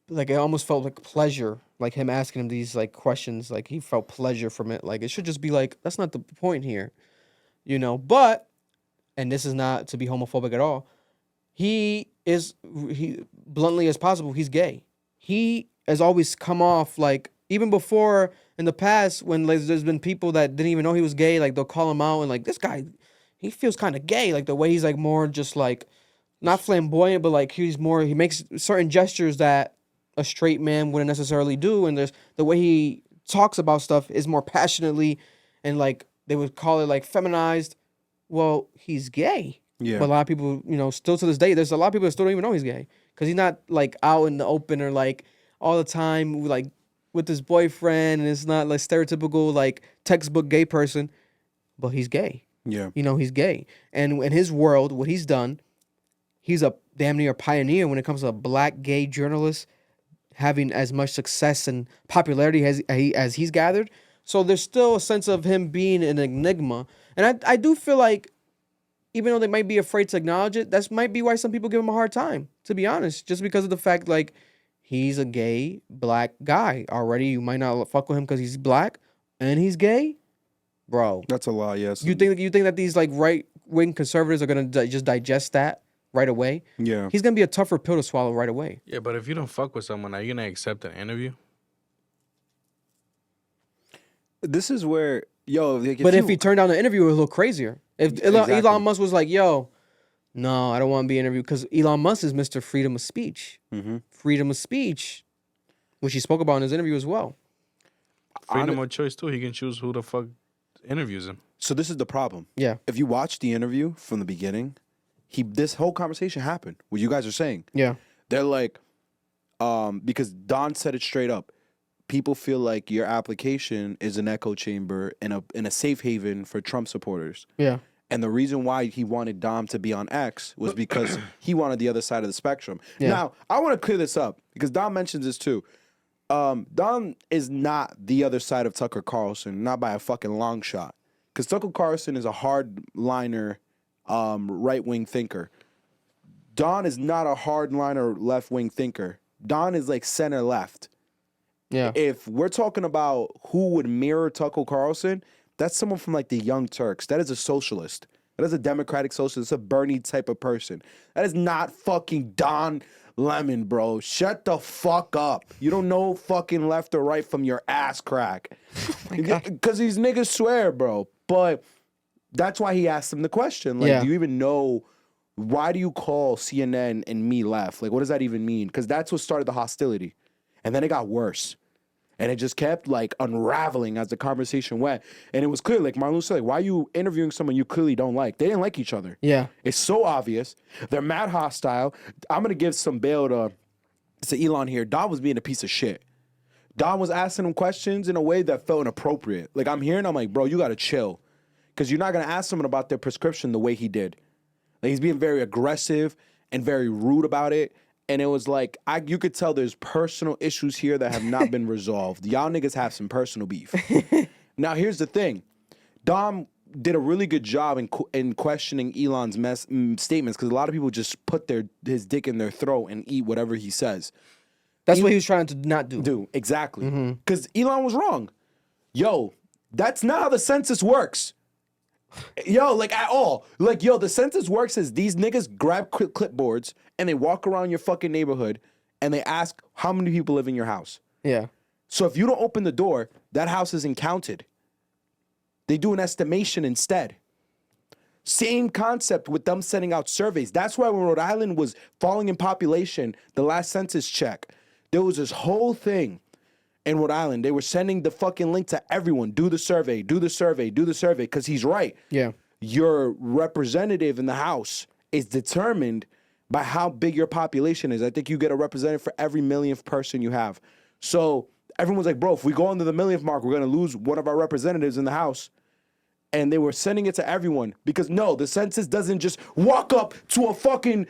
S2: like, it almost felt like pleasure. Like, him asking him these, like, questions. Like, he felt pleasure from it. Like, it should just be, like, that's not the point here. But, and this is not to be homophobic at all, he bluntly as possible, he's gay. he has always come off like, even before in the past when like, there's been people that didn't even know he was gay, like they'll call him out and like, this guy, he feels kind of gay, like the way he's like more just like not flamboyant, but like he makes certain gestures that a straight man wouldn't necessarily do, and there's the way he talks about stuff is more passionately, and like they would call it like feminized. Well, he's gay.
S5: Yeah.
S2: But a lot of people, still to this day, there's a lot of people that still don't even know he's gay because he's not like out in the open or like all the time like with his boyfriend, and it's not like stereotypical like textbook gay person, but he's gay.
S5: Yeah.
S2: He's gay. And in his world, what he's done, he's a damn near pioneer when it comes to a black gay journalist having as much success and popularity as he's gathered. So there's still a sense of him being an enigma. And I do feel like, even though they might be afraid to acknowledge it, that might be why some people give him a hard time, to be honest. Just because of the fact, like, he's a gay black guy. Already, you might not fuck with him because he's black and he's gay. Bro.
S5: That's a lot, yes.
S2: You think that these, like, right-wing conservatives are going to just digest that right away?
S5: Yeah.
S2: He's going to be a tougher pill to swallow right away.
S3: Yeah, but if you don't fuck with someone, are you going to accept an interview?
S5: This is where, like,
S2: if he turned down the interview, it would look crazier. If Elon Musk was like, yo, no, I don't want to be interviewed, because Elon Musk is Mr. Freedom of Speech.
S5: Mm-hmm.
S2: Freedom of speech, which he spoke about in his interview as well.
S3: Freedom of choice, too. He can choose who the fuck interviews him.
S5: So this is the problem.
S2: Yeah.
S5: If you watch the interview from the beginning, this whole conversation happened, what you guys are saying.
S2: Yeah.
S5: They're like, because Don said it straight up. People feel like your application is an echo chamber and a safe haven for Trump supporters.
S2: Yeah.
S5: And the reason why he wanted Dom to be on X was because he wanted the other side of the spectrum.
S2: Yeah.
S5: Now, I want to clear this up because Dom mentions this too. Dom is not the other side of Tucker Carlson, not by a fucking long shot. Because Tucker Carlson is a hardliner, right-wing thinker. Don is not a hardliner, left-wing thinker. Don is like center-left.
S2: Yeah.
S5: If we're talking about who would mirror Tucker Carlson, that's someone from like the Young Turks. That is a socialist. That is a democratic socialist. It's a Bernie type of person. That is not fucking Don Lemon, bro. Shut the fuck up. You don't know fucking left or right from your ass crack. Because these niggas swear, bro. But that's why he asked him the question. Like, do you even know, why do you call CNN and me left? Like, what does that even mean? Because that's what started the hostility. And then it got worse. And it just kept like unraveling as the conversation went. And it was clear, like Marlon said, like, why are you interviewing someone you clearly don't like? They didn't like each other.
S2: Yeah.
S5: It's so obvious. They're mad hostile. I'm going to give some bail to Elon here. Don was being a piece of shit. Don was asking him questions in a way that felt inappropriate. Like, I'm hearing, I'm like, bro, you got to chill. Because you're not going to ask someone about their prescription the way he did. Like, he's being very aggressive and very rude about it. And it was like, you could tell there's personal issues here that have not been resolved. Y'all niggas have some personal beef. Now, here's the thing. Dom did a really good job in questioning Elon's statements, because a lot of people just put his dick in their throat and eat whatever he says.
S2: That's what he was trying to not do.
S5: Exactly. Because Elon was wrong. Yo, that's not how the census works. Yo, like at all. Like, yo, the census works is these niggas grab clipboards and they walk around your fucking neighborhood and they ask how many people live in your house.
S2: Yeah.
S5: So if you don't open the door, that house isn't counted. They do an estimation instead. Same concept with them sending out surveys. That's why when Rhode Island was falling in population, the last census check, there was this whole thing in Rhode Island. They were sending the fucking link to everyone. Do the survey, do the survey, do the survey. Because he's right.
S2: Yeah.
S5: Your representative in the House is determined by how big your population is. I think you get a representative for every millionth person you have. So everyone's like, bro, if we go under the millionth mark, we're going to lose one of our representatives in the House. And they were sending it to everyone. Because no, the census doesn't just walk up to a fucking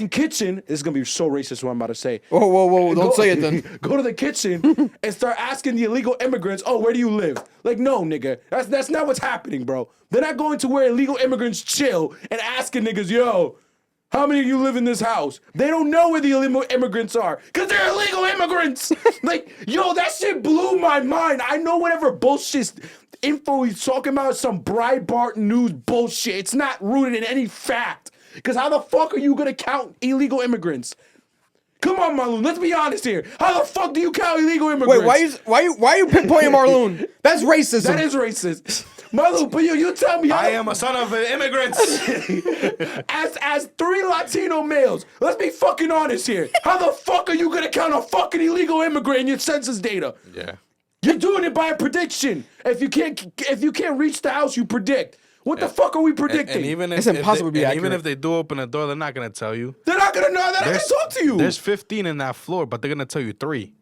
S5: kitchen. This is going to be so racist what I'm about to say.
S2: Whoa. Don't say it then.
S5: Go to the kitchen and start asking the illegal immigrants, oh, where do you live? Like, no, nigga. That's not what's happening, bro. They're not going to where illegal immigrants chill and asking niggas, yo, how many of you live in this house? They don't know where the illegal immigrants are because they're illegal immigrants. Like, yo, that shit blew my mind. I know whatever bullshit info he's talking about, some Breitbart news bullshit. It's not rooted in any fact. Because how the fuck are you going to count illegal immigrants? Come on, Marlon. Let's be honest here. How the fuck do you count illegal immigrants?
S2: Wait, why are you pinpointing Marlon? That's racism.
S5: That is racist. Marlon, but you tell me.
S3: I am a son of immigrants.
S5: As 3 Latino males, let's be fucking honest here. How the fuck are you gonna count a fucking illegal immigrant in your census data?
S3: Yeah.
S5: You're doing it by a prediction. If you can't reach the house, you predict. What the fuck are we predicting?
S3: And even if,
S2: It's impossible to be accurate.
S3: even if they do open a door, they're not gonna tell you.
S5: They're not gonna know. They're not gonna talk to you.
S3: There's 15 in that floor, but they're gonna tell you 3.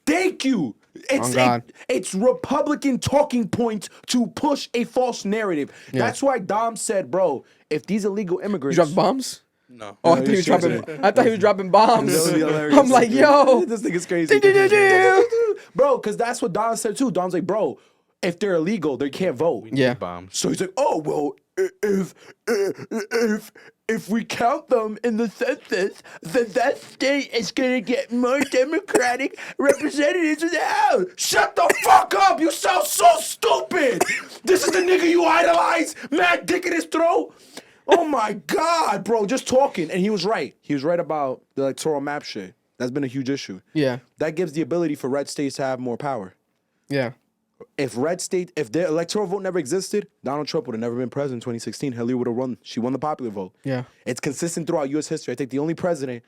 S5: Thank you. It's Republican talking points to push a false narrative.
S2: Yeah.
S5: That's why Dom said, bro, if these illegal immigrants
S2: You drop bombs?
S3: No.
S2: Oh, I thought he was dropping bombs.
S5: That would be hilarious.
S2: I'm like, yo.
S5: This nigga's crazy. Bro, because that's what Don said too. Don's like, bro, if they're illegal, they can't vote.
S2: Yeah.
S3: Bombs.
S5: So he's like, oh, well, if we count them in the census, then that state is going to get more Democratic representatives in the House. Shut the fuck up. You sound so stupid. This is the nigga you idolize, mad dick in his throat. Oh, my God, bro, just talking. And he was right. He was right about the electoral map shit. That's been a huge issue.
S2: Yeah.
S5: That gives the ability for red states to have more power.
S2: Yeah.
S5: If their electoral vote never existed, Donald Trump would have never been president in 2016. Hillary would have won. She won the popular vote.
S2: Yeah.
S5: It's consistent throughout U.S. history. I think the only president,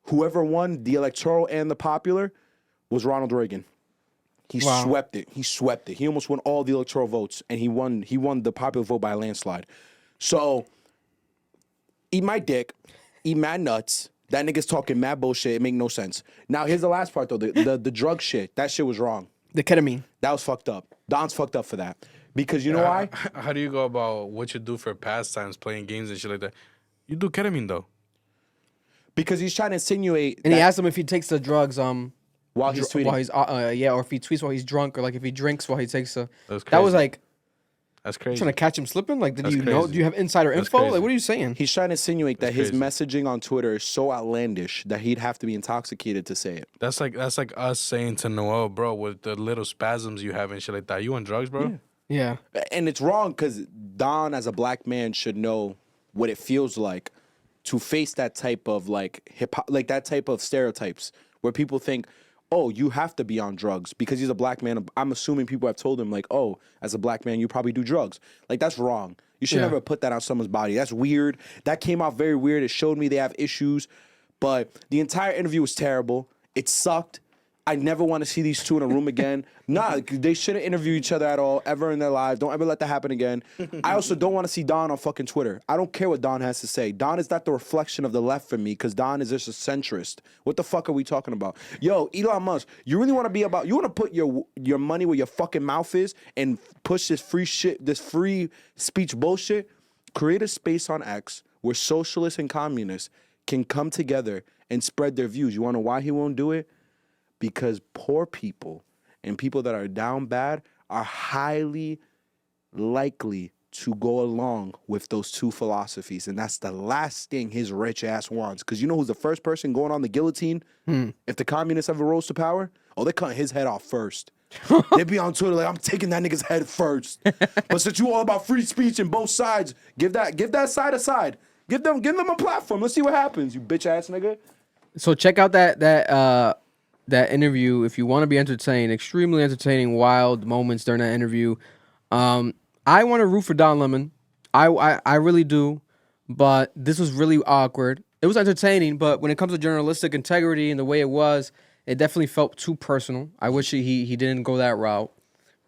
S5: whoever won the electoral and the popular, was Ronald Reagan. He swept it. He swept it. He almost won all the electoral votes, and he won the popular vote by a landslide. So, eat my dick, eat mad nuts. That nigga's talking mad bullshit. It make no sense. Now, here's the last part, though. The drug shit. That shit was wrong.
S2: The ketamine.
S5: That was fucked up. Don's fucked up for that. Because you know why?
S3: How do you go about what you do for pastimes, playing games and shit like that? You do ketamine, though.
S5: Because he's trying to insinuate.
S2: And he asked him if he takes the drugs
S5: while he's tweeting.
S2: Or if he tweets while he's drunk, or like if he drinks while he takes the.
S3: That
S2: was like.
S3: That's crazy.
S2: Trying to catch him slipping? Like,
S3: That's
S2: you know?
S3: crazy.
S2: Do you have insider
S3: That's
S2: info?
S3: crazy.
S2: Like, what are you saying?
S5: He's trying to insinuate that his
S3: crazy.
S5: messaging on Twitter is so outlandish that he'd have to be intoxicated to say it.
S3: That's like us saying to Noel, bro, with the little spasms you have and shit like that. You on drugs, bro?
S2: Yeah.
S5: And it's wrong because Don, as a black man, should know what it feels like to face that type of that type of stereotypes where people think, oh, you have to be on drugs because he's a black man. I'm assuming people have told him, like, oh, as a black man, you probably do drugs. Like, that's wrong. You should never put that on someone's body. That's weird. That came out very weird. It showed me they have issues. But the entire interview was terrible. It sucked. I never want to see these two in a room again. Nah, they shouldn't interview each other at all, ever in their lives. Don't ever let that happen again. I also don't want to see Don on fucking Twitter. I don't care what Don has to say. Don is not the reflection of the left for me because Don is just a centrist. What the fuck are we talking about? Yo, Elon Musk, you really want to you want to put your money where your fucking mouth is and push this free shit, this free speech bullshit? Create a space on X where socialists and communists can come together and spread their views. You want to know why he won't do it? Because poor people and people that are down bad are highly likely to go along with those two philosophies. And that's the last thing his rich ass wants. Because you know who's the first person going on the guillotine? If the communists ever rose to power? Oh, they're cutting his head off first. They'd be on Twitter like, I'm taking that nigga's head first. But since you all about free speech and both sides, give that side a side. Give them a platform. Let's see what happens, you bitch ass nigga.
S2: So check out that interview if you want to be entertained. Extremely entertaining, wild moments during that interview. I want to root for Don Lemon. I really do, but this was really awkward. It was entertaining, but when it comes to journalistic integrity and the way it was, it definitely felt too personal. I wish he didn't go that route,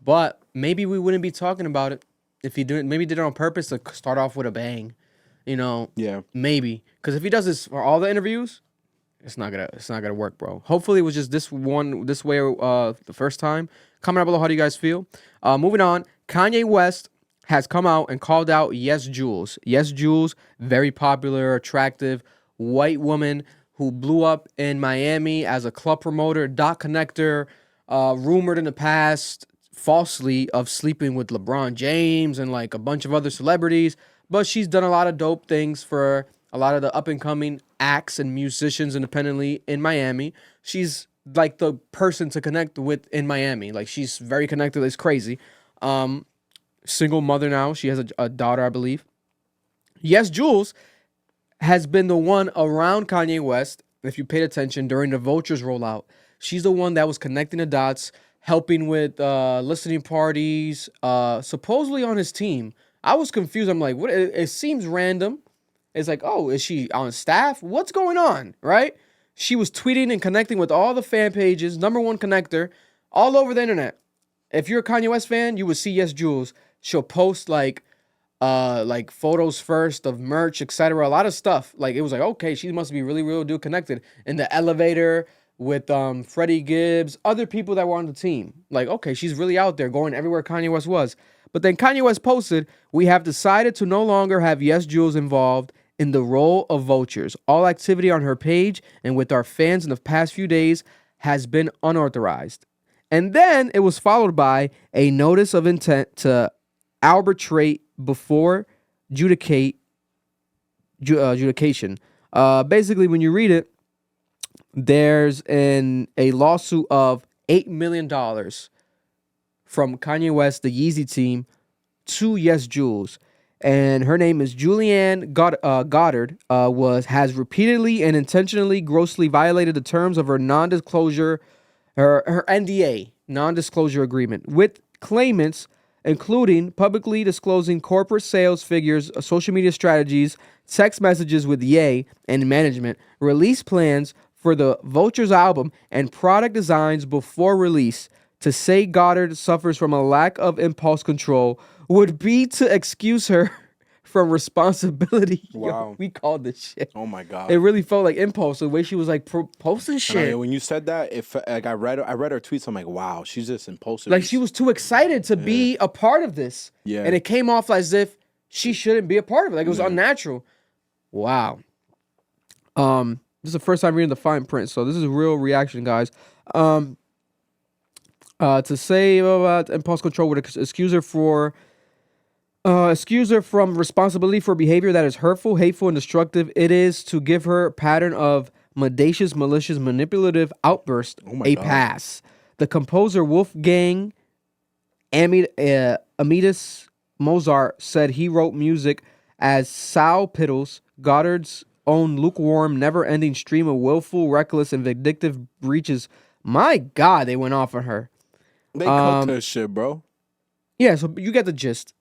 S2: but maybe we wouldn't be talking about it if he didn't. Maybe he did it on purpose to start off with a bang, you know?
S5: Yeah.
S2: Maybe because if he does this for all the interviews, it's not gonna work, bro. Hopefully it was just this way the first time. Comment down below, how do you guys feel? Moving on, Kanye West has come out and called out Yesjulz. Yesjulz, very popular, attractive white woman who blew up in Miami as a club promoter, dot connector, rumored in the past falsely of sleeping with LeBron James and like a bunch of other celebrities. But she's done a lot of dope things for a lot of the up-and-coming acts and musicians independently in Miami. She's like the person to connect with in Miami. Like, she's very connected. It's crazy. Single mother now. She has a daughter, I believe. Yesjulz has been the one around Kanye West. If you paid attention during the Vultures rollout, she's the one that was connecting the dots, helping with listening parties, supposedly on his team. I was confused. I'm like, what? It seems random. It's like, oh, is she on staff? What's going on, right? She was tweeting and connecting with all the fan pages, #1 connector, all over the internet. If you're a Kanye West fan, you would see Yesjulz. She'll post like photos first of merch, etc. A lot of stuff. Like it was like, okay, she must be really real deal connected. In the elevator with Freddie Gibbs, other people that were on the team. Like, okay, she's really out there going everywhere Kanye West was. But then Kanye West posted, "We have decided to no longer have Yesjulz involved in the role of vultures. All activity on her page and with our fans in the past few days has been unauthorized." And then it was followed by a notice of intent to arbitrate before adjudication. Basically, when you read it, there's a lawsuit of $8 million from Kanye West, the Yeezy team, to Yesjulz. And her name is Julianne Goddard, has repeatedly and intentionally grossly violated the terms of her non-disclosure, her NDA, non-disclosure agreement, with claimants including publicly disclosing corporate sales figures, social media strategies, text messages with Ye and management, release plans for the Vultures album, and product designs before release. To say Goddard suffers from a lack of impulse control would be to excuse her from responsibility.
S5: Wow.
S2: Yo, we called this shit.
S5: Oh my god.
S2: It really felt like impulse, the way she was like posting shit.
S5: When you said that, if like I read her tweets, I'm like, wow, she's just impulsive.
S2: Like she was too excited to be a part of this.
S5: Yeah.
S2: And it came off as if she shouldn't be a part of it. Like it was unnatural. Wow. This is the first time reading the fine print, so this is a real reaction, guys. To say about impulse control would excuse her from responsibility for behavior that is hurtful, hateful, and destructive. It is to give her a pattern of mendacious, malicious, manipulative outburst a pass. The composer Wolfgang Amadeus Mozart said he wrote music as sow piddles, Goddard's own lukewarm, never-ending stream of willful, reckless, and vindictive breaches. My God, they went off on her.
S5: They cooked her shit, bro.
S2: Yeah, so you get the gist.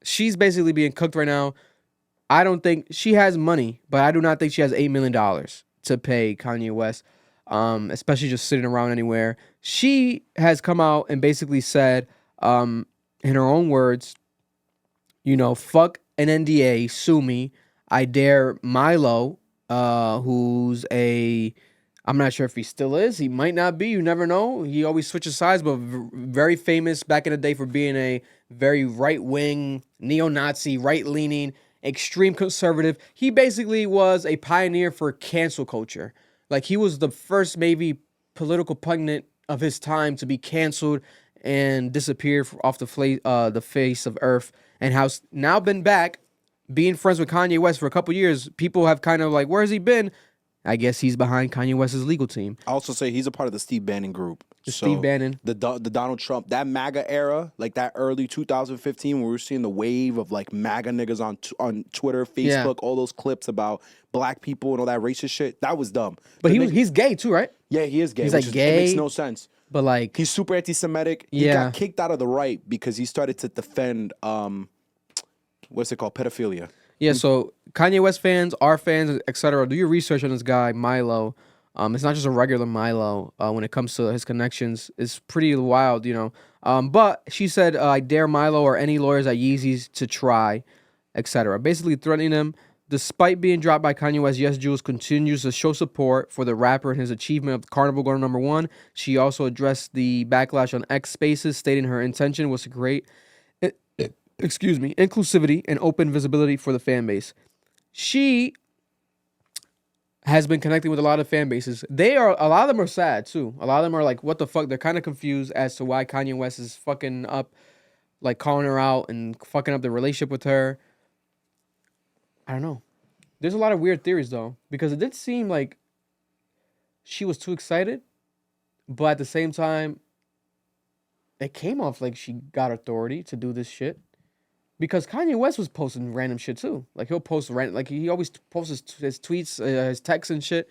S2: She's basically being cooked right now. I don't think she has money, but I do not think she has $8 million to pay Kanye West, especially just sitting around anywhere. She has come out and basically said, in her own words, fuck an NDA, sue me. I dare Milo, who's I'm not sure if he still is. He might not be. You never know. He always switches sides, but very famous back in the day for being a very right-wing, neo-Nazi, right-leaning, extreme conservative. He basically was a pioneer for cancel culture. Like, he was the first maybe political pundit of his time to be canceled and disappear off the face of Earth, and how's now been back, being friends with Kanye West for a couple years. People have kind of like, where has he been? I guess he's behind Kanye West's legal team.
S5: I also say he's a part of the Steve Bannon group.
S2: Steve Bannon.
S5: The Donald Trump, that MAGA era, like that early 2015 when we were seeing the wave of like MAGA niggas on Twitter, Facebook, all those clips about black people and all that racist shit. That was dumb.
S2: But he's gay too, right?
S5: Yeah, he is gay.
S2: He's like gay.
S5: It makes no sense.
S2: But like...
S5: He's super anti-Semitic. He got kicked out of the right because he started to defend, what's it called, pedophilia.
S2: Yeah, so Kanye West fans, our fans, etc., do your research on this guy, Milo. It's not just a regular Milo when it comes to his connections. It's pretty wild, But she said, I dare Milo or any lawyers at Yeezys to try, etc. Basically threatening him. Despite being dropped by Kanye West, Yesjulz continues to show support for the rapper and his achievement of Carnival going to #1. She also addressed the backlash on X Spaces, stating her intention was to create inclusivity and open visibility for the fan base. She has been connecting with a lot of fan bases. A lot of them are sad too. A lot of them are like, what the fuck? They're kind of confused as to why Kanye West is fucking up, like calling her out and fucking up the relationship with her. I don't know. There's a lot of weird theories though, because it did seem like she was too excited, but at the same time, it came off like she got authority to do this shit. Because Kanye West was posting random shit too. Like he'll post like he always posts his tweets, his texts and shit.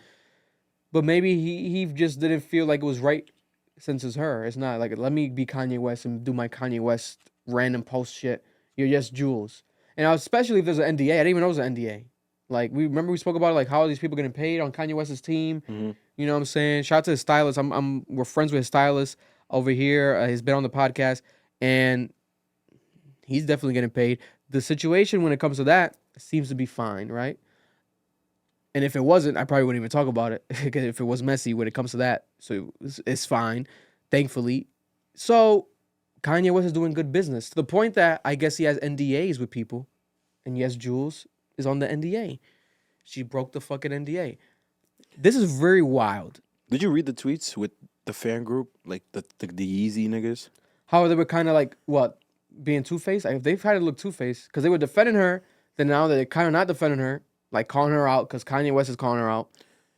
S2: But maybe he just didn't feel like it was right since it's her. It's not like let me be Kanye West and do my Kanye West random post shit. You're Yesjulz. And especially if there's an NDA. I didn't even know it was an NDA. Like we spoke about it, like how are these people getting paid on Kanye West's team. You know what I'm saying? Shout out to his stylist. We're friends with his stylist over here. He's been on the podcast and he's definitely getting paid. The situation when it comes to that seems to be fine, right? And if it wasn't, I probably wouldn't even talk about it because if it was messy when it comes to that. So it's fine, thankfully. So Kanye West is doing good business to the point that I guess he has NDAs with people. And Yesjulz is on the NDA. She broke the fucking NDA. This is very wild.
S5: Did you read the tweets with the fan group? Like the Yeezy niggas?
S2: How they were kind of like, what? Being two-faced? Like, they've tried to look two-faced because they were defending her. Then now they're kind of not defending her. Like calling her out because Kanye West is calling her out.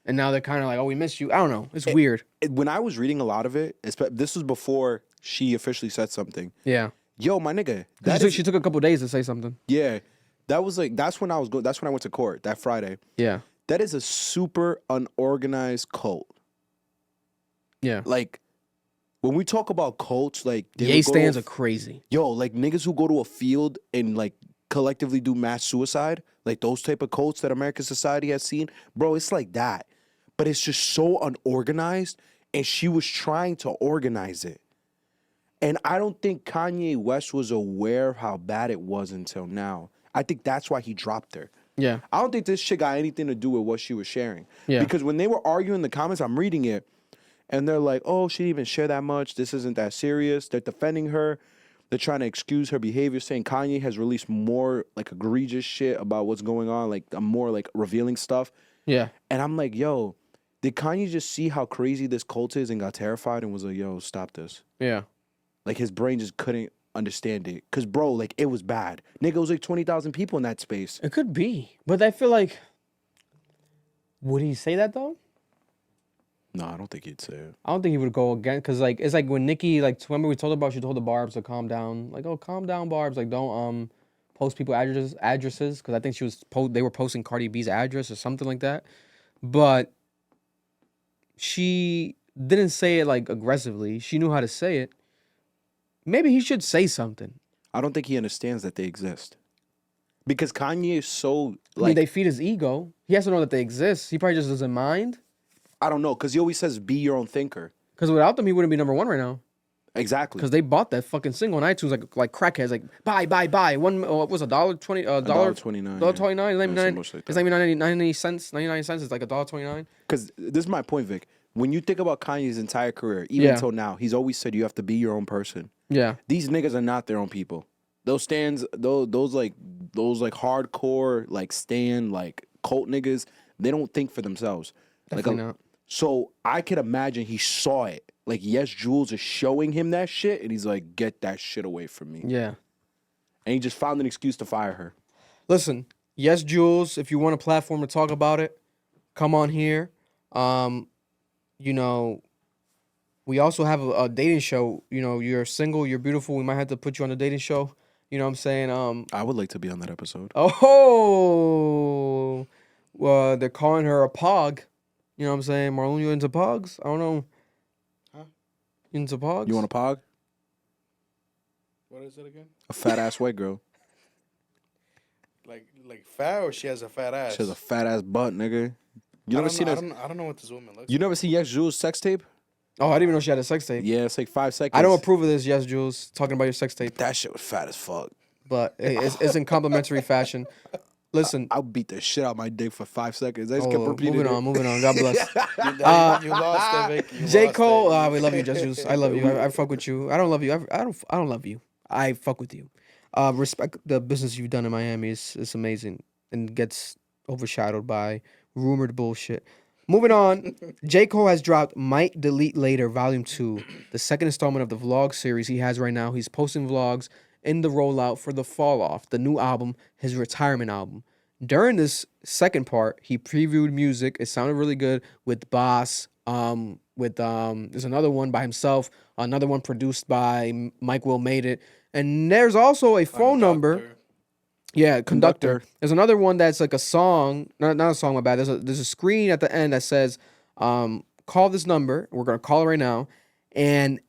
S2: And now they're kind of like, oh, we missed you. I don't know. It's weird.
S5: When I was reading a lot of it, this was before she officially said something.
S2: Yeah.
S5: Yo, my nigga.
S2: She took a couple days to say something.
S5: Yeah. That was like, that's when I went to court that Friday.
S2: Yeah.
S5: That is a super unorganized cult.
S2: Yeah.
S5: Like, when we talk about cults, like...
S2: Yay stands are crazy.
S5: Yo, like niggas who go to a field and like collectively do mass suicide, like those type of cults that American society has seen, bro, it's like that. But it's just so unorganized, and she was trying to organize it. And I don't think Kanye West was aware of how bad it was until now. I think that's why he dropped her.
S2: Yeah.
S5: I don't think this shit got anything to do with what she was sharing.
S2: Yeah.
S5: Because when they were arguing in the comments, I'm reading it, and they're like, oh, she didn't even share that much. This isn't that serious. They're defending her. They're trying to excuse her behavior, saying Kanye has released more like egregious shit about what's going on, like more like revealing stuff.
S2: Yeah.
S5: And I'm like, yo, did Kanye just see how crazy this cult is and got terrified and was like, yo, stop this?
S2: Yeah.
S5: Like his brain just couldn't understand it. Cause bro, like it was bad. Nigga, it was like 20,000 people in that space.
S2: It could be. But I feel like, would he say that though?
S5: No, I don't think he'd say it.
S2: I don't think he would go again, because like it's like when Nicki, like remember we told about, she told the Barbs to calm down, like, oh, calm down, Barbs, like don't post people addresses, because I think they were posting Cardi B's address or something like that, but she didn't say it like aggressively. She knew how to say it. Maybe he should say something.
S5: I don't think he understands that they exist, because Kanye is so like,
S2: I mean, they feed his ego. He has to know that they exist. He probably just doesn't mind.
S5: I don't know, because he always says be your own thinker.
S2: Because without them, he wouldn't be number one right now.
S5: Exactly.
S2: Because they bought that fucking single on iTunes like crackheads. Like buy. What was $1.20? $1.29. $1.29. It's like 99 cents. 99 cents is like $1.29.
S5: Because this is my point, Vic. When you think about Kanye's entire career, even until now, he's always said you have to be your own person.
S2: Yeah.
S5: These niggas are not their own people. Those stands, those hardcore like stan like cult niggas, they don't think for themselves.
S2: Definitely not.
S5: So I could imagine he saw it. Like, Yesjulz is showing him that shit, and he's like, get that shit away from me.
S2: Yeah.
S5: And he just found an excuse to fire her.
S2: Listen, Yesjulz, if you want a platform to talk about it, come on here. You know, we also have a dating show. You know, you're single, you're beautiful. We might have to put you on a dating show. You know what I'm saying?
S5: I would like to be on that episode.
S2: Oh, they're calling her a pog. You know what I'm saying? Marlon, you into pogs? I don't know.
S3: Huh?
S2: You into pogs?
S5: You want a pog?
S3: What is it again?
S5: A fat ass white girl.
S3: Like fat, or she has a fat ass?
S5: She has a fat ass butt, nigga. You never seen
S3: I don't know what this woman looks like.
S5: You never seen Yesjulz sex tape?
S2: Oh, I didn't even know she had a sex tape.
S5: Yeah, it's like 5 seconds.
S2: I don't approve of this, Yesjulz, talking about your sex tape.
S5: That shit was fat as fuck.
S2: But it's in complimentary fashion. Listen,
S5: I'll beat the shit out of my dick for 5 seconds. I just kept repeating
S2: moving on. God bless.
S3: You lost it, Vic.
S2: J. Cole, we love you, Yesjulz. I love you. I fuck with you. I don't love you. I don't love you. I fuck with you. Respect the business you've done in Miami. It's amazing and gets overshadowed by rumored bullshit. Moving on, J. Cole has dropped Might Delete Later Volume 2, the second installment of the vlog series he has right now. He's posting vlogs in the rollout for The Fall Off, the new album, his retirement album. During this second part, he previewed music. It sounded really good with Boss, there's another one by himself, another one produced by Mike Will Made It. And there's also a phone number. Yeah, Conductor. There's another one that's like a song, not a song, my bad. There's a screen at the end that says, call this number. We're going to call it right now. And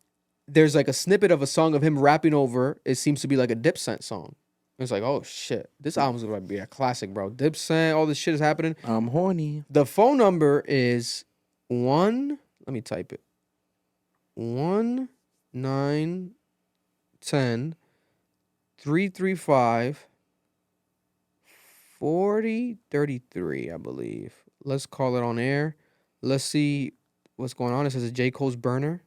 S2: there's like a snippet of a song of him rapping over. It seems to be like a Dipset song. It's like, oh shit, this album's going to be a classic, bro. Dipset, all this shit is happening.
S5: I'm horny.
S2: The phone number is let me type it. 1-910-335-4033, I believe. Let's call it on air. Let's see what's going on. It says a J. Cole's burner.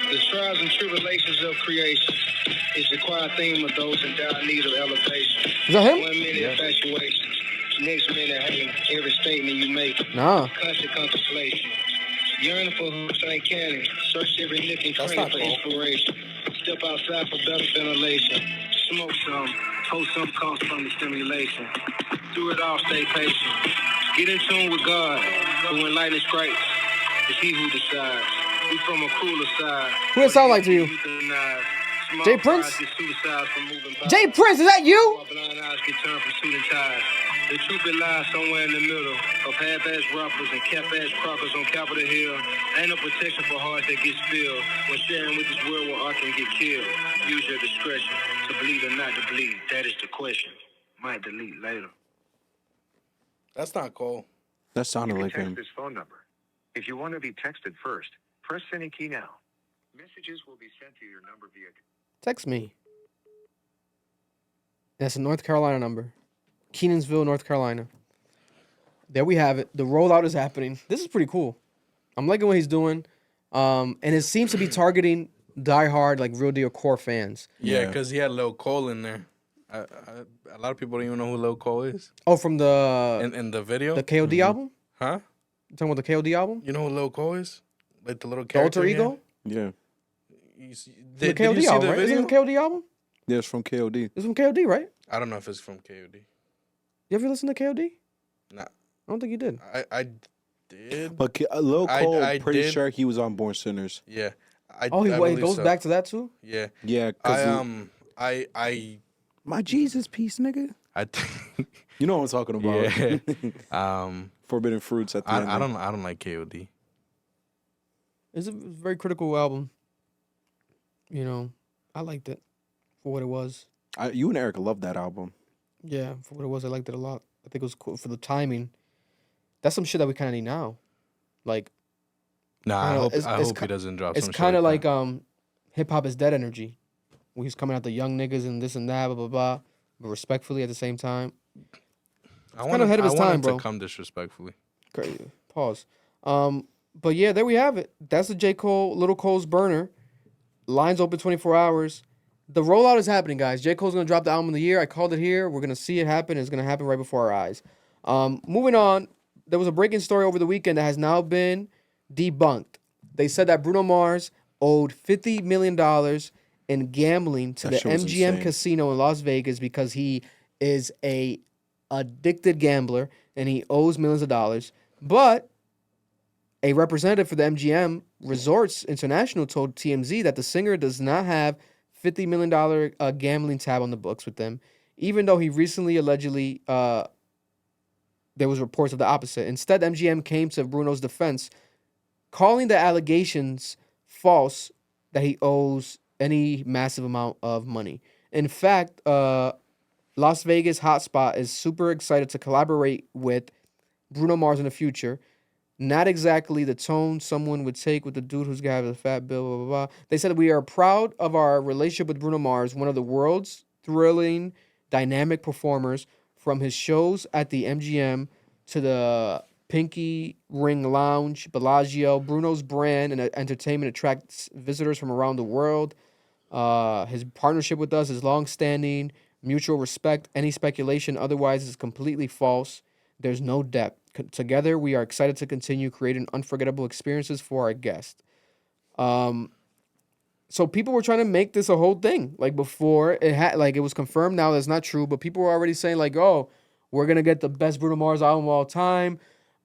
S18: The trials and tribulations of creation is the quiet theme of those in dire need of elevation.
S2: Is that him?
S18: 1 minute infatuation, next minute hating every statement you make.
S2: Nah.
S18: Constant contemplation. Yearning for hoops ain't cannon. Search every nook and cranny for inspiration. Step outside for better ventilation. Smoke some, hold some comes from the stimulation. Through it all, stay patient. Get in tune with God, who when lightning strikes, it's he who decides. We from a cooler side.
S2: Who it sound like to you? Jay Prince? Jay Prince, is that you?
S18: Blind eyes get turned from suit and ties. The truth it lies somewhere in the middle of half-ass rappers and cap-ass crockers on Capitol Hill. Ain't no protection for hearts that get spilled when sharing with this world where art can get killed. Use your discretion to believe or not to believe. That is the question. Might delete later.
S3: That's not cool.
S5: That sounded
S19: You
S5: like
S19: can
S5: him.
S19: text this phone number. If you want to be texted first, press any key now. Messages will be sent to your number via...
S2: Text me. That's a North Carolina number. Kenansville, North Carolina. There we have it. The rollout is happening. This is pretty cool. I'm liking what he's doing. And it seems to be targeting diehard, like real deal core fans.
S3: Yeah, because he had Lil Cole in there. A lot of people don't even know who Lil Cole is.
S2: Oh, from the...
S3: In the video?
S2: The KOD album?
S3: Huh?
S2: You talking about the KOD album?
S3: You know who Lil Cole is? Like the little
S2: The
S3: character.
S2: alter ego?
S5: Yeah.
S2: The KOD album, right? Isn't it the KOD album?
S5: Yeah, it's from KOD.
S2: It's from KOD, right?
S3: I don't know if it's from KOD.
S2: You ever listen to KOD?
S3: Nah.
S2: I don't think you did.
S3: I did.
S5: But Lil Cole,
S3: I
S5: pretty
S3: did.
S5: sure he was on Born Sinners.
S3: Yeah.
S2: He
S3: believe
S2: goes
S3: so.
S2: back to that too?
S3: Yeah.
S5: Yeah,
S3: I
S5: my Jesus piece, nigga. You know what I'm talking about.
S3: Yeah.
S5: Forbidden Fruits at the end.
S3: I don't like KOD.
S2: It's a very critical album. You know, I liked it for what it was.
S5: You and Eric loved that album.
S2: Yeah, for what it was, I liked it a lot. I think it was cool for the timing. That's some shit that we kind of need now. Like,
S3: I
S2: don't know,
S3: hope he doesn't drop
S2: It's
S3: some shit
S2: kind of
S3: like
S2: like hip hop is dead energy. Where he's coming at the young niggas and this and that, blah blah blah, but respectfully at the same time.
S3: I
S2: Kind of ahead of his time, bro.
S3: to come disrespectfully.
S2: Crazy. Pause. But yeah, there we have it. That's the J. Cole, Little Cole's burner. Lines open 24 hours. The rollout is happening, guys. J. Cole's gonna drop the album of the year. I called it here. We're gonna see it happen. It's gonna happen right before our eyes. Moving on. There was a breaking story over the weekend that has now been debunked. They said that Bruno Mars owed $50 million in gambling to the
S5: That shit was
S2: MGM
S5: insane.
S2: casino in Las Vegas because he is a addicted gambler and he owes millions of dollars. But a representative for the MGM Resorts International told TMZ that the singer does not have $50 million gambling tab on the books with them, even though he recently allegedly there was reports of the opposite. Instead, MGM came to Bruno's defense, calling the allegations false that he owes any massive amount of money. In fact, Las Vegas Hotspot is super excited to collaborate with Bruno Mars in the future. Not exactly the tone someone would take with the dude who's got a fat bill, blah, blah, blah. They said, we are proud of our relationship with Bruno Mars, one of the world's thrilling, dynamic performers, from his shows at the MGM to the Pinky Ring Lounge, Bellagio. Bruno's brand and entertainment attracts visitors from around the world. His partnership with us is long-standing, mutual respect. Any speculation otherwise is completely false. There's no depth. Together, we are excited to continue creating unforgettable experiences for our guests. So people were trying to make this a whole thing. Like before, it was confirmed. Now that's not true, but people were already saying like, "Oh, we're gonna get the best Bruno Mars album of all time.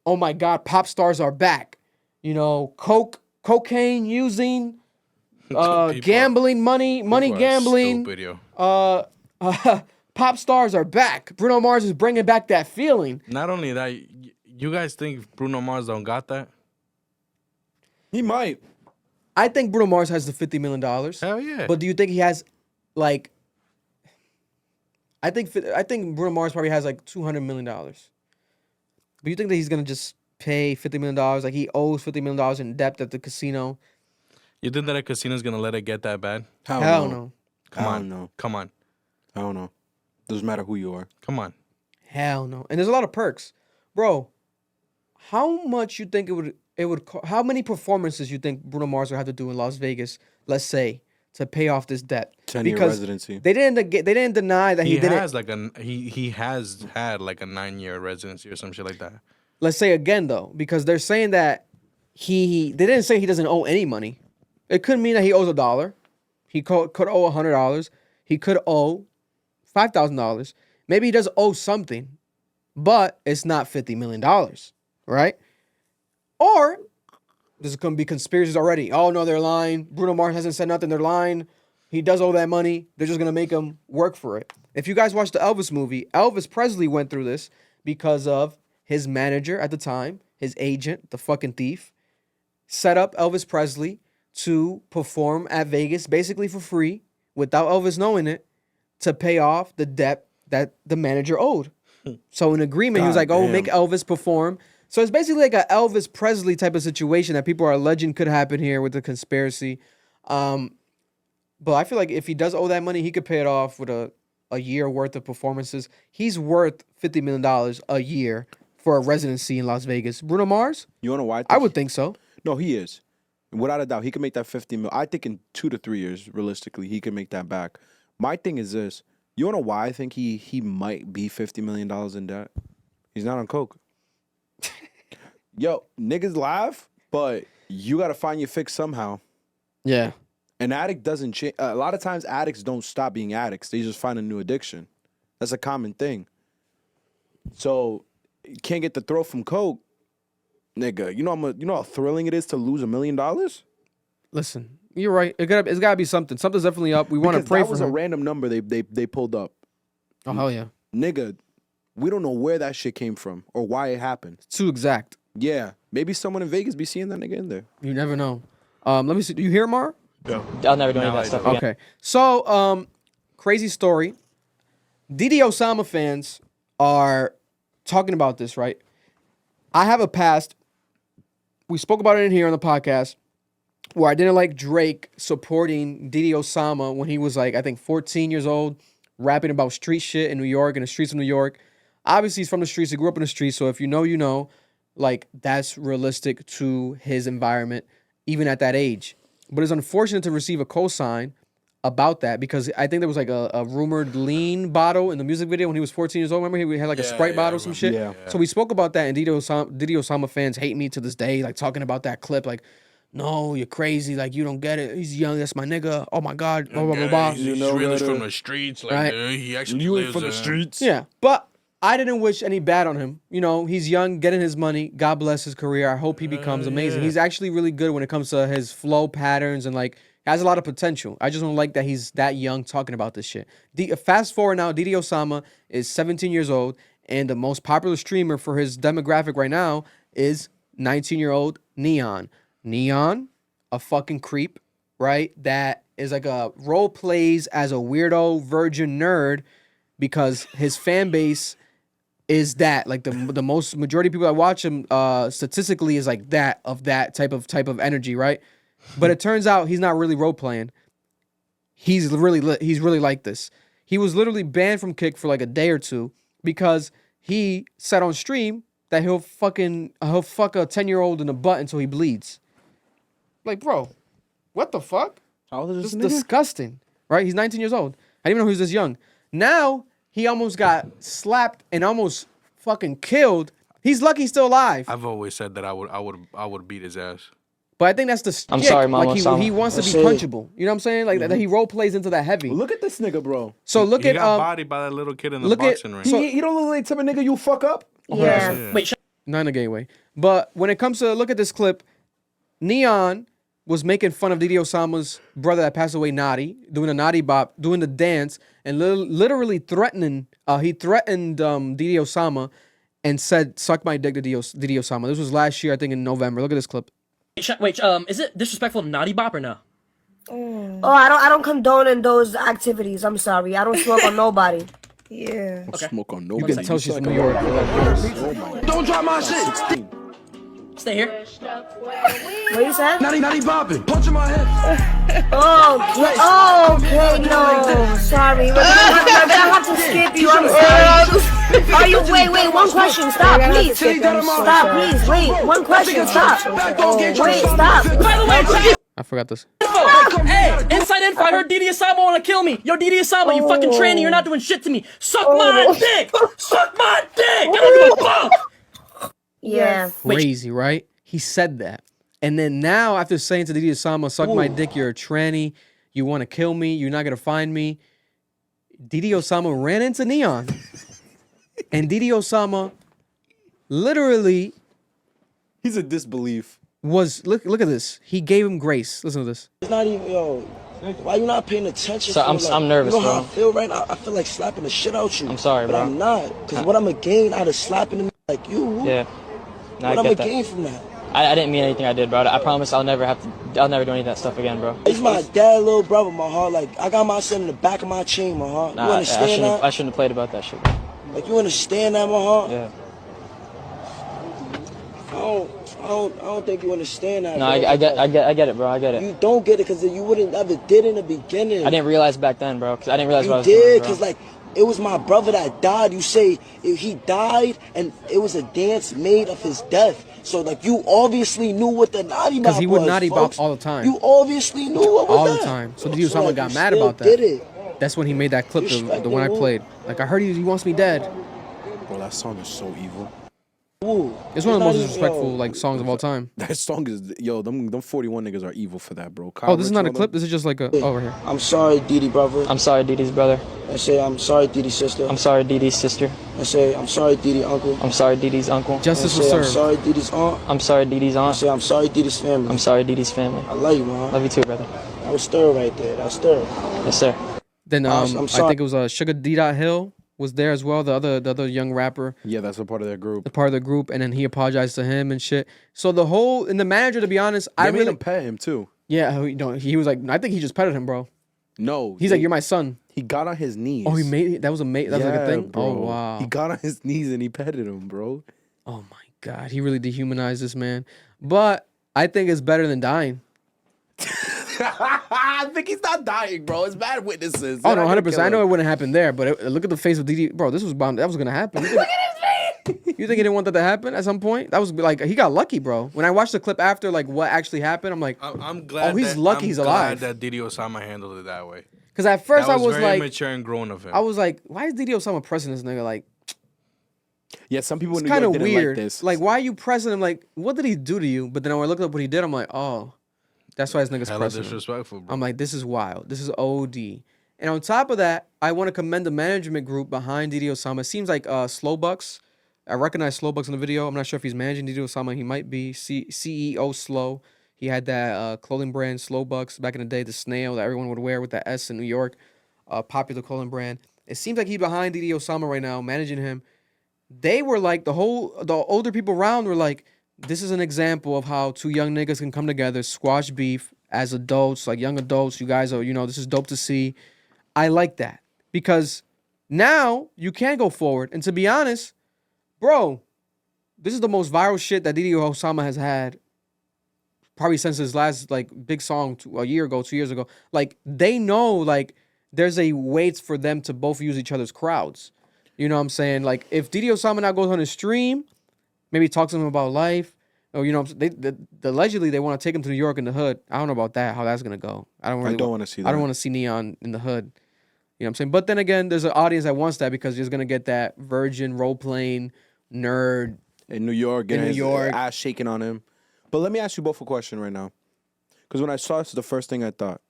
S2: Oh my God, pop stars are back. You know, Coke cocaine using,
S3: People-
S2: gambling, money
S3: people are
S2: gambling.
S3: stupid, yo.
S2: Pop stars are back. Bruno Mars is bringing back that feeling.
S3: Not only that, you guys think Bruno Mars don't got that?
S5: He might.
S2: I think Bruno Mars has the $50 million.
S3: Hell yeah.
S2: But do you think he has, like, I think Bruno Mars probably has like $200 million. But you think that he's gonna just pay $50 million? Like he owes $50 million in debt at the casino?
S3: You think that a casino's gonna let it get that bad?
S2: Hell no.
S3: Come
S5: Hell
S3: on.
S5: no.
S3: Come on.
S5: I don't know. Doesn't matter who you are.
S3: Come on.
S2: Hell no. And there's a lot of perks, bro. How much you think how many performances you think Bruno Mars would have to do in Las Vegas, let's say, to pay off this debt?
S5: 10-year residency.
S2: They didn't deny that he didn't.
S3: Has like he has had like a 9-year residency or some shit like that.
S2: Let's say again though, because they're saying that they didn't say he doesn't owe any money. It could mean that he owes $1. He could owe $100. He could owe $5,000. Maybe he does owe something, but it's not $50 million, right? Or there's going to be conspiracies already. Oh, no, they're lying. Bruno Mars hasn't said nothing. They're lying. He does owe that money. They're just going to make him work for it. If you guys watched the Elvis movie, Elvis Presley went through this because of his manager at the time, his agent, the fucking thief, set up Elvis Presley to perform at Vegas basically for free without Elvis knowing it to pay off the debt that the manager owed. So in agreement, he was like, oh, make Elvis perform. So it's basically like a Elvis Presley type of situation that people are alleging could happen here with the conspiracy. But I feel like if he does owe that money, he could pay it off with a year worth of performances. He's worth $50 million a year for a residency in Las Vegas. Bruno Mars?
S5: You want to know why?
S2: I would think so.
S5: No, he is. Without a doubt, he can make that $50 million. I think in 2 to 3 years, realistically, he can make that back. My thing is this. You want to know why I think he might be $50 million in debt? He's not on coke. Yo, niggas laugh, but you got to find your fix somehow.
S2: Yeah.
S5: An addict doesn't change. A lot of times addicts don't stop being addicts. They just find a new addiction. That's a common thing. So, you can't get the throat from coke. Nigga, you know how thrilling it is to lose $1 million?
S2: Listen, you're right. It's gotta be something. Something's definitely up. We want to pray
S5: that
S2: for
S5: was
S2: him.
S5: a random number they pulled up.
S2: Oh hell yeah,
S5: nigga. We don't know where that shit came from or why it happened.
S2: It's too exact.
S5: Yeah, maybe someone in Vegas be seeing that nigga in there.
S2: You never know. Let me see. Do you hear Mar?
S5: No.
S20: I'll never do any of that stuff again.
S2: Okay. So, crazy story. OSAMA fans are talking about this, right? I have a past. We spoke about it in here on the podcast where I didn't like Drake supporting OSAMA when he was like, I think 14 years old, rapping about street shit in New York, in the streets of New York. Obviously, he's from the streets. He grew up in the streets. So if you know, you know, like that's realistic to his environment, even at that age. But it's unfortunate to receive a cosign about that because I think there was like a rumored lean bottle in the music video when he was 14 years old. Remember he had like a Sprite bottle, some shit.
S5: Yeah.
S2: So we spoke about that, and Osama fans hate me to this day, like talking about that clip, like, no, you're crazy, like you don't get it. He's young, that's my nigga. Oh my god, blah blah blah blah.
S3: He's really from the streets, like
S2: Right.
S3: he actually
S5: You ain't
S3: lives
S5: from the
S3: there.
S5: streets.
S2: Yeah, but I didn't wish any bad on him. You know, he's young, getting his money. God bless his career. I hope he becomes amazing.
S3: yeah.
S2: He's actually really good when it comes to his flow patterns and like has a lot of potential. I just don't like that he's that young talking about this shit. Fast forward now, Osama is 17 years old, and the most popular streamer for his demographic right now is 19-year-old Neon. Neon, a fucking creep, right? That is like a role plays as a weirdo virgin nerd because his fan base is that like the most majority of people that watch him statistically is like that type of energy, right? But it turns out he's not really role playing. He's really like this. He was literally banned from Kick for like a day or two because he said on stream that he'll fuck a 10-year-old in the butt until he bleeds. Like, bro, what the fuck?
S5: How old is
S2: This
S5: this
S2: is
S5: nigga?
S2: disgusting, right? He's 19 years old. I didn't even know he was this young. Now he almost got slapped and almost fucking killed. He's lucky he's still alive.
S3: I've always said that I would beat his ass.
S2: But I think that's the stick.
S20: I'm sorry, Mama,
S2: Like
S20: Osama.
S2: he wants to be
S20: That's it.
S2: punchable. You know what I'm saying? Like that he role plays into that heavy.
S5: Look at this nigga, bro.
S2: So look
S3: he
S2: at
S3: got bodied by that little kid in the
S2: look at-
S3: boxing ring.
S2: So-
S5: He don't look like the type of nigga you fuck up.
S20: Yeah. Wait,
S2: not in a gay way. But when it comes to look at this clip, Neon was making fun of Didi Osama's brother that passed away, Nadi, doing a Nadi bop, doing the dance, and literally threatening. He threatened Didi Osama and said, "Suck my dick to Didi Osama." This was last year, I think, in November. Look at this clip.
S20: Wait, is it disrespectful to Naughty Bop or no?
S21: Oh, I don't condone in those activities. I'm sorry. I don't smoke on nobody. Yeah.
S5: Don't smoke on
S2: You
S5: nobody.
S2: can tell she's from New York.
S21: Don't drop my shit.
S20: Stay here.
S21: What you said?
S15: Naughty bopping. Punch in my head.
S21: Okay, no. Sorry. I have to skip you. I'm sorry. Are you? Wait. One question. Stop, please. Stop, please. Wait. One question. Stop. Wait. Stop.
S20: By the way,
S2: I forgot this.
S20: hey, inside info. I heard Didi Osama want to kill me. Yo, Didi Osama, you fucking tranny. You're not doing shit to me. Suck my dick. Suck my dick. I don't give a fuck.
S21: Yeah.
S2: Crazy, right? He said that. And then now, after saying to Didi Osama, suck my dick, you're a tranny, you want to kill me, you're not going to find me, Didi Osama ran into Neon. And Didi Osama literally...
S5: He's a disbelief.
S2: Look at this. He gave him grace. Listen to this.
S22: It's not even, yo, why you not paying attention?
S23: So I'm nervous,
S22: you know how
S23: bro.
S22: I feel right now? I feel like slapping the shit out you.
S23: I'm sorry,
S22: but
S23: bro.
S22: I'm not. Because what I'm going to gain out of slapping them like you,
S23: Yeah. No,
S22: what
S23: I
S22: I'm
S23: get
S22: going to gain
S23: that.
S22: from that?
S23: I didn't mean anything I did, bro. I promise I'll never do any of that stuff again, bro.
S22: He's my dad, little brother, my heart. Like, I got my son in the back of my chain, my heart.
S23: Nah,
S22: You understand that?
S23: I shouldn't have played about that shit, bro.
S22: Like, you understand that, my heart?
S23: Yeah.
S22: I don't think you understand that.
S23: No,
S22: bro.
S23: I get it, bro. I get it.
S22: You don't get it because you wouldn't ever did in the beginning.
S23: I didn't realize back then, bro. Because I didn't realize
S22: You
S23: what I was
S22: did,
S23: doing,
S22: because
S23: bro.
S22: like it was my brother that died. You say he died, and it was a dance made of his death. So like you obviously knew what the naughty bop was.
S2: Because he would naughty bop
S22: folks.
S2: all the time.
S22: You obviously knew what was
S2: all
S22: that.
S2: the time. So Didi Osama
S22: like,
S2: got
S22: you
S2: mad
S22: still
S2: about
S22: did
S2: that.
S22: it.
S2: That's when he made that clip, the one I played. Like, I heard he wants me dead.
S5: Bro, that song is so evil.
S22: Ooh,
S2: It's one of the most
S22: not even-
S2: disrespectful
S22: yo.
S2: like songs of all time.
S5: That song is, yo, them 41 niggas are evil for that, bro.
S2: Oh, this is not a clip. This is just like a over here.
S22: I'm sorry, Didi brother.
S23: I'm sorry, Didi's brother.
S22: I say I'm sorry, Didi sister.
S23: I'm sorry, Didi's sister.
S22: I say I'm sorry, Didi uncle.
S23: I'm sorry, Didi's uncle.
S2: Justice
S22: I
S2: was
S22: say I'm
S2: served.
S22: sorry, Didi's aunt.
S23: I'm sorry, Didi's
S22: I
S23: aunt.
S22: say I'm sorry, Didi's family.
S23: I'm sorry, Didi's family.
S22: I love you, man.
S23: Love you too, brother.
S22: That was stir right there. That stir.
S23: Yes, sir.
S2: Then
S22: I'm
S2: I
S22: sorry.
S2: think it was Sugar D. Hill was there as well. The other young rapper,
S5: Yeah, that's a part of their group.
S2: the part of the group, and then he apologized to him and shit. So the whole and the manager, to be honest,
S5: They
S2: I
S5: made
S2: really
S5: him pet him too.
S2: yeah. He was like, I think he just petted him, bro.
S5: No,
S2: He's like, you're my son.
S5: He got on his knees.
S2: Oh, he made that was that was like a thing.
S5: Bro.
S2: Oh wow.
S5: He got on his knees and he petted him, bro.
S2: Oh my god, he really dehumanized this man. But I think it's better than dying.
S5: I think he's not dying, bro. It's bad witnesses.
S2: Oh no, 100%. I know it wouldn't happen there, but look at the face of Didi, bro. This was bound. That was gonna happen. Look at his face. You think he didn't want that to happen at some point? That was like he got lucky, bro. When I watched the clip after, like what actually happened, I'm like,
S3: I'm glad.
S2: oh, he's lucky he's alive.
S3: Glad that Didi Osama handled it that way.
S2: Because at first
S3: That
S2: I was
S3: very
S2: like,
S3: mature and grown of him.
S2: I was like, why is Didi Osama pressing this nigga? Like,
S5: Yeah, some people
S2: it's
S5: in New
S2: kind
S5: York
S2: of
S5: didn't
S2: weird.
S5: like this.
S2: Like, why are you pressing him? Like, what did he do to you? But then when I looked up what he did, I'm like, oh, that's why his niggas
S3: Hella
S2: pressing him.
S3: disrespectful, bro.
S2: I'm like, this is wild. This is OD. And on top of that, I want to commend the management group behind Didi Osama. It seems like Slowbucks. I recognize Slowbucks in the video. I'm not sure if he's managing Didi Osama. He might be CEO Slow. He had that clothing brand Slowbucks back in the day, the snail that everyone would wear with that S in New York. Popular clothing brand. It seems like he's behind Didi Osama right now, managing him. They were like, the older people around were like, this is an example of how two young niggas can come together, squash beef as adults, like young adults. You guys are, this is dope to see. I like that because now you can go forward. And to be honest, bro, this is the most viral shit that Didi Osama has had probably since his last like big song a year ago, 2 years ago. Like they know like there's a wait for them to both use each other's crowds. You know what I'm saying? Like if Didi Osama now goes on his stream, maybe talks to him about life, or allegedly they want to take him to New York in the hood. I don't know about that, how that's gonna go. I don't want to
S5: see
S2: I don't
S5: that.
S2: want to see Neon in the hood. You know what I'm saying? But then again, there's an audience that wants that because he's gonna get that virgin role playing nerd
S5: in New York,
S2: in
S5: getting
S2: New
S5: his
S2: York.
S5: ass shaking on him. But let me ask you both a question right now, because when I saw this, the first thing I thought,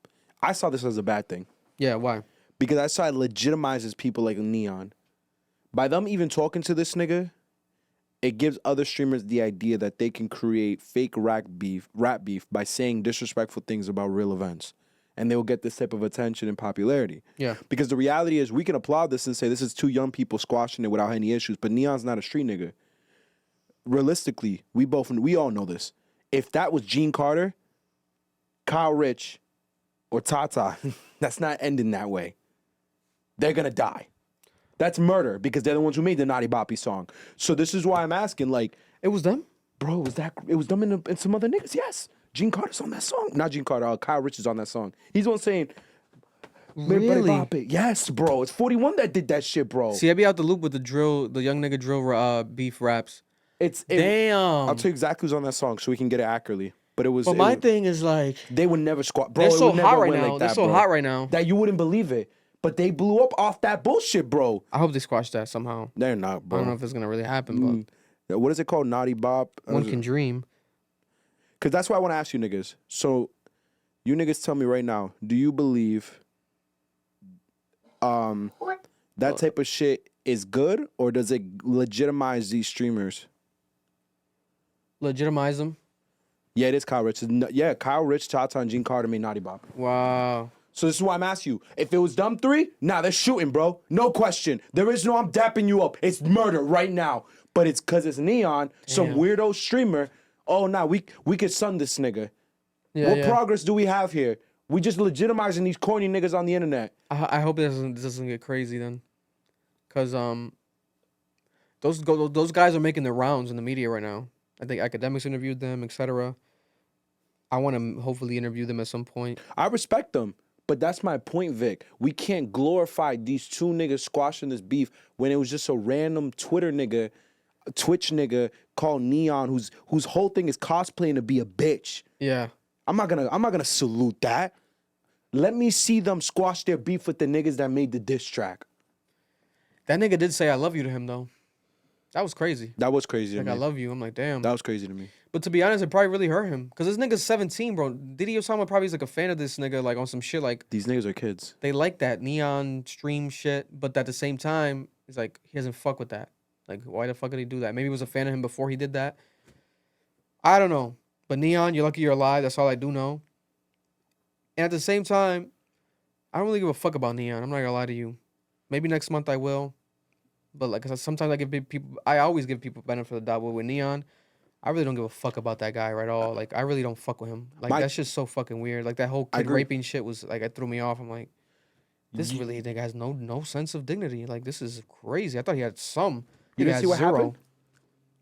S5: I saw this as a bad thing.
S2: Yeah, why?
S5: Because I saw it legitimizes people like Neon. By them even talking to this nigga it gives other streamers the idea that they can create fake rap beef by saying disrespectful things about real events. And they will get this type of attention and popularity.
S2: Yeah.
S5: Because the reality is we can applaud this and say this is two young people squashing it without any issues, but Neon's not a street nigga. Realistically, we all know this. If that was Gene Carter, Kyle Rich, or Tata, that's not ending that way. They're gonna die. That's murder because they're the ones who made the Naughty Boppy song. So this is why I'm asking, like,
S2: it was them?
S5: Bro, it was them and some other niggas, yes. Gene Carter's on that song. Not Gene Carter, Kyle Rich is on that song. He's the one saying,
S2: really?
S5: Yes, bro. It's 41 that did that shit, bro.
S2: See, I be out the loop with the young nigga drill beef raps. Damn.
S5: I'll tell you exactly who's on that song so we can get it accurately. But it was.
S2: But my thing is like,
S5: they would never squat. Bro,
S2: they're so
S5: it would never
S2: hot right
S5: win
S2: now.
S5: like
S2: They're
S5: that,
S2: so
S5: bro.
S2: hot right now
S5: that you wouldn't believe it. But they blew up off that bullshit, bro.
S2: I hope they squash that somehow.
S5: They're not, bro.
S2: I don't know if it's gonna really happen, but
S5: what is it called? Naughty Bop.
S2: One can dream.
S5: Cause that's why I want to ask you niggas. So, you niggas tell me right now. Do you believe, that type of shit is good, or does it legitimize these streamers?
S2: Legitimize them.
S5: Yeah, it is Kyle Rich. Yeah, Kyle Rich, Tata, and Gene Carter made Naughty Bop.
S2: Wow.
S5: So this is why I'm asking you. If it was them three, they're shooting, bro. No question. There is no I'm dapping you up. It's murder right now. But it's because it's Neon, some weirdo streamer. Oh, we could sun this nigga.
S2: Yeah,
S5: what progress do we have here? We just legitimizing these corny niggas on the internet.
S2: I hope this doesn't get crazy then. Because those guys are making their rounds in the media right now. I think academics interviewed them, etc. I want to hopefully interview them at some point.
S5: I respect them, but that's my point, Vic. We can't glorify these two niggas squashing this beef when it was just a random Twitter nigga, Twitch nigga called Neon, whose whole thing is cosplaying to be a bitch.
S2: Yeah.
S5: I'm not gonna salute that. Let me see them squash their beef with the niggas that made the diss track.
S2: That nigga did say I love you to him though. That was crazy.
S5: That was crazy to me.
S2: I love you. I'm like, damn.
S5: That was crazy to me.
S2: But to be honest, it probably really hurt him. Because this nigga's 17, bro. Diddy OSAMA probably is like a fan of this nigga, like on some shit like...
S5: These niggas are kids.
S2: They like that neon stream shit, but at the same time, it's like, he doesn't fuck with that. Like, why the fuck did he do that? Maybe he was a fan of him before he did that. I don't know. But Neon, you're lucky you're alive. That's all I do know. And at the same time, I don't really give a fuck about Neon. I'm not gonna lie to you. Maybe next month I will. But like, sometimes I always give people benefit of the doubt. But with Neon, I really don't give a fuck about that guy at all. Like, I really don't fuck with him. Like, that's just so fucking weird. Like, that whole kid raping shit was like, it threw me off. I'm like, this really nigga has no sense of dignity. Like, this is crazy. I thought he had some.
S5: You didn't see what happened?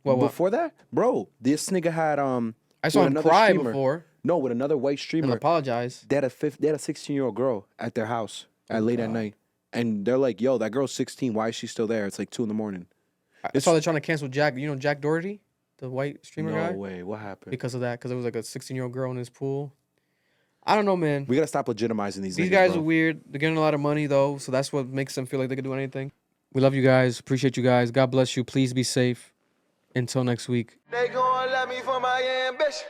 S5: What? Before that, bro, this nigga had
S2: I saw him cry before.
S5: No, with another white streamer.
S2: And apologize.
S5: They had a 16-year-old girl at their house late at night. And they're like, yo, that girl's 16. Why is she still there? It's like 2 a.m.
S2: I saw they're trying to cancel Jack. You know Jack Doherty? The white streamer guy?
S5: No way. What happened?
S2: Because of that. Because it was like a 16-year-old girl in his pool. I don't know, man.
S5: We got to stop legitimizing these
S2: These
S5: niggas,
S2: guys
S5: bro.
S2: are weird. They're getting a lot of money, though. So that's what makes them feel like they can do anything. We love you guys. Appreciate you guys. God bless you. Please be safe. Until next week.
S15: They gon' love me for my ambition.